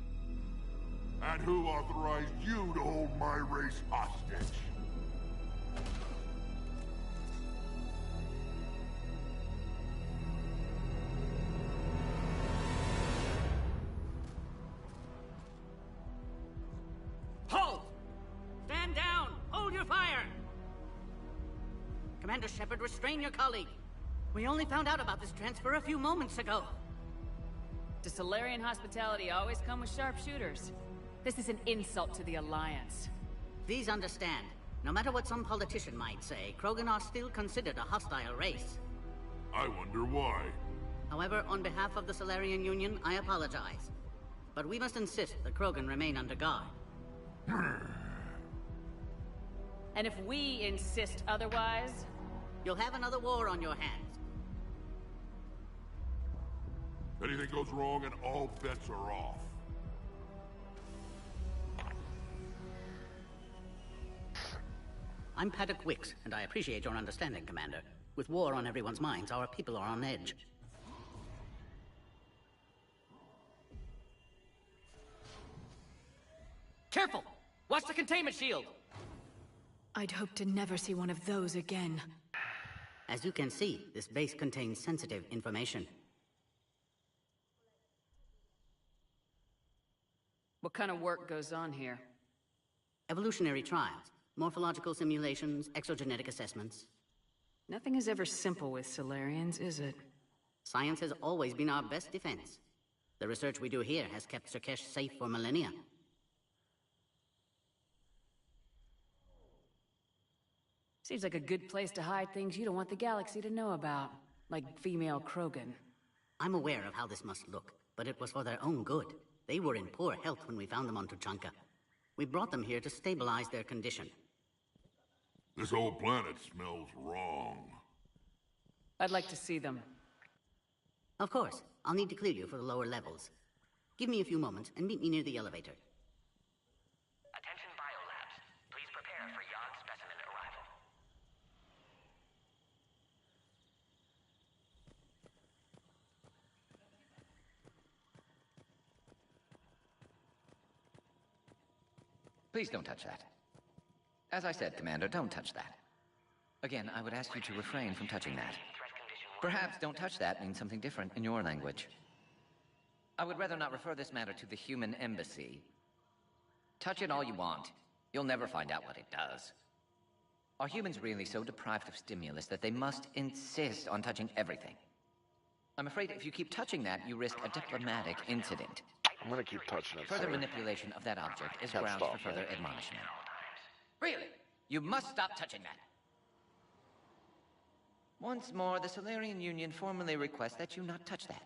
[SPEAKER 22] And who authorized you to hold my race hostage?
[SPEAKER 18] Halt! Stand down! Hold your fire!
[SPEAKER 25] Commander Shepard, restrain your colleague. We only found out about this transfer a few moments ago.
[SPEAKER 6] Does Solarian hospitality always come with sharpshooters? This is an insult to the Alliance.
[SPEAKER 25] Please understand, no matter what some politician might say, Krogan are still considered a hostile race.
[SPEAKER 22] I wonder why.
[SPEAKER 25] However, on behalf of the Solarian Union, I apologize. But we must insist the Krogan remain under guard.
[SPEAKER 6] And if we insist otherwise...
[SPEAKER 25] You'll have another war on your hands.
[SPEAKER 22] Anything goes wrong and all bets are off.
[SPEAKER 25] I'm Paddock Wicks, and I appreciate your understanding, Commander. With war on everyone's minds, our people are on edge.
[SPEAKER 18] Careful! Watch the containment shield!
[SPEAKER 2] I'd hope to never see one of those again.
[SPEAKER 25] As you can see, this base contains sensitive information.
[SPEAKER 6] What kind of work goes on here?
[SPEAKER 25] Evolutionary trials, morphological simulations, exogenetic assessments.
[SPEAKER 6] Nothing is ever simple with Solarians, is it?
[SPEAKER 25] Science has always been our best defense. The research we do here has kept Surkesh safe for millennia.
[SPEAKER 6] Seems like a good place to hide things you don't want the galaxy to know about. Like female Krogan.
[SPEAKER 25] I'm aware of how this must look, but it was for their own good. They were in poor health when we found them on Tuchanka. We brought them here to stabilize their condition.
[SPEAKER 22] This whole planet smells wrong.
[SPEAKER 6] I'd like to see them.
[SPEAKER 25] Of course. I'll need to clear you for the lower levels. Give me a few moments and meet me near the elevator.
[SPEAKER 4] Attention biolabs. Please prepare for Yod specimen arrival.
[SPEAKER 7] Please don't touch that. As I said, Commander, don't touch that. Again, I would ask you to refrain from touching that. Perhaps "don't touch that" means something different in your language. I would rather not refer this matter to the human embassy. Touch it all you want. You'll never find out what it does. Are humans really so deprived of stimulus that they must insist on touching everything? I'm afraid if you keep touching that, you risk a diplomatic incident.
[SPEAKER 1] I'm gonna keep touching it.
[SPEAKER 7] Further
[SPEAKER 1] sir.
[SPEAKER 7] manipulation of that object is
[SPEAKER 1] Can't
[SPEAKER 7] grounds
[SPEAKER 1] stop,
[SPEAKER 7] for further
[SPEAKER 1] man.
[SPEAKER 7] admonishment. Really? You must stop touching that. Once more, the Solarian Union formally requests that you not touch that.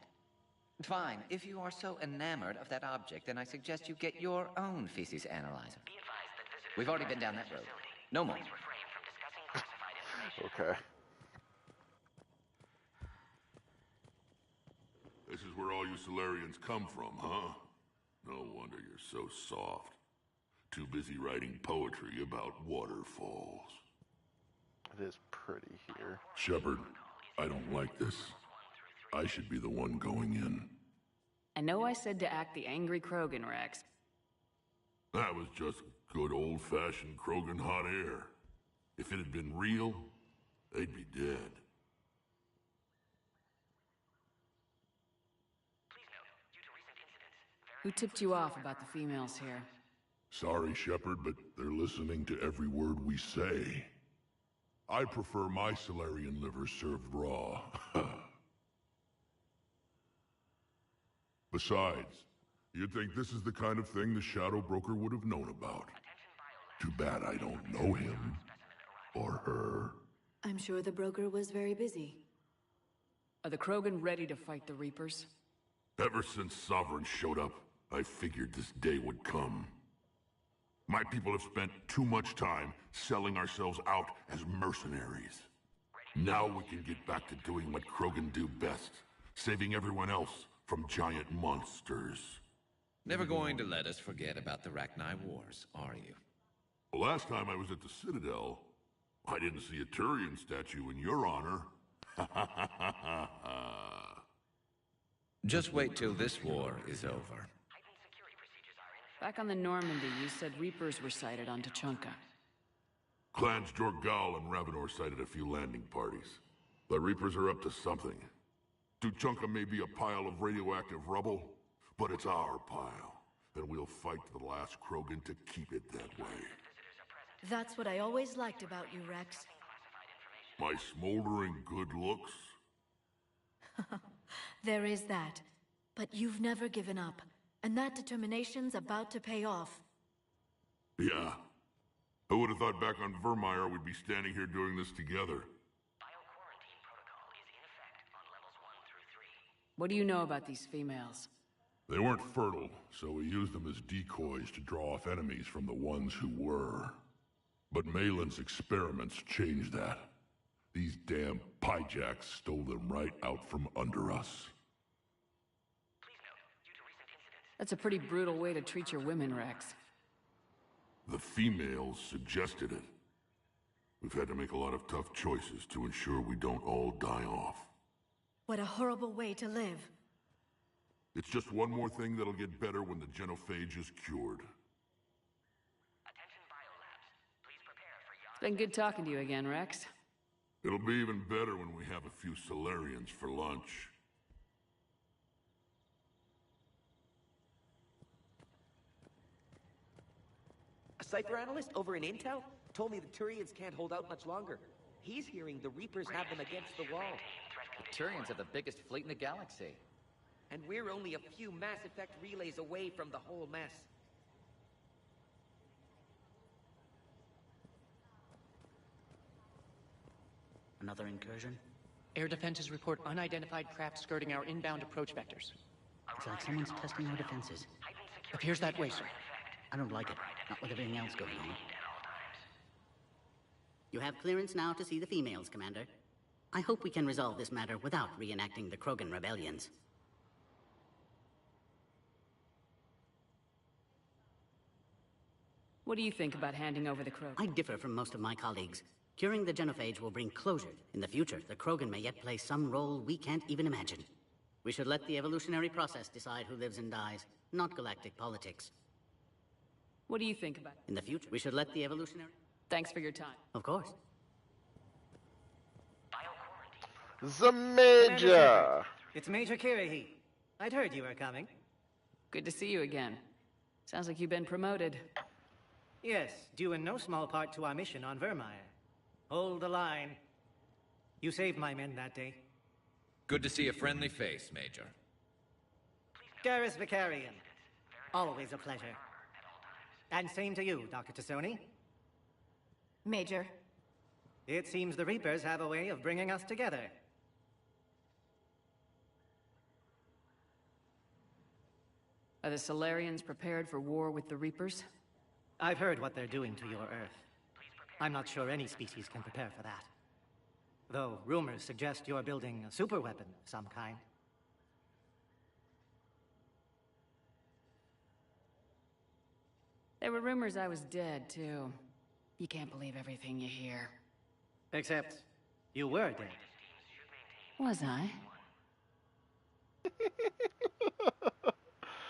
[SPEAKER 7] Fine. If you are so enamored of that object, then I suggest you get your own feces analyzer. We've already been down that road. No more.
[SPEAKER 1] Okay.
[SPEAKER 22] This is where all you Solarians come from, huh? No wonder you're so soft. Too busy writing poetry about waterfalls.
[SPEAKER 1] It is pretty here.
[SPEAKER 22] Shepard, I don't like this. I should be the one going in.
[SPEAKER 6] I know I said to act the angry Krogan, Rex.
[SPEAKER 22] That was just good old-fashioned Krogan hot air. If it had been real, they'd be dead.
[SPEAKER 6] Who tipped you off about the females here?
[SPEAKER 22] Sorry, Shepard, but they're listening to every word we say. I prefer my Solarian liver served raw. Besides, you'd think this is the kind of thing the Shadow Broker would have known about. Too bad I don't know him. Or her.
[SPEAKER 2] I'm sure the broker was very busy.
[SPEAKER 6] Are the Krogan ready to fight the Reapers?
[SPEAKER 22] Ever since Sovereign showed up, I figured this day would come. My people have spent too much time selling ourselves out as mercenaries. Now we can get back to doing what Krogan do best, saving everyone else from giant monsters.
[SPEAKER 13] Never going to let us forget about the Rachni Wars, are you?
[SPEAKER 22] The last time I was at the Citadel, I didn't see a Turian statue in your honor.
[SPEAKER 13] Just wait till this war is over.
[SPEAKER 6] Back on the Normandy, you said Reapers were sighted on Tuchanka.
[SPEAKER 22] Clans Jorgal and Ravenor sighted a few landing parties. The Reapers are up to something. Tuchanka may be a pile of radioactive rubble, but it's our pile. And we'll fight to the last Krogan to keep it that way.
[SPEAKER 2] That's what I always liked about you, Rex.
[SPEAKER 22] My smoldering good looks?
[SPEAKER 2] There is that. But you've never given up. And that determination's about to pay off.
[SPEAKER 22] Yeah. I would have thought back on Vermeer we'd be standing here doing this together.
[SPEAKER 6] What do you know about these females?
[SPEAKER 22] They weren't fertile, so we used them as decoys to draw off enemies from the ones who were. But Malin's experiments changed that. These damn Pyjaks stole them right out from under us.
[SPEAKER 6] That's a pretty brutal way to treat your women, Rex.
[SPEAKER 22] The females suggested it. We've had to make a lot of tough choices to ensure we don't all die off.
[SPEAKER 2] What a horrible way to live.
[SPEAKER 22] It's just one more thing that'll get better when the genophage is cured.
[SPEAKER 6] It's been good talking to you again, Rex.
[SPEAKER 22] It'll be even better when we have a few Solarians for lunch.
[SPEAKER 10] A cipher analyst over in Intel told me the Turians can't hold out much longer. He's hearing the Reapers have them against the wall.
[SPEAKER 7] The Turians have the biggest fleet in the galaxy.
[SPEAKER 10] And we're only a few Mass Effect relays away from the whole mess.
[SPEAKER 25] Another incursion?
[SPEAKER 21] Air defenses report unidentified craft skirting our inbound approach vectors.
[SPEAKER 25] It's like someone's testing our defenses. Appears that way, sir. I don't like it. Not with everything else going on. You have clearance now to see the females, Commander. I hope we can resolve this matter without reenacting the Krogan rebellions.
[SPEAKER 6] What do you think about handing over the Krogan?
[SPEAKER 25] I differ from most of my colleagues. Curing the genophage will bring closure. In the future, the Krogan may yet play some role we can't even imagine. We should let the evolutionary process decide who lives and dies, not galactic politics.
[SPEAKER 6] What do you think about it?
[SPEAKER 25] In the future, we should let the evolutionary...
[SPEAKER 6] Thanks for your time.
[SPEAKER 25] Of course.
[SPEAKER 1] The Major!
[SPEAKER 5] It's Major Kirahi. I'd heard you were coming.
[SPEAKER 6] Good to see you again. Sounds like you've been promoted.
[SPEAKER 5] Yes, due in no small part to our mission on Vermeer. Hold the line. You saved my men that day.
[SPEAKER 13] Good to see a friendly face, Major.
[SPEAKER 5] Garrus Vicarian. Always a pleasure. And same to you, Dr. Tassoni.
[SPEAKER 2] Major.
[SPEAKER 5] It seems the Reapers have a way of bringing us together.
[SPEAKER 6] Are the Solarians prepared for war with the Reapers?
[SPEAKER 5] I've heard what they're doing to your Earth. I'm not sure any species can prepare for that. Though rumors suggest you're building a superweapon of some kind.
[SPEAKER 6] There were rumors I was dead, too. You can't believe everything you hear.
[SPEAKER 5] Except, you were dead.
[SPEAKER 6] Was I?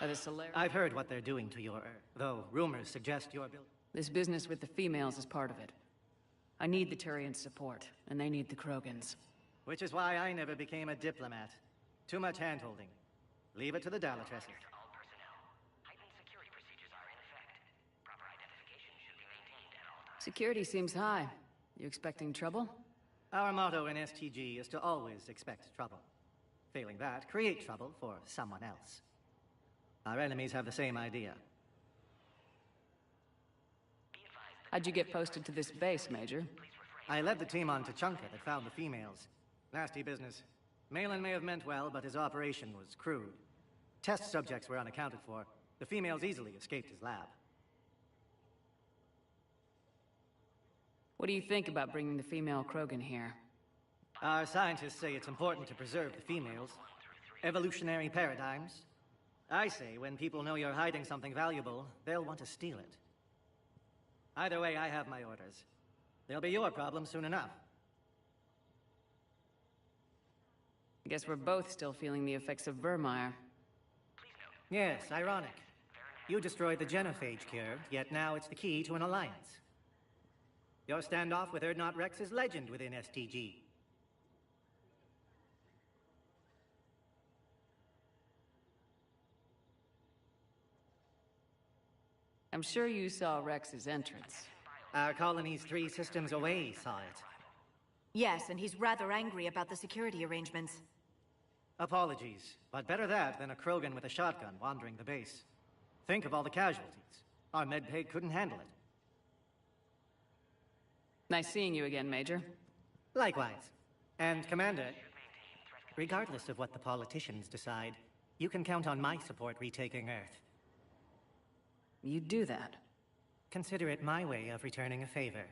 [SPEAKER 6] Are the Solarians...
[SPEAKER 5] I've heard what they're doing to your Earth, though rumors suggest you're building...
[SPEAKER 6] This business with the females is part of it. I need the Turians' support, and they need the Krogans.
[SPEAKER 5] Which is why I never became a diplomat. Too much hand-holding. Leave it to the Dalatresses.
[SPEAKER 6] Security seems high. You expecting trouble?
[SPEAKER 5] Our motto in STG is to always expect trouble. Failing that, create trouble for someone else. Our enemies have the same idea.
[SPEAKER 6] How'd you get posted to this base, Major?
[SPEAKER 5] I led the team on Tachanka that found the females. Nasty business. Malin may have meant well, but his operation was crude. Test subjects were unaccounted for. The females easily escaped his lab.
[SPEAKER 6] What do you think about bringing the female Krogan here?
[SPEAKER 5] Our scientists say it's important to preserve the females. Evolutionary paradigms. I say when people know you're hiding something valuable, they'll want to steal it. Either way, I have my orders. They'll be your problem soon enough.
[SPEAKER 6] I guess we're both still feeling the effects of Vermeer.
[SPEAKER 5] Yes, ironic. You destroyed the genophage cure, yet now it's the key to an alliance. Your standoff with Urdnot Rex is legend within STG.
[SPEAKER 6] I'm sure you saw Rex's entrance.
[SPEAKER 5] Our colony's 3 systems away saw it.
[SPEAKER 2] Yes, and he's rather angry about the security arrangements.
[SPEAKER 5] Apologies, but better that than a Krogan with a shotgun wandering the base. Think of all the casualties. Our medbay couldn't handle it.
[SPEAKER 6] Nice seeing you again, Major.
[SPEAKER 5] Likewise. And Commander, regardless of what the politicians decide, you can count on my support retaking Earth.
[SPEAKER 6] You'd do that?
[SPEAKER 5] Consider it my way of returning a favor.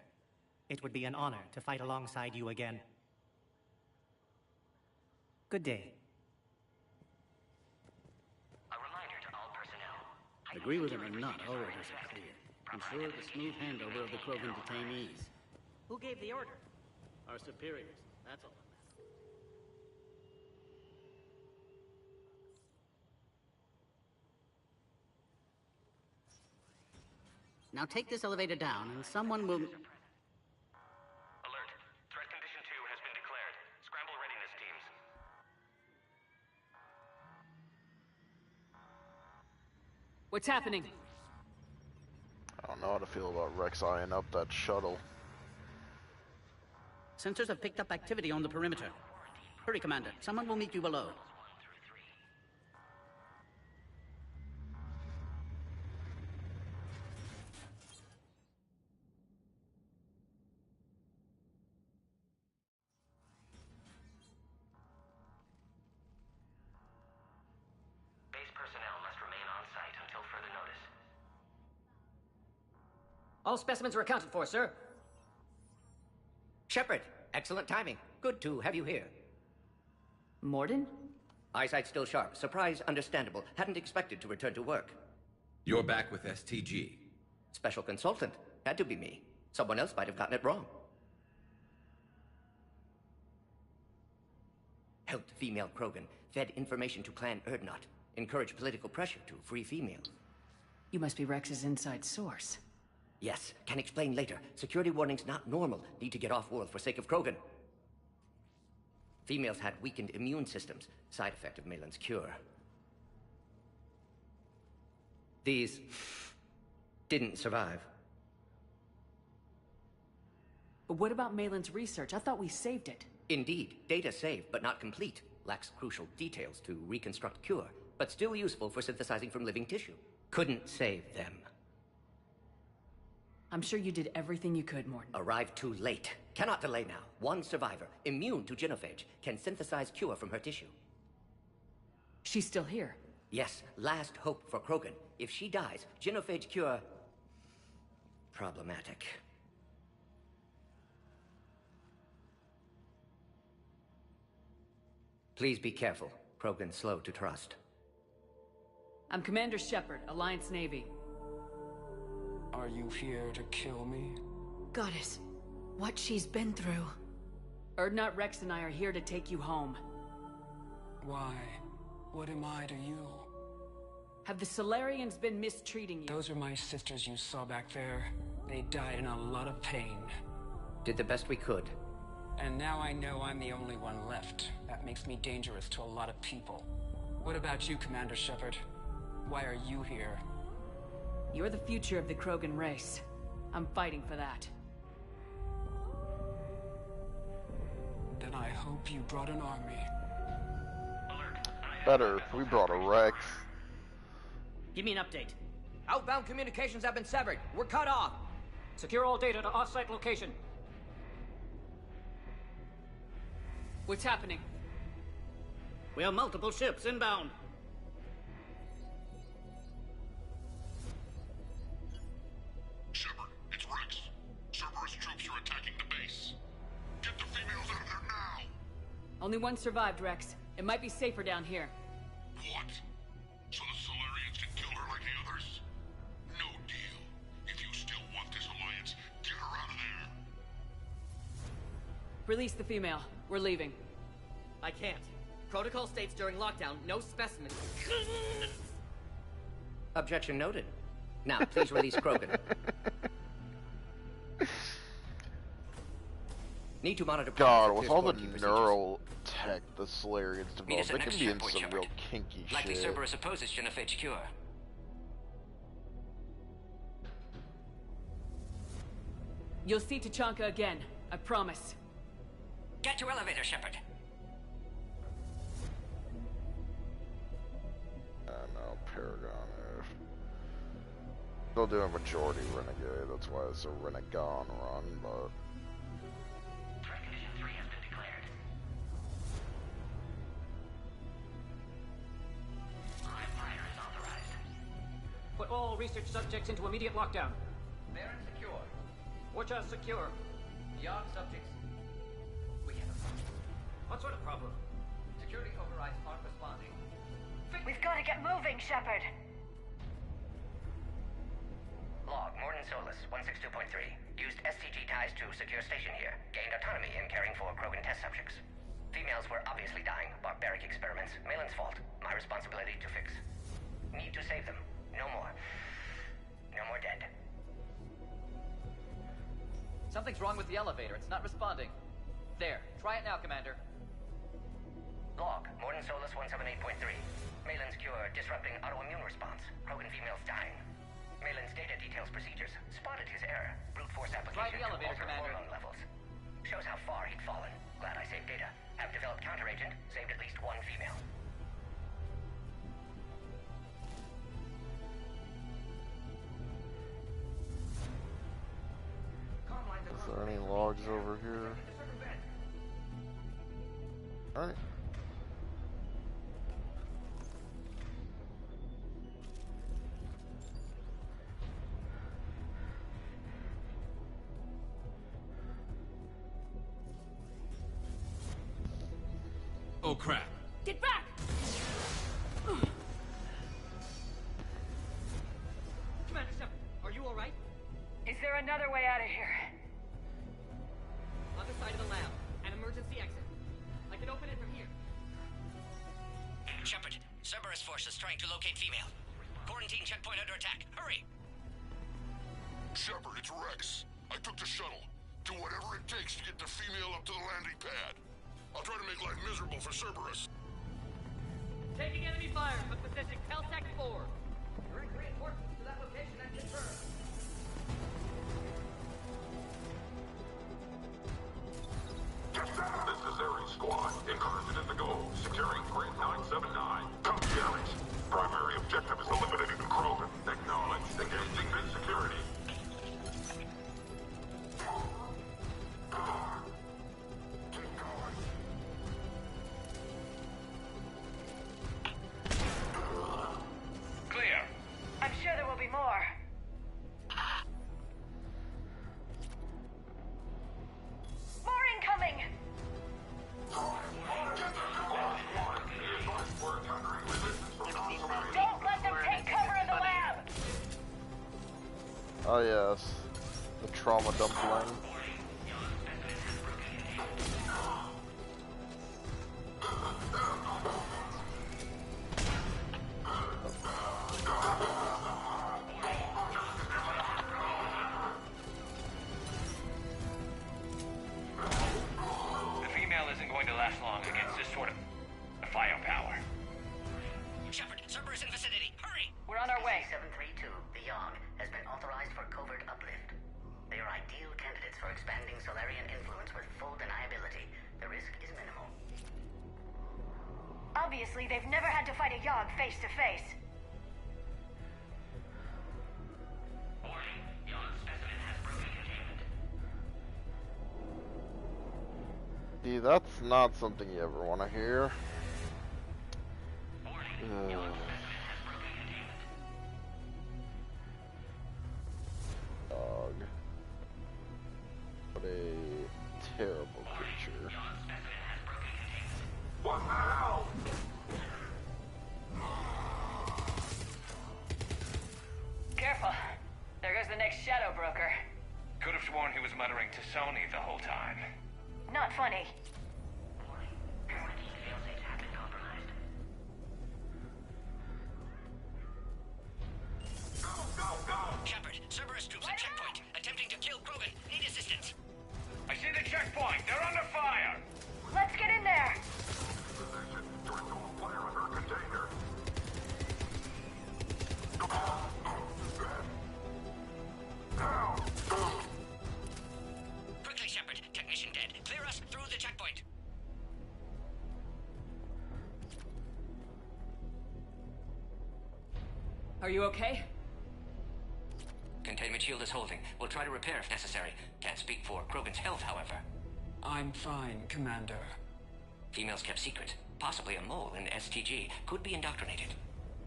[SPEAKER 5] It would be an honor to fight alongside you again. Good day.
[SPEAKER 25] Agree with him or not, all orders are clear. Ensure the smooth handover of the Krogan detainees.
[SPEAKER 10] Who gave the order?
[SPEAKER 25] Our superiors, that's all. Now take this elevator down, and someone will...
[SPEAKER 4] Alert. Threat condition 2 has been declared. Scramble readiness teams.
[SPEAKER 6] What's happening?
[SPEAKER 1] I don't know how to feel about Rex eyeing up that shuttle.
[SPEAKER 25] Sensors have picked up activity on the perimeter. Hurry, Commander. Someone will meet you below.
[SPEAKER 4] Base personnel must remain on site until further notice.
[SPEAKER 18] All specimens are accounted for, sir.
[SPEAKER 10] Shepard, excellent timing. Good to have you here.
[SPEAKER 6] Morden?
[SPEAKER 10] Eyesight still sharp. Surprise understandable. Hadn't expected to return to work.
[SPEAKER 13] You're back with STG.
[SPEAKER 10] Special consultant. Had to be me. Someone else might have gotten it wrong. Helped female Krogan. Fed information to Clan Erdnot. Encouraged political pressure to free females.
[SPEAKER 6] You must be Rex's inside source.
[SPEAKER 10] Yes, can explain later. Security warnings not normal. Need to get off-world for sake of Krogan. Females had weakened immune systems. Side effect of Malin's cure. These didn't survive.
[SPEAKER 6] But what about Malin's research? I thought we saved it.
[SPEAKER 10] Indeed, data saved, but not complete. Lacks crucial details to reconstruct cure, but still useful for synthesizing from living tissue. Couldn't save them.
[SPEAKER 6] I'm sure you did everything you could, Morden.
[SPEAKER 10] Arrived too late. Cannot delay now. One survivor, immune to genophage, can synthesize cure from her tissue.
[SPEAKER 6] She's still here.
[SPEAKER 10] Yes, last hope for Krogan. If she dies, genophage cure... problematic. Please be careful. Krogan's slow to trust.
[SPEAKER 6] I'm Commander Shepard, Alliance Navy.
[SPEAKER 11] Are you here to kill me?
[SPEAKER 2] Goddess, what she's been through.
[SPEAKER 6] Erdnot, Rex, and I are here to take you home.
[SPEAKER 11] Why? What am I to you?
[SPEAKER 6] Have the Solarians been mistreating you?
[SPEAKER 11] Those are my sisters you saw back there. They died in a lot of pain.
[SPEAKER 10] Did the best we could.
[SPEAKER 11] And now I know I'm the only one left. That makes me dangerous to a lot of people. What about you, Commander Shepard? Why are you here?
[SPEAKER 6] You're the future of the Krogan race. I'm fighting for that.
[SPEAKER 11] Then I hope you brought an army.
[SPEAKER 1] Better. We brought a Rex.
[SPEAKER 18] Give me an update.
[SPEAKER 10] Outbound communications have been severed. We're cut off.
[SPEAKER 18] Secure all data to off-site location.
[SPEAKER 6] What's happening?
[SPEAKER 25] We have multiple ships inbound.
[SPEAKER 22] Shepard, it's Rex. Cerberus troops are attacking the base. Get the females out of there now!
[SPEAKER 6] Only one survived, Rex. It might be safer down here.
[SPEAKER 22] What? So the Solarians can kill her like the others? No deal. If you still want this alliance, get her out of there.
[SPEAKER 6] Release the female. We're leaving.
[SPEAKER 10] I can't. Protocol states during lockdown, no specimens. Objection noted. Now, please release Krogan. Need to monitor...
[SPEAKER 1] God, with all the neural tech the Solarians developed, they
[SPEAKER 10] next
[SPEAKER 1] could be in
[SPEAKER 10] checkpoint,
[SPEAKER 1] some
[SPEAKER 10] Shepard.
[SPEAKER 1] real kinky
[SPEAKER 10] Likely
[SPEAKER 1] shit.
[SPEAKER 10] Cerberus opposes genophage cure.
[SPEAKER 6] You'll see Tachanka again. I promise.
[SPEAKER 10] Get to elevator, Shepard.
[SPEAKER 1] No, Paragon. They'll do a majority Renegade, that's why it's a Renegon run, but...
[SPEAKER 4] Threat condition 3 has been declared. Live fire is authorized.
[SPEAKER 18] Put all research subjects into immediate lockdown.
[SPEAKER 10] Baron secure.
[SPEAKER 18] Orcha secure.
[SPEAKER 10] Young subjects. We have a problem.
[SPEAKER 18] What sort of problem?
[SPEAKER 10] Security overrides aren't responding.
[SPEAKER 2] We've got to get moving, Shepard.
[SPEAKER 4] Log, Morden Solus, 162.3. Used STG ties to secure station here. Gained autonomy in caring for Krogan test subjects. Females were obviously dying. Barbaric experiments. Malin's fault. My responsibility to fix. Need to save them. No more. No more dead.
[SPEAKER 10] Something's wrong with the elevator. It's not responding. There. Try it now, Commander.
[SPEAKER 4] Log, Morden Solus 178.3. Malin's cure disrupting autoimmune response. Krogan females dying. Malin's data details procedures. Spotted his error. Brute force application
[SPEAKER 10] Try the elevator,
[SPEAKER 4] to alter
[SPEAKER 10] Commander.
[SPEAKER 4] hormone levels. Shows how far he'd fallen. Glad I saved data. Have developed counteragent. Saved at least one female.
[SPEAKER 1] Is there any logs over here? Alright.
[SPEAKER 13] Oh, crap.
[SPEAKER 18] Get back! Commander Shepard, are you alright?
[SPEAKER 3] Is there another way out of here?
[SPEAKER 18] Other side of the lab. An emergency exit. I can open it from here.
[SPEAKER 4] Shepard, Cerberus forces trying to locate female. Quarantine checkpoint under attack. Hurry!
[SPEAKER 22] Shepard, it's Rex. I took the shuttle. Do whatever it takes to get the female up to the landing pad. I'll try to make life miserable for Cerberus.
[SPEAKER 18] Taking enemy fire from position Caltech 4. Bring reinforcements to that location and confirm.
[SPEAKER 12] This is Ares Squad. Incursion in the go. Securing Grid 979. Copy Ares. Primary objective is eliminating the Krogan. Acknowledge. Engaging mid-security.
[SPEAKER 3] Clear. I'm sure there will be more. More incoming! Don't let them take cover in the lab!
[SPEAKER 1] Oh yes, the trauma dumpling.
[SPEAKER 3] The female isn't going to last long against this sort of firepower.
[SPEAKER 4] Shepard, Cerberus in vicinity. Hurry!
[SPEAKER 3] We're on our way.
[SPEAKER 4] 732, the Yogg, has been authorized for covert uplift. They are ideal candidates for expanding Solarian influence with full deniability. The risk is minimal.
[SPEAKER 3] Obviously, they've never had to fight a Yogg face to face.
[SPEAKER 4] Warning, Yogg specimen has broken containment.
[SPEAKER 1] See, that's not something you ever want to hear. Dog. What a terrible creature.
[SPEAKER 12] What the hell?
[SPEAKER 3] Careful. There goes the next shadow broker. Could have sworn he was muttering to Sony the whole time. Not funny.
[SPEAKER 4] Shepard, Cerberus troops at checkpoint, attempting to kill Krogan. Need assistance.
[SPEAKER 3] I see the checkpoint. They're under fire. Let's get in there.
[SPEAKER 4] Quickly, Shepard. Technician dead. Clear us through the checkpoint.
[SPEAKER 18] Are you okay?
[SPEAKER 4] Containment shield is holding. We'll try to repair if necessary. Can't speak for Krogan's health, however.
[SPEAKER 11] I'm fine, Commander.
[SPEAKER 4] Females kept secret. Possibly a mole in STG. Could be indoctrinated.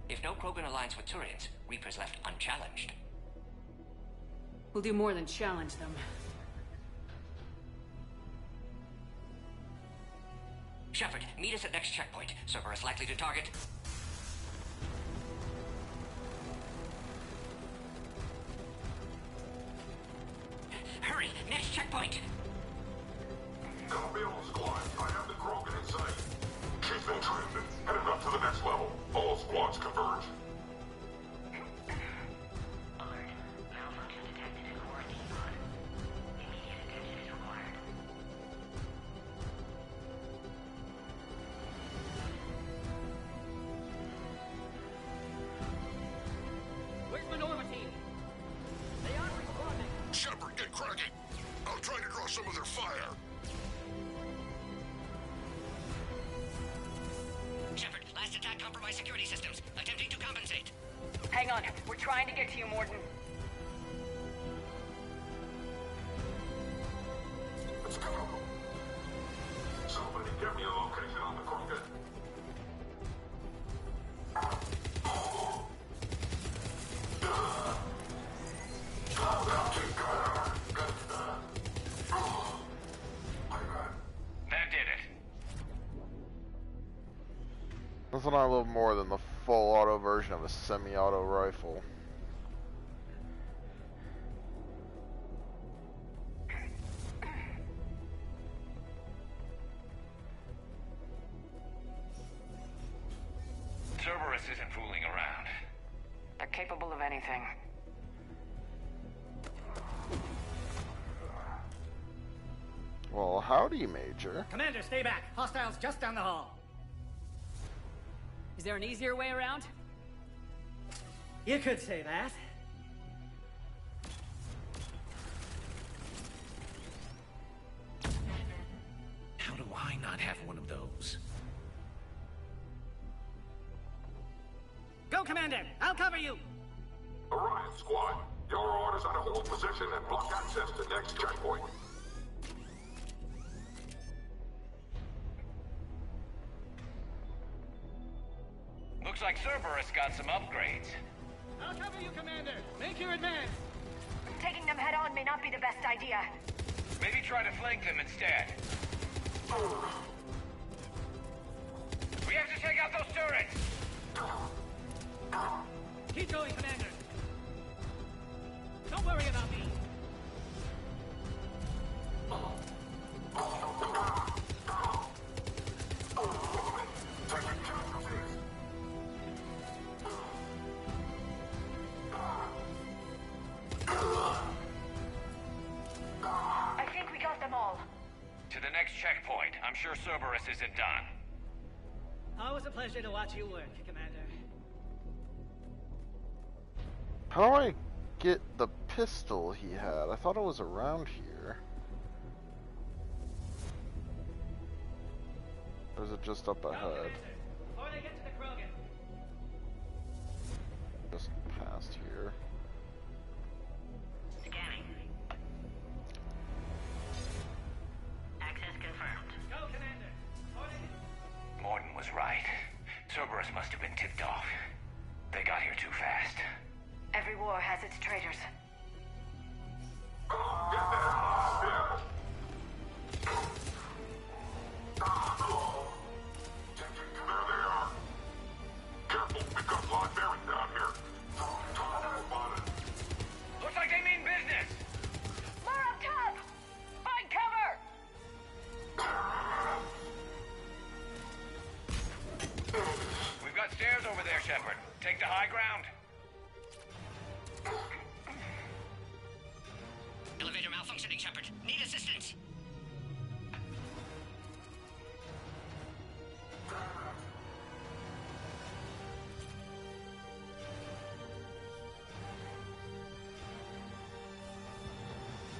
[SPEAKER 4] If no Krogan aligns with Turians, Reaper's left unchallenged.
[SPEAKER 6] We'll do more than challenge them.
[SPEAKER 4] Shepard, meet us at next checkpoint. Cerberus likely to target. Hurry! Next checkpoint!
[SPEAKER 12] Copy all squad. I have the Krogan in sight. Chief in transit. Headed up to the next level. All squads converge.
[SPEAKER 4] Alert. Malfunction detected in quarantine pod. Immediate attention is required.
[SPEAKER 18] Where's the Norma team? They aren't responding.
[SPEAKER 22] Shepard, get cracking. I'll try to draw some of their fire.
[SPEAKER 4] Shepard, last attack compromised security systems. Attempting to compensate.
[SPEAKER 3] Hang on. We're trying to get to you, Morden.
[SPEAKER 12] Let's go. Somebody get me a location on the Krogan.
[SPEAKER 3] That did it.
[SPEAKER 1] Nothing I love more than the full auto version of a semi-auto rifle.
[SPEAKER 3] Cerberus isn't fooling around.
[SPEAKER 6] They're capable of anything.
[SPEAKER 1] Well, howdy, Major.
[SPEAKER 5] Commander, stay back. Hostiles just down the hall.
[SPEAKER 18] Is there an easier way around?
[SPEAKER 5] You could say that.
[SPEAKER 13] How do I not have one of those?
[SPEAKER 5] Go, Commander! I'll cover you!
[SPEAKER 12] Orion Squad, your orders are to hold position and block access to next checkpoint.
[SPEAKER 3] Looks like Cerberus got some upgrades.
[SPEAKER 18] I'll cover you, Commander. Make your advance.
[SPEAKER 3] Taking them head on may not be the best idea. Maybe try to flank them instead. We have to take out those turrets!
[SPEAKER 18] Keep going, Commander. Don't worry about me.
[SPEAKER 3] I think we got them all. To the next checkpoint. I'm sure Cerberus isn't done.
[SPEAKER 5] Always a pleasure to watch you work, Commander.
[SPEAKER 1] How do I get the pistol he had? I thought it was around here. Or is it just up ahead?
[SPEAKER 18] Before they get to the Krogan.
[SPEAKER 1] Just past here.
[SPEAKER 25] Scanning. Access confirmed.
[SPEAKER 18] Go, Commander.
[SPEAKER 3] Morton was right. Cerberus must have been tipped off. They got here too fast.
[SPEAKER 2] Every war has its traitors.
[SPEAKER 12] Careful, we've got live bearing down here.
[SPEAKER 3] Looks like they mean business!
[SPEAKER 2] More up top! Find cover!
[SPEAKER 3] We've got stairs over there, Shepard. Take the high ground.
[SPEAKER 4] Elevator malfunctioning, Shepard. Need assistance.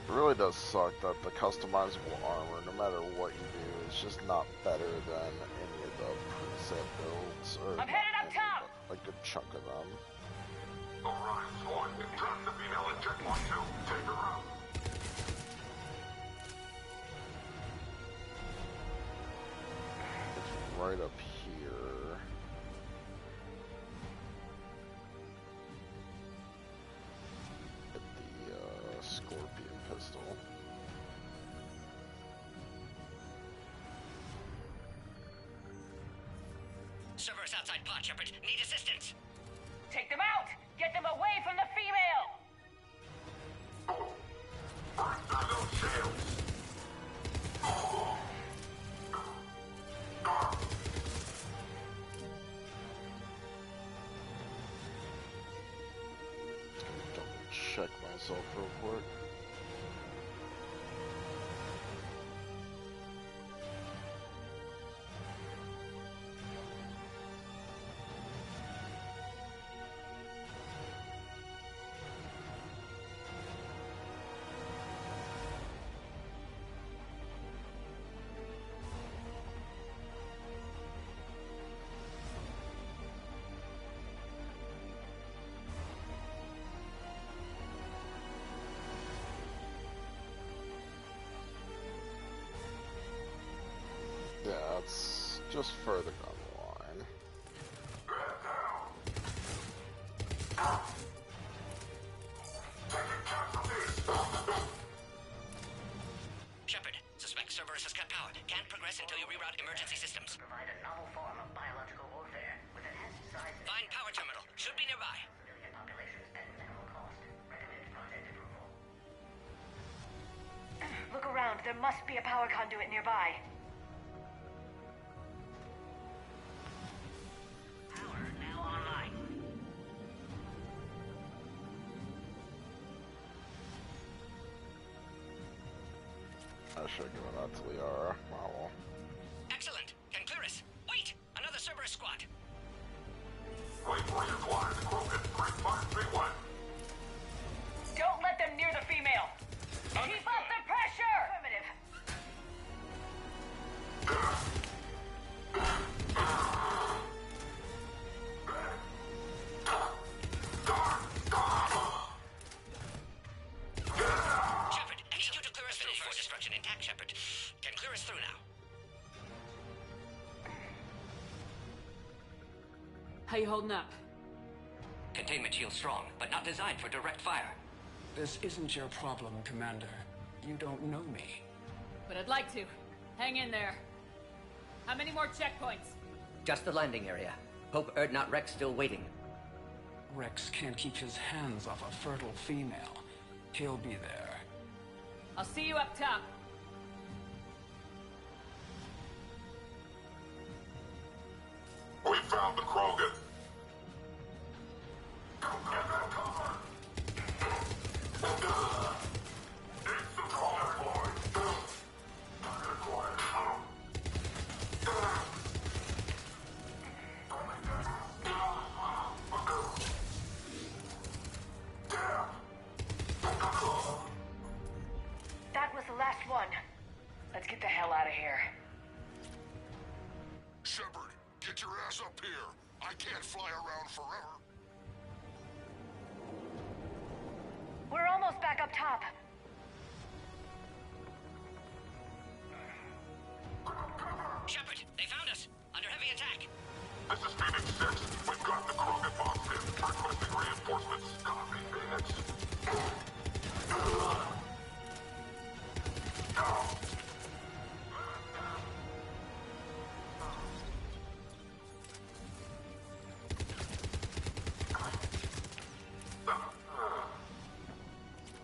[SPEAKER 1] It really does suck that the customizable armor, no matter what you do, is just not better than any of the preset builds, or
[SPEAKER 3] I'm headed up top!
[SPEAKER 1] a good chunk of them.
[SPEAKER 12] Orion Squad, track the female at checkpoint 2. Take her out.
[SPEAKER 1] It's right up here. At the Scorpion pistol.
[SPEAKER 4] Cerberus outside pod, Shepard. Need assistance.
[SPEAKER 3] Take them out! Get them away from the female!
[SPEAKER 12] Burn through those shields.
[SPEAKER 1] Double check myself real quick. Yeah, it's just further down the line.
[SPEAKER 4] Shepard, suspect Cerberus has cut power. Can't progress until you reroute emergency systems.
[SPEAKER 25] Provide a novel form of biological warfare.
[SPEAKER 4] Find power terminal. Should be nearby.
[SPEAKER 3] Look around. There must be a power conduit nearby.
[SPEAKER 4] Power now online.
[SPEAKER 1] I should have given that to Liara. Wow.
[SPEAKER 4] Excellent. Can clear us. Wait! Another Cerberus squad.
[SPEAKER 12] Wait for your flying, Krogan. Great fire, big one.
[SPEAKER 3] Don't let them near the female. Keep up the pressure! Affirmative.
[SPEAKER 4] Shepard, execute a clearance through for destruction intact, Shepard. Can clear us through now.
[SPEAKER 6] How you holding up?
[SPEAKER 4] Containment shield strong, but not designed for direct fire.
[SPEAKER 11] This isn't your problem, Commander. You don't know me.
[SPEAKER 6] But I'd like to. Hang in there. How many more checkpoints?
[SPEAKER 10] Just the landing area. Pope Erdnot Rex still waiting.
[SPEAKER 11] Rex can't keep his hands off a fertile female. He'll be there.
[SPEAKER 6] I'll see you up top.
[SPEAKER 12] We found the Krogan.
[SPEAKER 3] That was the last one. Let's get the hell out of here.
[SPEAKER 22] Shepard, get your ass up here. I can't fly around forever.
[SPEAKER 3] We're almost back up top.
[SPEAKER 4] Shepard, they found us. Under heavy attack.
[SPEAKER 12] This is Phoenix 6. We've got the Krogan box in. Requesting reinforcements. Copy, Phoenix.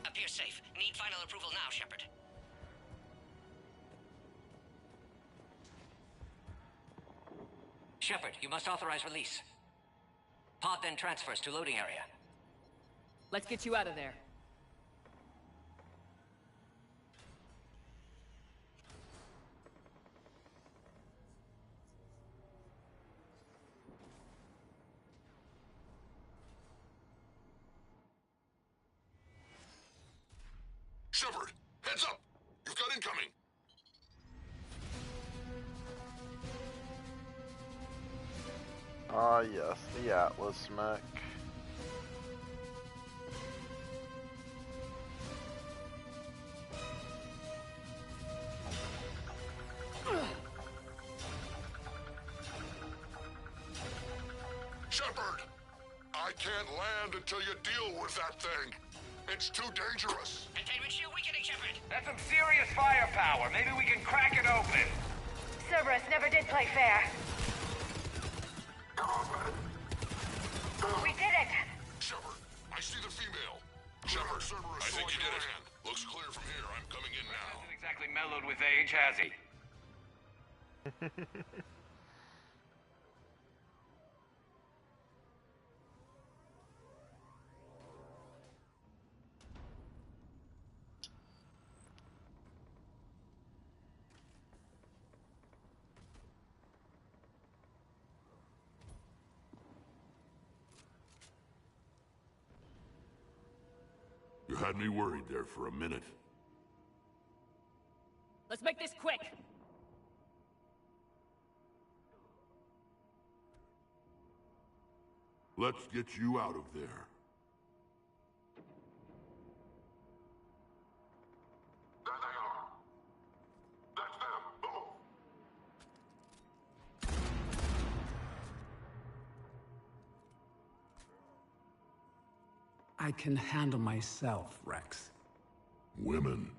[SPEAKER 4] Appears safe. Need final approval now, Shepard. Shepard, you must authorize release. Pod then transfers to loading area.
[SPEAKER 6] Let's get you out of there.
[SPEAKER 22] Shepard, heads up! You've got incoming!
[SPEAKER 1] Ah, yes, the Atlas mech.
[SPEAKER 22] Shepard! I can't land until you deal with that thing. It's too dangerous.
[SPEAKER 4] Containment shield weakening, Shepard.
[SPEAKER 3] That's some serious firepower. Maybe we can crack it open. Cerberus never did play fair. We did it!
[SPEAKER 22] Shepard, I see the female. Shepard, Cerberus, I think you did it. Looks clear from here. I'm coming in now.
[SPEAKER 3] Hasn't exactly mellowed with age, has he?
[SPEAKER 22] You had me worried there for a minute.
[SPEAKER 6] Let's make this quick.
[SPEAKER 22] Let's get you out of there.
[SPEAKER 12] There they are. That's them, both.
[SPEAKER 11] I can handle myself, Rex.
[SPEAKER 22] Women.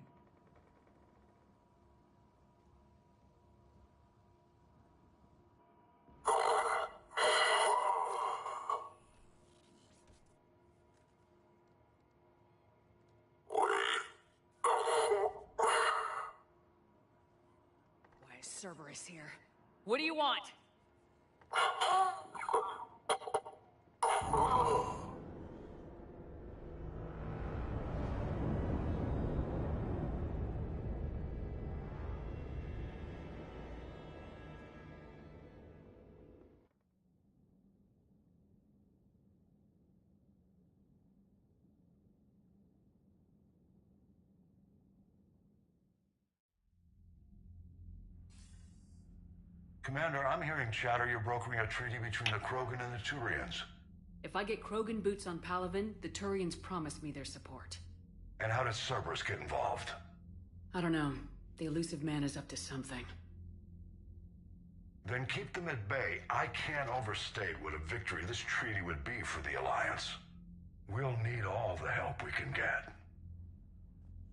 [SPEAKER 6] Cerberus here. What do you want?
[SPEAKER 14] Commander, I'm hearing chatter you're brokering a treaty between the Krogan and the Turians.
[SPEAKER 6] If I get Krogan boots on Palaven, the Turians promised me their support.
[SPEAKER 14] And how does Cerberus get involved?
[SPEAKER 6] I don't know. The elusive man is up to something.
[SPEAKER 14] Then keep them at bay. I can't overstate what a victory this treaty would be for the Alliance. We'll need all the help we can get.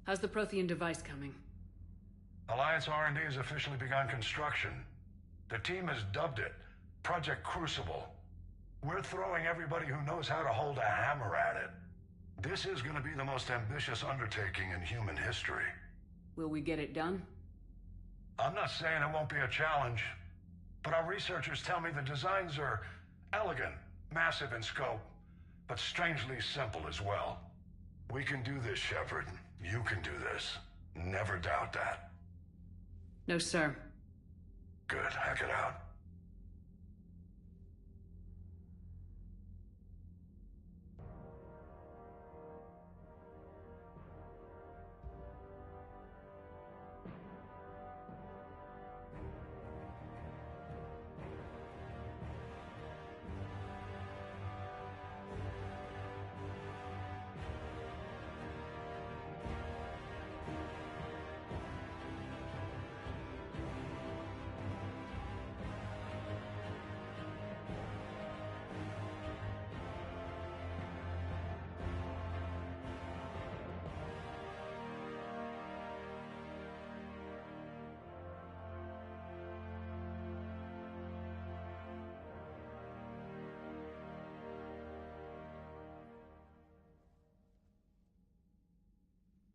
[SPEAKER 6] How's the Prothean device coming?
[SPEAKER 14] Alliance R&D has officially begun construction. The team has dubbed it Project Crucible. We're throwing everybody who knows how to hold a hammer at it. This is going to be the most ambitious undertaking in human history.
[SPEAKER 6] Will we get it done?
[SPEAKER 14] I'm not saying it won't be a challenge, but our researchers tell me the designs are elegant, massive in scope, but strangely simple as well. We can do this, Shepard. You can do this. Never doubt that.
[SPEAKER 6] No, sir.
[SPEAKER 14] Good. Hack it out.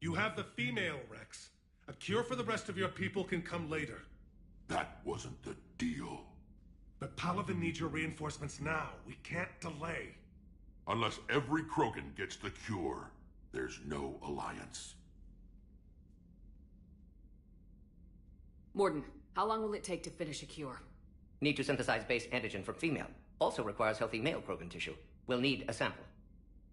[SPEAKER 24] You have the female, Rex. A cure for the rest of your people can come later.
[SPEAKER 22] That wasn't the deal.
[SPEAKER 24] But Palaven needs your reinforcements now. We can't delay.
[SPEAKER 22] Unless every Krogan gets the cure, there's no alliance.
[SPEAKER 6] Morden, how long will it take to finish a cure?
[SPEAKER 10] Need to synthesize base antigen from female. Also requires healthy male Krogan tissue. We'll need a sample.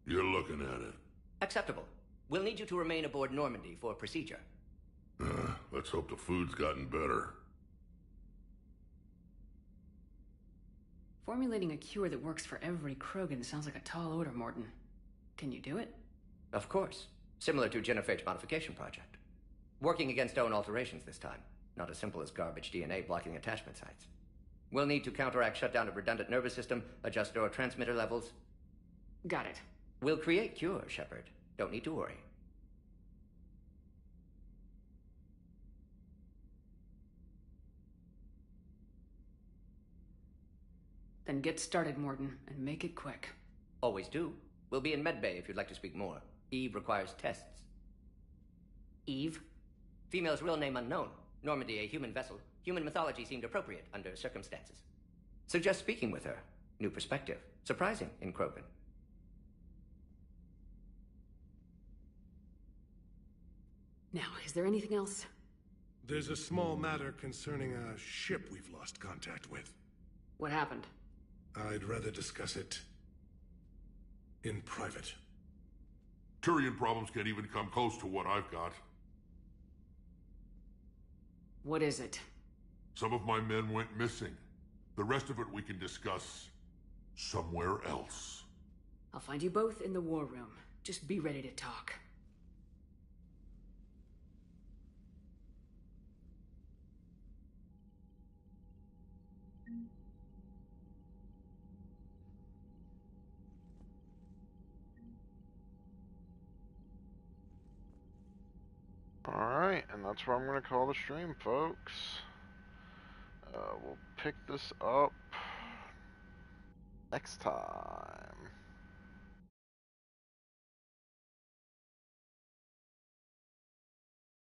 [SPEAKER 22] You're looking at it.
[SPEAKER 10] Acceptable. We'll need you to remain aboard Normandy for procedure.
[SPEAKER 22] Let's hope the food's gotten better.
[SPEAKER 6] Formulating a cure that works for every Krogan sounds like a tall order, Morden. Can you do it?
[SPEAKER 10] Of course. Similar to Genophage Modification Project. Working against own alterations this time. Not as simple as garbage DNA blocking attachment sites. We'll need to counteract shutdown of redundant nervous system, adjust neurotransmitter levels.
[SPEAKER 6] Got it.
[SPEAKER 10] We'll create cure, Shepard. Don't need to worry.
[SPEAKER 6] Then get started, Morden, and make it quick.
[SPEAKER 10] Always do. We'll be in medbay if you'd like to speak more. Eve requires tests.
[SPEAKER 6] Eve?
[SPEAKER 10] Female's real name unknown. Normandy a human vessel. Human mythology seemed appropriate under circumstances. Suggest speaking with her. New perspective. Surprising in Krogan.
[SPEAKER 6] Now, is there anything else?
[SPEAKER 24] There's a small matter concerning a ship we've lost contact with.
[SPEAKER 6] What happened?
[SPEAKER 24] I'd rather discuss it in private.
[SPEAKER 22] Turian problems can't even come close to what I've got.
[SPEAKER 6] What is it?
[SPEAKER 22] Some of my men went missing. The rest of it we can discuss somewhere else.
[SPEAKER 6] I'll find you both in the war room. Just be ready to talk.
[SPEAKER 1] Alright, and that's where I'm going to call the stream, folks. We'll pick this up next time.